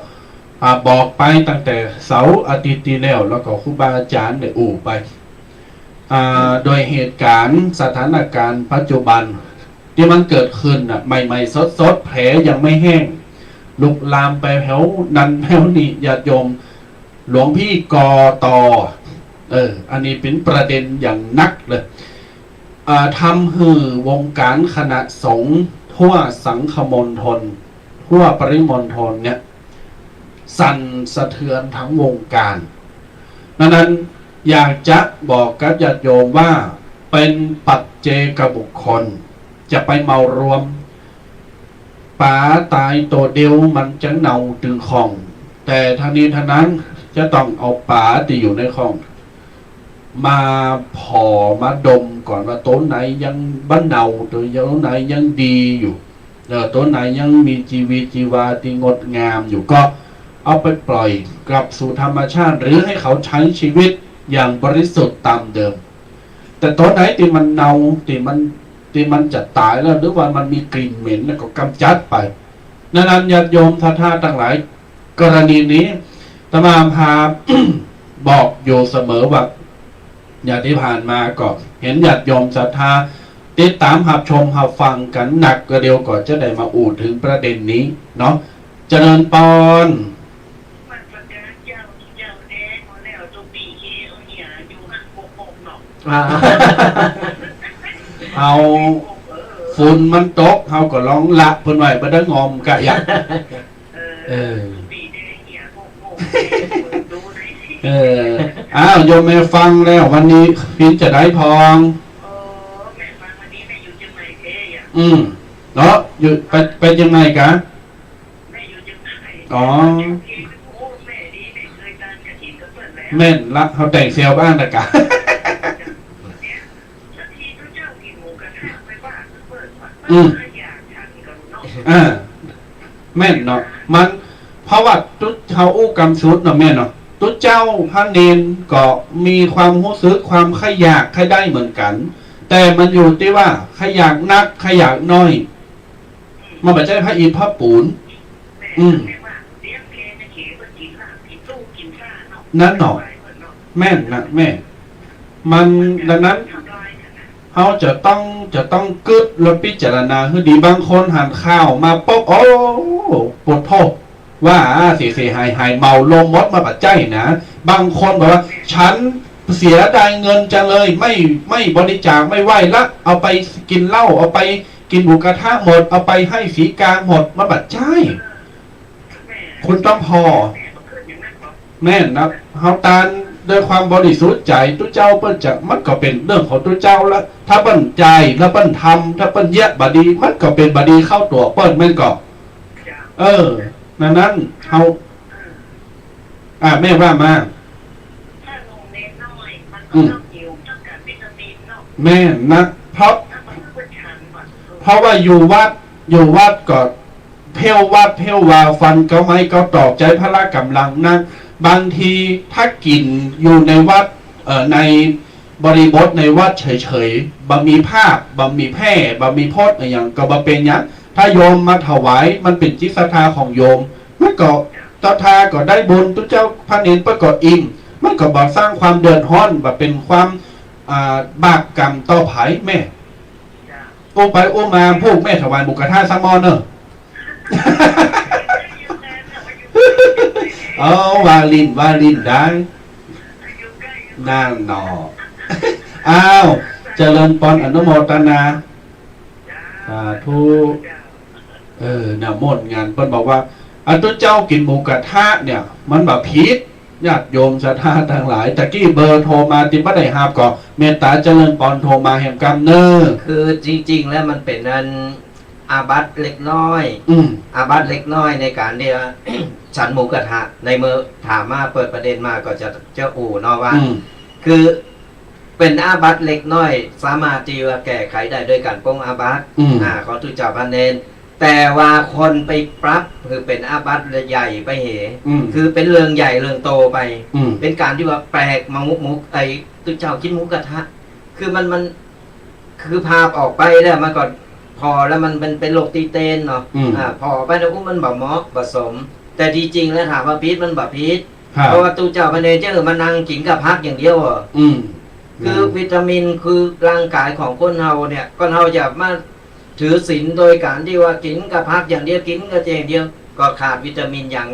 บอกไปตั้งแต่เสาร์อาทิตย์ที่แล้วก็ครูบาอาจารย์ได้อู่ไปโดยเหตุการณ์สถานการณ์ปัจจุบันที่มันเกิดขึ้นใหม่ๆสดๆแผลยังไม่แห้งลุกลามไปแถวนั้นแถวนี้ญาติโยมหลวงพี่กอตอ อันนี้เป็นประเด็นอย่างนักเลยทำให้วงการคณะสงฆ์ทั่วสังคมณฑลทั่วปริมณฑลเนี่ยสั่นสะเทือนทั้งวงการดังนั้นอยากจะบอกกับญาติโยมว่าเป็นปัจเจกบุคคลจะไปเมารวมป๋าตายตัวเดียวมันจะเนาตึงของแต่ทางนี้ทางนั้นจะต้องเอาป๋าที่อยู่ในของมาพอมาดมก่อนว่าต้นไหนยังบ้านเนาตัวต้นไหนยังดีอยู่ต้นไหนยังมีชีวิตชีวาที่งดงามอยู่ก็เอาไปปล่อยกลับสู่ธรรมชาติหรือให้เขาใช้ชีวิตอย่างบริสุทธิ์ตามเดิมแต่ต้นไหนที่มันเนาที่มันจะตายแล้วหรือว่ามันมีกลิ่นเหม็นแล้วก็กำจัดไปนั้นญาติโยมท่าทั้งหลายกรณีนี้ตมาพา บอกอยู่เสมอว่าอย่างที่ผ่านมาก็เห็นญาติโยมศรัทธาติดตามหับชมหับฟังกันหนักก็เดียวก่อนจะได้มาอู่ถึงประเด็นนี้เนาะเจริญปอนมันประกาศเจ้าแดงมาแล้วตัวปีเคเอาเนี่ยอยู่ห้างโป่งเนาะ เอาฝุ่นมันตกเขาก็ร้องละเพิ่นไว้บ่ได้งอมกะอยากปีแดงเนี่ยโป่งดูหน่อยสิโยมแม่ฟังแล้ววันนี้พินจะได้พองแม่ฟังวันนี้แม่อยู่จังไหนเท่เนาะอยู่ไปยังไงกะแม่อยู่จังไหนอ๋อแม่ดีแม่เคยตามกระถิ่นก็เปิดแล้วแม่นละเขาแต่งเซลบ้างนะกะแม่นเนาะมันเพราะว่าตุ๊ดเขาอู้กำชุดเนาะแม่เนาะตุ๊ดเจ้าพระเนนก็มีความรู้สึกความขยากขยได้เหมือนกันแต่มันอยู่ที่ว่าขยากนักขยากน้อยมันไม่ใช่พระอินทร์พระปูนนั่นเนาะแม่นนะแม่มันดังนั้นเขาจะต้องกึดแล้วพิจารณาคือดีบางคนหันข้าวมาปุ๊บโอ้ปวดท้องว่าเสียหายเมาลมมดมาปัจจัยนะบางคนบอกว่าฉันเสียดายเงินจังเลยไม่บริจาคไม่ไหวละเอาไปกินเหล้าเอาไปกินหมูกระทะหมดเอาไปให้สีกาหมดมาปัจจัยคุณต้องพอแม่นนะเขาตาด้วยความบริสุทธิ์ใจตุเจ้าเปิ้นจะมันก็เป็นเรื่องของตุเจ้าแล้วถ้าเปิ้นใจแล้วเปิ้นทำถ้าเปิ้นเยะบดีมันก็เป็นบดีเข้าตัวเปิ้นแม่นก็นั้นเขาแม่ว่ามาแม่นะเพราะว่าอยู่วัดก็เพี้ยววาวฟันก็ไม่ก็ตอกใจพละกำลังนั่งบางทีถ้ากินอยู่ในวัดในบริบทในวัดเฉยๆบ่มีภาพบ่มีแพร่บ่มีพจน์อย่างก็บ่เป็นอย่างถ้าโยมมาถวายมันเป็นจิตศรัทธาของโยมมันก็ศรัทธาก็ได้บุญทุกเจ้าพระเนรประกอบอิ่มมันก็บ่สร้างความเดือดร้อนบ่เป็นความบาปกรรมต่อไผแม่โอ้ไปโอ้มาพวกแม่ถวายหมูกระทะซัมมอนเนอะวาลินได้น่าหนอเจริญปอนอนุโมทนาสาธุน่ะมนต์งานเพิ่นบอกว่าอันตัวเจ้ากินหมูกระทะเนี่ยมันแบบพิษญาติโยมศรัทธาทั้งหลายตะกี้เบอร์โทรมาติบ่ได้หาบก็เมตตาเจริญปอนโทรมาแห่งกรรมเนอคือจริงๆแล้วมันเป็นอันอาบัตเล็กน้อยอาบัตเล็กน้อยในการที่ฉันหมูกระทะในเมื่อถามมาเปิดประเด็นมาก็จะอู่เนาะว่าคือเป็นอาบัตเล็กน้อยสามารถที่ว่าแก้ไขได้ด้วยการป้องอาบัตของตุเจ้าพระเนรแต่ว่าคนไปปรับคือเป็นอาบัตใหญ่ไปเหคือเป็นเรื่องใหญ่เรื่องโตไปเป็นการที่ว่าแปลกมามุกไอ้ตุเจ้ากินหมูกระทะคือมันคือภาพออกไปแล้วมันก็พอแล้วมันเป็นโรคตีเต้นเนาะพอไปแล้วมันแบบเหมาะผสมแต่จริงๆแล้วถามว่าพิษมันแบบพิษเพราะว่าตุเจ้าพระเนรเจ้ามันนั่งกินกับพักอย่างเดียวคือวิตามินคือร่างกายของคนเราเนี่ยคนเราจะมาถือศีลโดยการที่ว่ากินกับพักอย่างเดียวกินกับเจอย่างเดียว ก็ขาดวิตามินอย่าง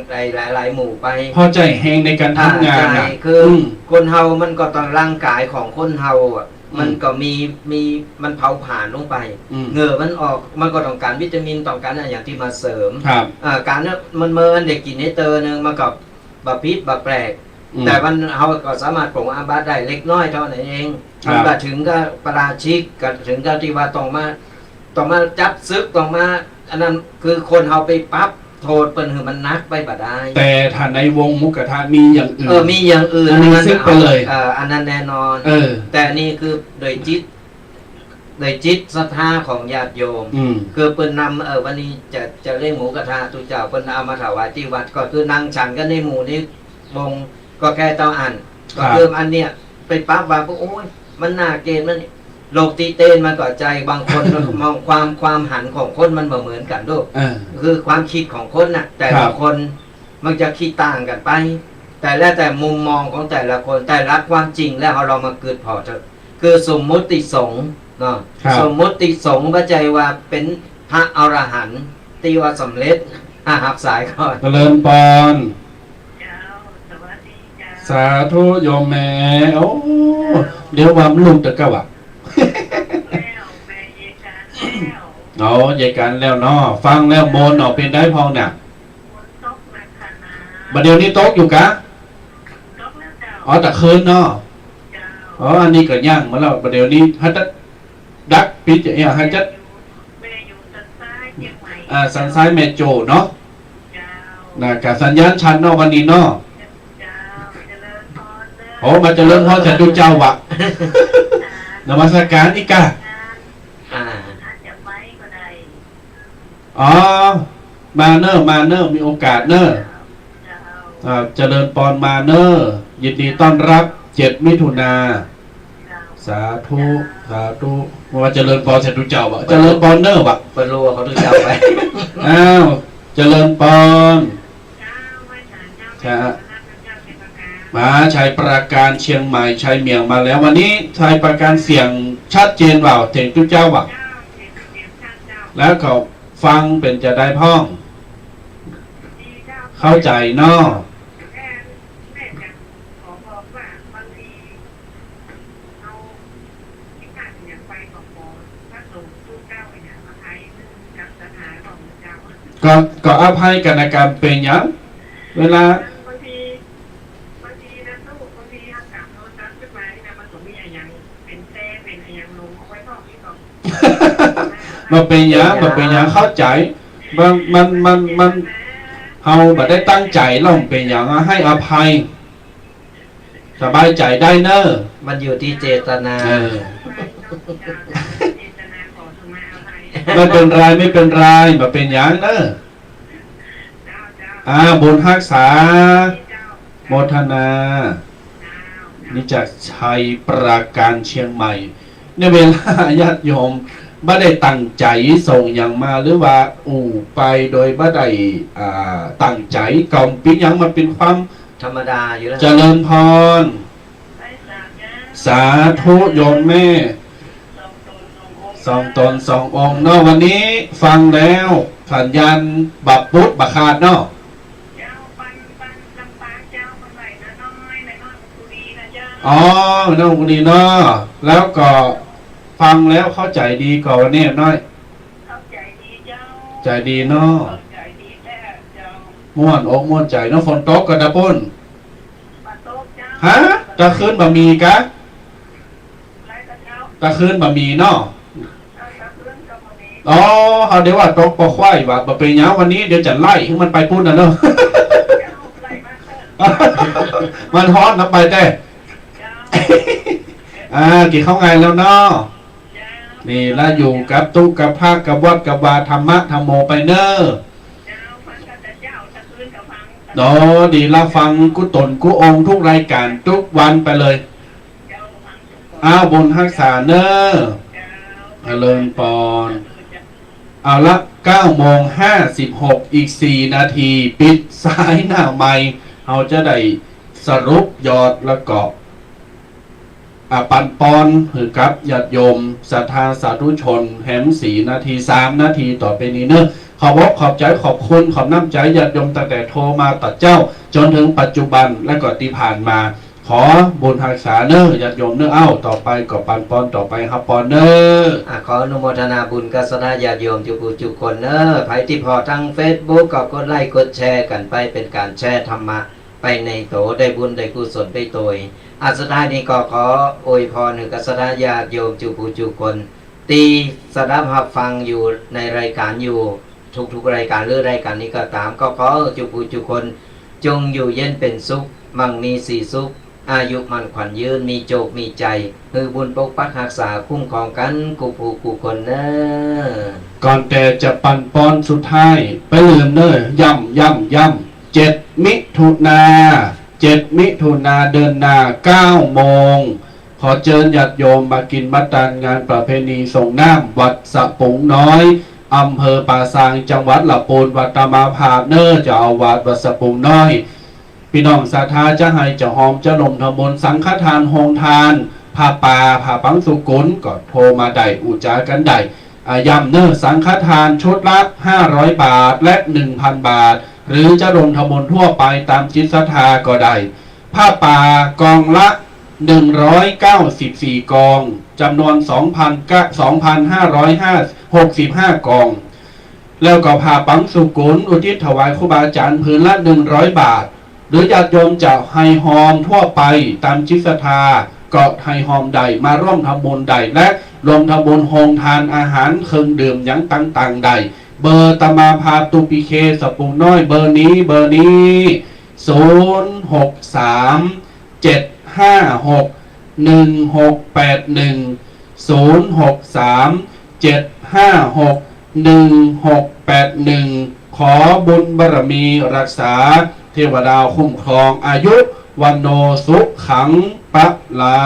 หลายหมู่ไป พอใจแหงในการทำงาน ใช่ นะ คือคนเฮามันก็ต้องร่างกายของคนเฮาอ่ะมันก็มีมันเผาผลาญลงไป เหงื่อมันออกมันก็ต้องการวิตามินต้องการอะไรอย่างที่มาเสริม ครับ การเนี่ยมันเมินเด็กกินให้เตอนึงมากับบะพิษบะแปลก แต่มันเฮาก็สามารถปรงอาบัติได้เล็กน้อยเท่านั้นเอง ครับ มันก็ถึงก็ประราชิกก็ถึงก็ที่ว่าต้องมาจับซึกต้องมาอันนั้นคือคนเฮาไปปั๊บโทษเปิ้นคือมันนักไปบ่ได้ แต่ถ้าในวงมุกกระทะมีอย่างอื่น มีอย่างอื่น อันนี้ซึกไปเลย อันนั้นแน่นอน เออ แต่นี่คือโดยจิตศรัทธาของญาติโยม คือเปิ้นนำวันนี้จะเลี้ยงหมูกระทะทุกเจ้าเปิ้นเอามาถวายที่วัดก็คือนั่งฉันกันในหมู่นี้วงก็แค่ต้องอ่านก็คืออันเนี้ยไปปั๊บว่าโอ้ยมันน่าเกณฑ์มันโลกตีเต้นมาก่อใจบางคน มองความหันของคนมันเหมือนกันด้วย คือความคิดของคนน่ะ แต่ละคนมันจะคิดต่างกันไป แต่แล้วแต่มุมมองของแต่ละคนแต่รักความจริงแล้วเรามาเกิดพอเถอะคือสมมุติสงฆ์เนาะสมมุติสงฆ์พระใจว่าเป็นพระอรหันต์ตีว่าสำเร็จหับสายก่อน เจริญปอน เจ้าสวัสดีเจ้า สาธุโยมแม่โอ้เดี๋ยววามลุงตะกะวะ แล้วแม่เยกันแล้ว เนาะยายกันแล้วเนาะฟังแล้วโมนออกเป็นได้พองเนี่ย ฝนตกหนักขนาด บัดเดี๋ยวนี้โต๊ะอยู่กะ ตกแล้วเจ้า อ๋อแต่คืนเนาะ เจ้า อ๋ออันนี้ก็ย่างมาแล้วบัดเดี๋ยวนี้ฮัตดักปิดอย่างฮัตจะ แม่อยู่สันซ้ายเชียงใหม่ สันซ้ายแม่โจเนาะ เจ้า นะกับสัญญาณชันเนาะวันนี้เนาะ เจ้าเจริญพรเด้อ โอ้มาเจริญพ่อจะดูเจ้าวะนมัสการอีกกะ อ่า อาจจะไปก็ได้ อ๋อมาเนอร์มีโอกาสเนอร์ เจ้า เจริญปอนมาเนอร์ยินดีต้อนรับ7 มิถุนา เจ้า สาธุว่าเจริญปอนเสร็จดูเจ้าวะเจริญปอนเนอร์วะ เปิ้นรู้ว่าเขาดูเจ้าไป อ้าวเจริญปอน เจ้าไม่ถามเจ้าไม่ถามเจ้าเป็นประการ มาชัยประการเชียงใหม่ชัยเมียงมาแล้ววันนี้ชัยประการเสียงชัดเจนเปล่าถึงทุกเจ้าวะ เจ้าเสียงเสียงท่านเจ้า แล้วเขาฟังเป็นจะได้พ้อง ดีเจ้า เข้าใจเนาะ แม่จะขอบอกว่าบางทีเอาที่ขาดอย่างไปของหมอพระสงฆ์ทุกเจ้าเนี่ยมาไทยกับสถานของเจ้า ก็อภัยกันในการเป็นหยังเวลา บางทีนะตู้บางทีอากาศโน้นนั้นขึ้นมาเนี่ยมันสมมีอะไรอย่างเป็นเต้เป็นอะไรอย่างลงเอาไว้นอกที่ก่อน มาเป็นหยังเข้าใจมันเฮาบ่ได้ตั้งใจเราเป็นหยังให้อภัย สบายใจได้เนอะ มันอยู่ที่เจตนา เออ เจตนาขอสมาอภัย ไม่เป็นไรมาเป็นหยังเนอะ เจ้า บุญรักษา เจ้า โมทนา นี่จากชัยประการเชียงใหม่ในเวลาญาติโยมไม่ได้ตั้งใจส่งอย่างมาหรือว่าไปโดยไม่ได้ตั้งใจกล่อมปิ้งยังมันเป็นความ ธรรมดาอยู่แล้ว เจริญพร สาธุโยมแม่สองตนสององค์เนาะวันนี้ฟังแล้วสัญญาณบับปุ๊บบักขาดเนาะ เจ้าปันลำปางเจ้ามาใส่นะน้อยในน้อยกุรีนะเจ้า อ๋อน้องคนนี้เนาะแล้วก็ฟังแล้วเข้าใจดีก่อนวันนี้น้อย เข้าใจดีเจ้า ใจดีเนาะ เข้าใจดีแท้เจ้า ม่วนอกม่วนใจเนาะฝนตกกันนะปุ้น ปะโต๊ะเจ้า ฮะตะคืนบะหมี่กะ ไรกะเจ้า ตะคืนบะหมี่เนาะ เอาตะเพื่อนกับคนนี้ อ๋อเอาเดี๋ยวว่าตกปอควายว่าบะเป็นหยังวันนี้เดี๋ยวจะไล่ให้มันไปปุ้นนะเนาะ เจ้าไรมาเถอะ มันฮอตนะไปแต่ เจ้า กี่เข้าไงแล้วเนาะ เจ้า นี่ละอยู่กับตุกับภาคกับวัดกับวาธรรมะธรรมโมไปเนอะ เจ้าฟังกับแต่เจ้าตะเพื่อนกับฟัง เนาะดีละฟังกุตนกุองค์ทุกรายการทุกวันไปเลย เจ้าฟังทุกคน บุญรักษาเนอะ เจ้า เจริญปอนเอาละ9:56อีก4 นาทีปิดสายหน้าไมค์เราจะได้สรุปยอดแล้วก็ปันปอนหือกับญาติโยมศรัทธาสาธุชนแหม4 นาที3 นาทีต่อไปนี้เนอะ ขอบอกขอบใจขอบคุณขอบน้ำใจญาติโยมตั้งแต่โทรมาตัดเจ้าจนถึงปัจจุบันและก็ที่ผ่านมา ขอบุญรักษาเนอญาติโยมเนอเอ้าต่อไปก็ปันปอนต่อไปครับปอนเนอ ขออนุโมทนาบุญกัสนาญาติโยมจุกุจุกคนเนอะใครที่พอทั้ง Facebook ก็กดไลค์กดแชร์กันไปเป็นการแชร์ธรรมะไปในโตได้บุญได้กุศลได้โตยสุดท้ายนี้ก็ขออวยพรกัสนาญาติโยมจุกุจุกคนตีสดับรับฟังอยู่ในรายการอยู่ทุกๆรายการหรือรายการนี้ก็ตามก็ขอจุกุจุกคนจงอยู่เย็นเป็นสุขมั่งมีสีสุขอายุมันขวัญยืนมีโจกมีใจคือบุญปกปักรักษาคุ้มครองกันกูผู้กูคนเนอ ก่อนแต่จะปันปอนสุดท้ายไปลืมเนย้ำ7 มิถุนา7 มิถุนาเดินหน้า9 โมงขอเชิญญาติโยมมากินมัตตานงานประเพณีส่งน้ำวัดสะปุงน้อยอำเภอป่าซางจังหวัดลำพูนวัดตามาภาพเนอจะเอาวัดสะปุงน้อยพี่น้องศรัทธาจะให้จะหอมจะลมทำบุญสังฆทานโฮงทานผ้าป่าผ้าปังสุกุลก็โทรมาได้อุจากันได้ย้ำเนอสังฆทานชุดละ500 บาทและ 1,000 บาทหรือจะลงทำบุญทั่วไปตามจิตศรัทธาก็ได้ผ้าป่ากองละ194 กองจำนวน 2,565 กองแล้วก็ผ้าปังสุกุลอุทิศถวายครูบาอาจารย์พื้นละ100 บาทหรือญาติโยมจะให้หอมทั่วไปตามจิตศรัทธาก็ให้หอมใดมาร่วมทำบุญใดและรวมทำบุญโฮงทานอาหารเครื่องดื่มอย่างต่างๆใดเบอร์ตมาพาตุปิเคสปุงน้อยเบอร์นี้063-756-1681 ขอบุญบารมีรักษาเทวดาคุ้มครองอายุวันโนสุขังปะลา